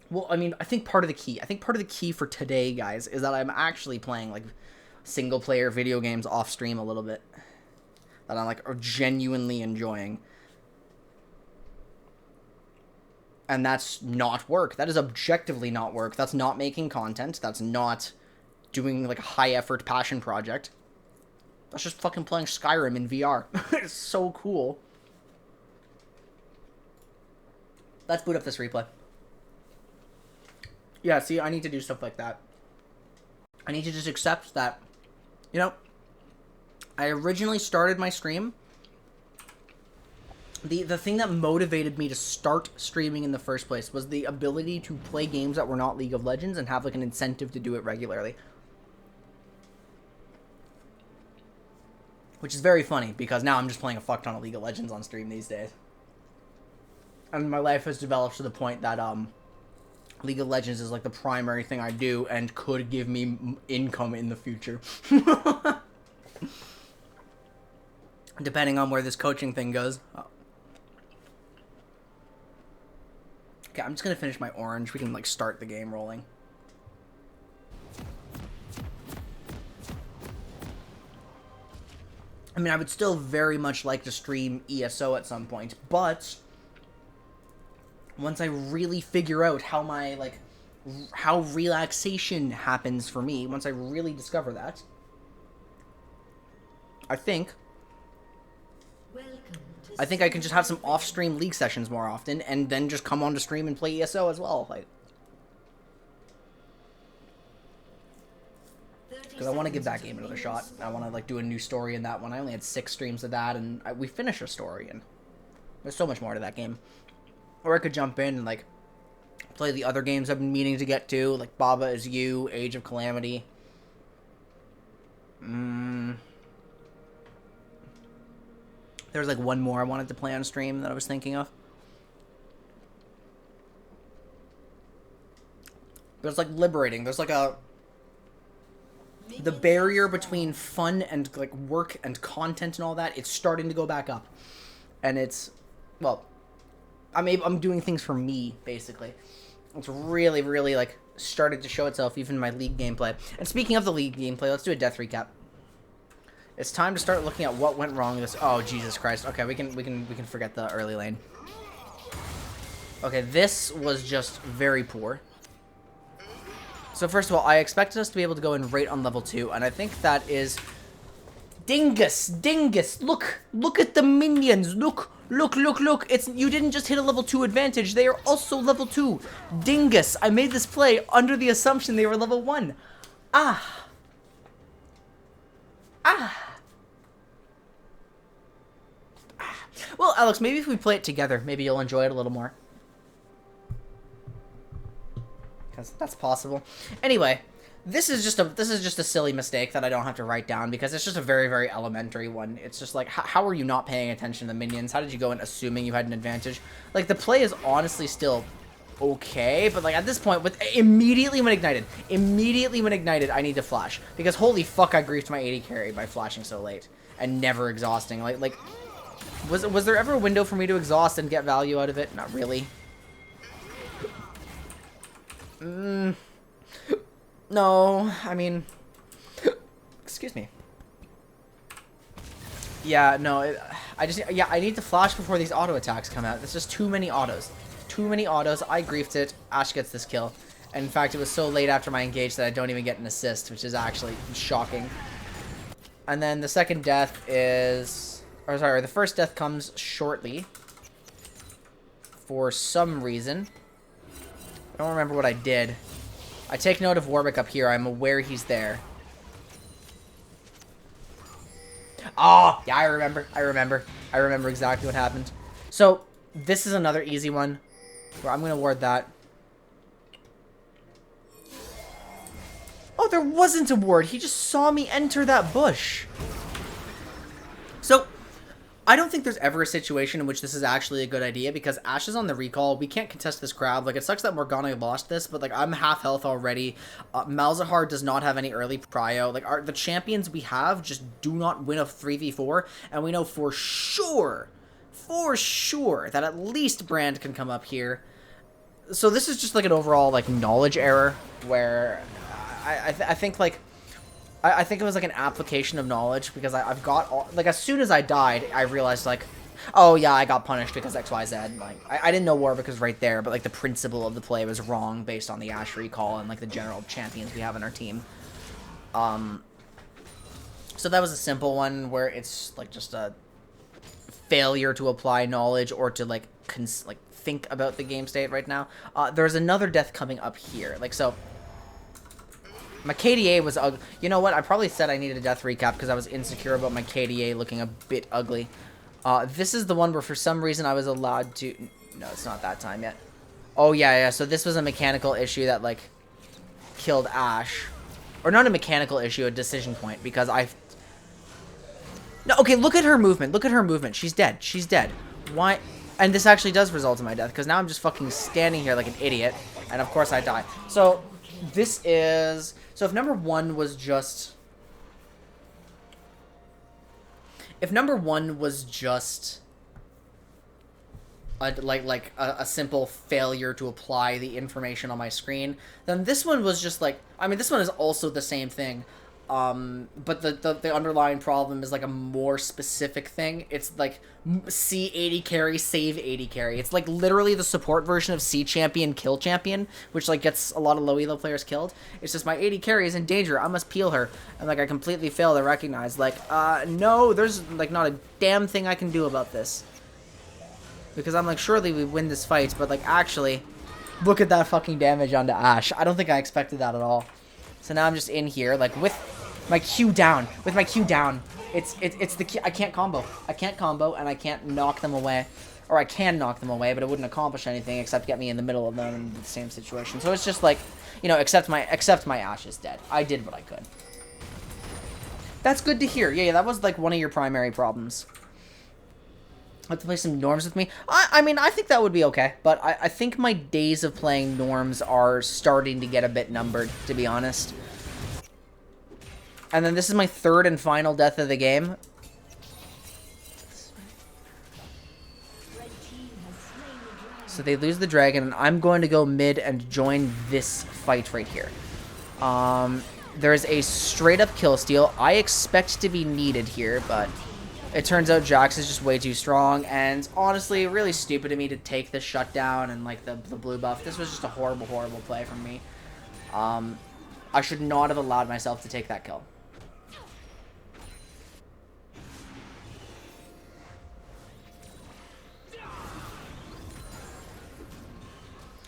Well, I mean, I think part of the key for today, guys, is that I'm actually playing, like, single-player video games off-stream a little bit. That I'm, like, genuinely enjoying. And that's not work. That is objectively not work. That's not making content. That's not doing, like, a high-effort passion project. That's just fucking playing Skyrim in VR. It's so cool. Let's boot up this replay. Yeah, see, I need to do stuff like that. I need to just accept that, you know, I originally started my stream. The thing that motivated me to start streaming in the first place was the ability to play games that were not League of Legends and have, like, an incentive to do it regularly. Which is very funny, because now I'm just playing a fuck ton of League of Legends on stream these days. And my life has developed to the point that, League of Legends is, like, the primary thing I do and could give me income in the future. Depending on where this coaching thing goes. Oh. Okay, I'm just gonna finish my orange. We can, like, start the game rolling. I mean, I would still very much like to stream ESO at some point, but once I really figure out how my, like, how relaxation happens for me, once I really discover that, I think I can just have some off-stream League sessions more often, and then just come on to stream and play ESO as well, like, because I want to give that game another shot. I want to, like, do a new story in that one. I only had 6 streams of that, and we finished a story, and there's so much more to that game. Or I could jump in and, like, play the other games I've been meaning to get to, like Baba Is You, Age of Calamity. There's, like, one more I wanted to play on stream that I was thinking of. But it's, like, liberating. There's, like, the barrier between fun and, like, work and content and all that, it's starting to go back up. And it's, well, I'm doing things for me, basically. It's really, really, like, started to show itself even in my League gameplay. And speaking of the League gameplay, let's do a death recap. It's time to start looking at what went wrong this. Oh, Jesus Christ. Okay, we can forget the early lane. Okay, this was just very poor. So first of all, I expected us to be able to go in right on level 2, and I think that is... Dingus! Look at the minions! Look! It's, you didn't just hit a level 2 advantage, they are also level 2. Dingus! I made this play under the assumption they were level 1. Well, Alex, maybe if we play it together, maybe you'll enjoy it a little more. Because that's possible. Anyway, This is just a silly mistake that I don't have to write down because it's just a very, very elementary one. It's just like, how are you not paying attention to the minions? How did you go in assuming you had an advantage? Like, the play is honestly still okay, but like at this point, with immediately when ignited, I need to flash because holy fuck, I griefed my AD carry by flashing so late and never exhausting. Like, was there ever a window for me to exhaust and get value out of it? Not really. No, I mean, excuse me. Yeah, no, I need to flash before these auto attacks come out. There's just too many autos. Too many autos. I griefed it. Ashe gets this kill. And in fact, it was so late after my engage that I don't even get an assist, which is actually shocking. And then the second death is... Or sorry, the first death comes shortly. For some reason. I don't remember what I did. I take note of Warwick up here. I'm aware he's there. Oh, yeah, I remember exactly what happened. So, this is another easy one. Where I'm going to ward that. Oh, there wasn't a ward. He just saw me enter that bush. So, I don't think there's ever a situation in which this is actually a good idea because Ashe is on the recall. We can't contest this crowd. Like, it sucks that Morgana lost this, but, like, I'm half health already. Malzahar does not have any early prio. Like, the champions we have just do not win a 3v4, and we know for sure that at least Brand can come up here. So this is just, like, an overall, like, knowledge error where I think, like... I think it was like an application of knowledge because I've got all, like as soon as I died I realized like, oh yeah, I got punished because XYZ. Like I didn't know Warwick was right there, but like the principle of the play was wrong based on the Ashe recall and like the general champions we have in our team. So that was a simple one where it's like just a failure to apply knowledge or to like think about the game state right now. There's another death coming up here. Like so. My KDA was ugly. You know what? I probably said I needed a death recap because I was insecure about my KDA looking a bit ugly. This is the one where for some reason I was allowed to... No, it's not that time yet. Oh, yeah. So this was a mechanical issue that, like, killed Ashe. Or not a mechanical issue, a decision point because I... No, okay, look at her movement. She's dead. Why? And this actually does result in my death because now I'm just fucking standing here like an idiot. And, of course, I die. So, this is... So if number one was just... If number one was just... a simple failure to apply the information on my screen, then this one was just like... I mean, this one is also the same thing. But the underlying problem is like a more specific thing. It's like C 80 carry, save 80 carry. It's like literally the support version of C champion, kill champion, which like gets a lot of low elo players killed. It's just my 80 carry is in danger. I must peel her. And like I completely fail to recognize like, no, there's like not a damn thing I can do about this. Because I'm like, surely we win this fight, but like actually, look at that fucking damage onto Ashe. I don't think I expected that at all. So now I'm just in here, like, with my Q down. It's the key. I can't combo, and I can't knock them away. Or I can knock them away, but it wouldn't accomplish anything except get me in the middle of them in the same situation. So it's just like, you know, except my Ashe is dead. I did what I could. That's good to hear. Yeah, that was, like, one of your primary problems. Have to play some norms with me? I mean, I think that would be okay. But I think my days of playing norms are starting to get a bit numbered, to be honest. And then this is my third and final death of the game. So they lose the dragon, and I'm going to go mid and join this fight right here. There is a straight-up kill steal. I expect to be needed here, but... It turns out Jax is just way too strong, and honestly, really stupid of me to take the shutdown and, like, the blue buff. This was just a horrible, horrible play from me. I should not have allowed myself to take that kill.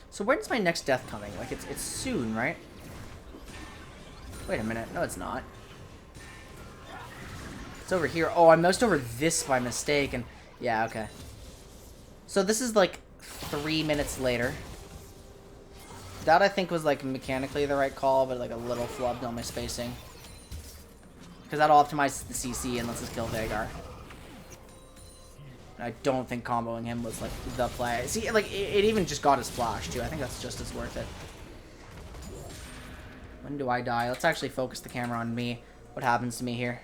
So when's my next death coming? Like, it's soon, right? Wait a minute. No, it's not. It's over here. Oh, I moused over this by mistake, and... Yeah, okay. So this is, like, 3 minutes later. That I think was like mechanically the right call, but like a little flubbed on my spacing. Because that'll optimize the CC and lets us kill Vagar. I don't think comboing him was like the play. See, like it even just got his flash too. I think that's just as worth it. When do I die? Let's actually focus the camera on me. What happens to me here?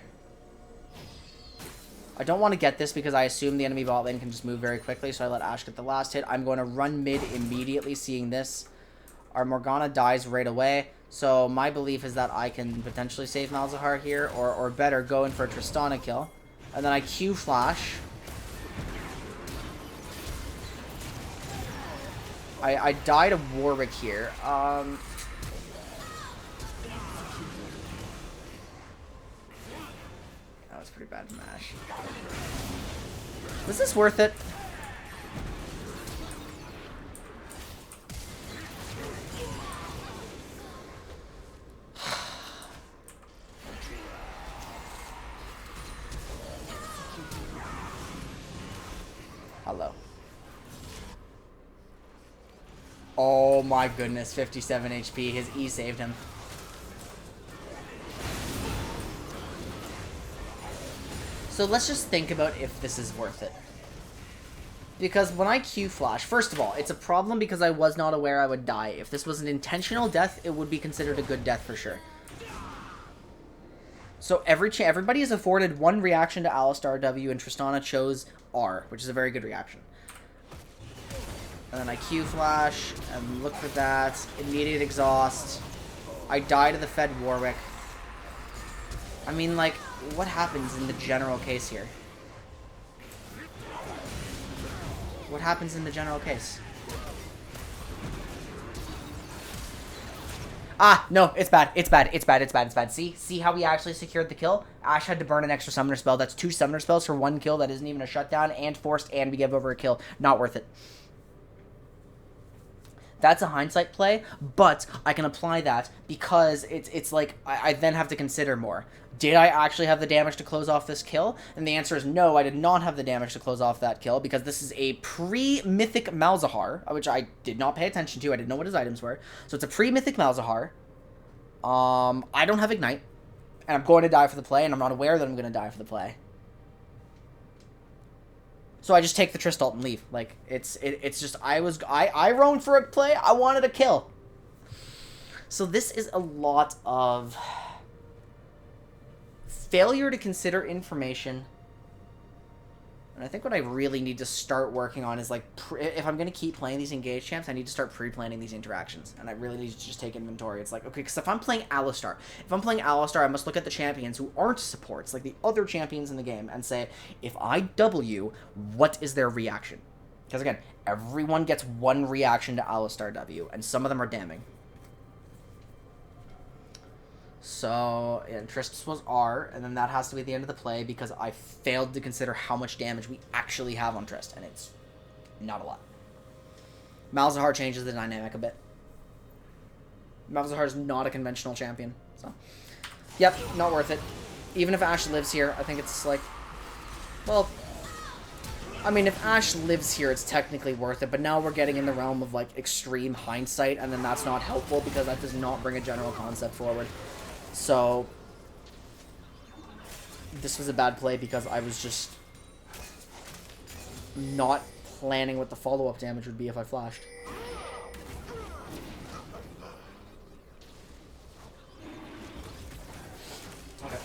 I don't want to get this because I assume the enemy bot lane can just move very quickly, so I let Ashe get the last hit. I'm going to run mid immediately seeing this. Our Morgana dies right away, so my belief is that I can potentially save Malzahar here, or better, go in for a Tristana kill. And then I Q flash. I died of Warwick here. That was pretty bad from Ashe. Was this worth it? Hello. Oh my goodness, 57 HP. His E saved him. So let's just think about if this is worth it. Because when I Q flash, first of all, it's a problem because I was not aware I would die. If this was an intentional death, it would be considered a good death for sure. So everybody is afforded one reaction to Alistar W, and Tristana chose R, which is a very good reaction. And then I Q flash, and look for that. Immediate exhaust. I die to the Fed Warwick. I mean, like, what happens in the general case here? What happens in the general case? Ah, no, it's bad. It's bad. It's bad. It's bad. It's bad. See how we actually secured the kill? Ashe had to burn an extra summoner spell. That's 2 summoner spells for 1 kill. That isn't even a shutdown and forced, and we give over a kill. Not worth it. That's a hindsight play, but I can apply that because it's like I then have to consider more. Did I actually have the damage to close off this kill? And the answer is no, I did not have the damage to close off that kill because this is a pre-mythic Malzahar, which I did not pay attention to. I didn't know what his items were. So it's a pre-mythic Malzahar. I don't have Ignite, and I'm going to die for the play, and I'm not aware that I'm going to die for the play. So I just take the Tristalt and leave. Like, it's just, I roamed for a play, I wanted a kill. So this is a lot of failure to consider information. And I think what I really need to start working on is, like, if I'm going to keep playing these engaged champs, I need to start pre-planning these interactions. And I really need to just take inventory. It's like, okay, because if I'm playing Alistar, I must look at the champions who aren't supports, like the other champions in the game, and say, if I W, what is their reaction? Because, again, everyone gets one reaction to Alistar W, and some of them are damning. So, yeah, Trist's was R, and then that has to be the end of the play because I failed to consider how much damage we actually have on Trist, and it's not a lot. Malzahar changes the dynamic a bit. Malzahar is not a conventional champion, so... Yep, not worth it. Even if Ashe lives here, I think it's like... Well... I mean, if Ashe lives here, it's technically worth it, but now we're getting in the realm of, like, extreme hindsight, and then that's not helpful because that does not bring a general concept forward. So, this was a bad play because I was just not planning what the follow-up damage would be if I flashed. Okay.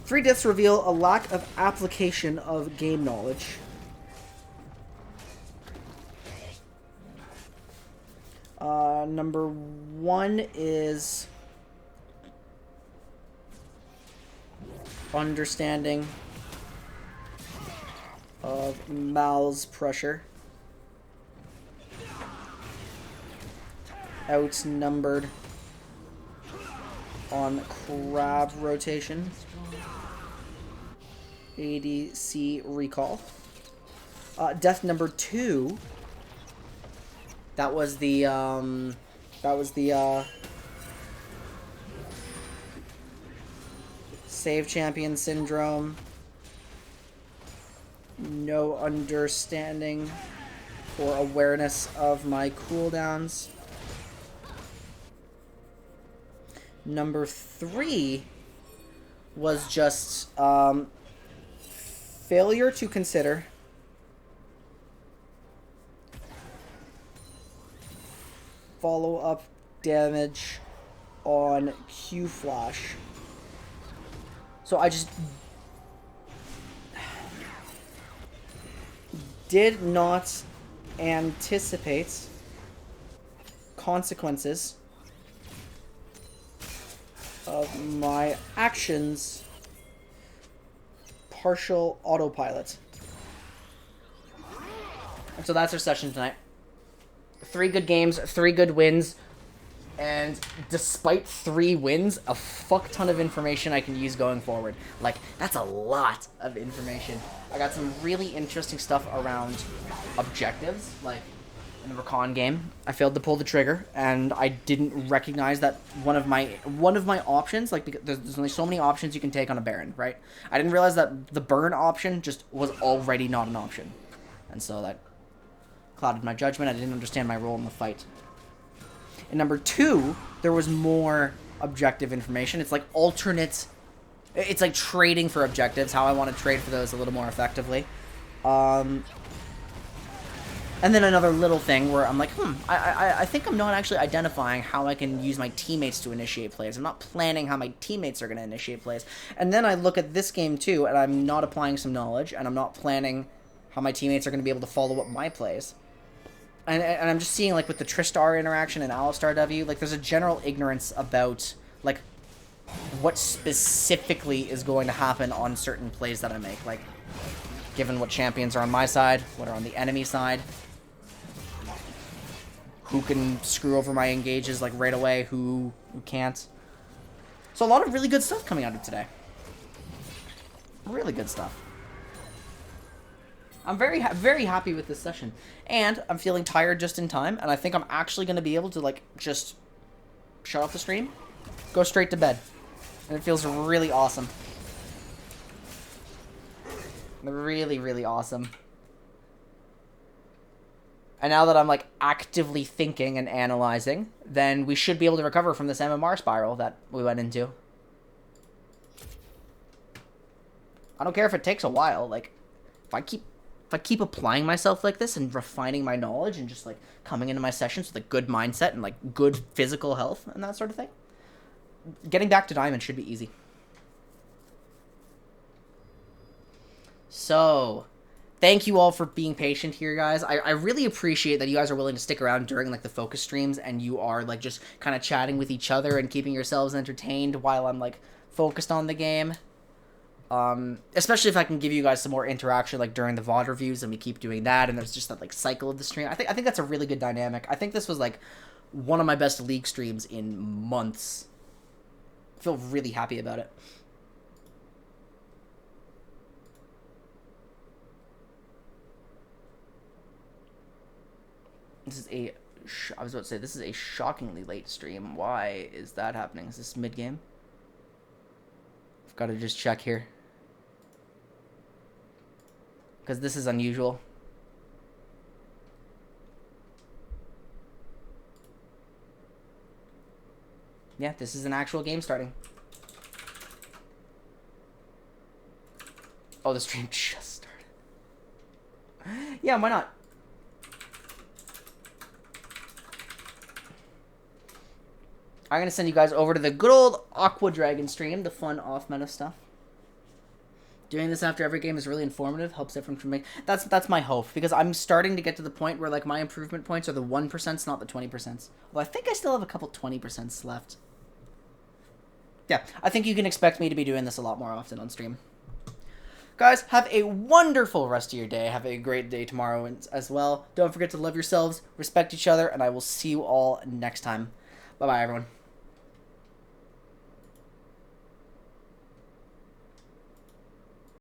Three deaths reveal a lack of application of game knowledge. Number 1 is understanding of Mal's pressure. Outnumbered on crab rotation. ADC recall. Death number 2. That was the save champion syndrome. No understanding or awareness of my cooldowns. Number 3 was just failure to consider follow-up damage on Q flash. So I just did not anticipate consequences of my actions. Partial autopilot. And so that's our session tonight. 3 good games, 3 good wins, and despite 3 wins, a fuck ton of information I can use going forward. Like, that's a lot of information. I got some really interesting stuff around objectives, like in the Recon game. I failed to pull the trigger, and I didn't recognize that one of my options, like, because there's only so many options you can take on a Baron, right? I didn't realize that the burn option just was already not an option. And so that clouded my judgment. I didn't understand my role in the fight. And number 2, there was more objective information. It's like alternate... It's like trading for objectives, how I want to trade for those a little more effectively. And then another little thing where I'm like, I think I'm not actually identifying how I can use my teammates to initiate plays. I'm not planning how my teammates are going to initiate plays. And then I look at this game too, and I'm not applying some knowledge, and I'm not planning how my teammates are going to be able to follow up my plays. And I'm just seeing, like, with the Tristar interaction and Alistar W, like, there's a general ignorance about, like, what specifically is going to happen on certain plays that I make. Like, given what champions are on my side, what are on the enemy side, who can screw over my engages, like, right away, who can't. So a lot of really good stuff coming out of today. Really good stuff. I'm very happy with this session. And I'm feeling tired just in time, and I think I'm actually going to be able to, like, just shut off the stream, go straight to bed. And it feels really awesome. Really, really awesome. And now that I'm, like, actively thinking and analyzing, then we should be able to recover from this MMR spiral that we went into. I don't care if it takes a while. Like, if I keep applying myself like this and refining my knowledge and just, like, coming into my sessions with a good mindset and, like, good physical health and that sort of thing, getting back to Diamond should be easy. So, thank you all for being patient here, guys. I really appreciate that you guys are willing to stick around during, like, the focus streams, and you are, like, just kind of chatting with each other and keeping yourselves entertained while I'm, like, focused on the game. Especially if I can give you guys some more interaction, like, during the VOD reviews, and we keep doing that, and there's just that, like, cycle of the stream. I think that's a really good dynamic. I think this was, like, one of my best League streams in months. I feel really happy about it. This is a... I was about to say, this is a shockingly late stream. Why is that happening? Is this mid-game? I've got to just check here. Because this is unusual. Yeah, this is an actual game starting. Oh, the stream just started. Yeah, why not? I'm going to send you guys over to the good old Aqua Dragon stream, the fun off-meta stuff. Doing this after every game is really informative, helps everyone from make... That's my hope, because I'm starting to get to the point where, like, my improvement points are the 1%, not the 20%. Well, I think I still have a couple 20% left. Yeah, I think you can expect me to be doing this a lot more often on stream. Guys, have a wonderful rest of your day. Have a great day tomorrow as well. Don't forget to love yourselves, respect each other, and I will see you all next time. Bye-bye, everyone.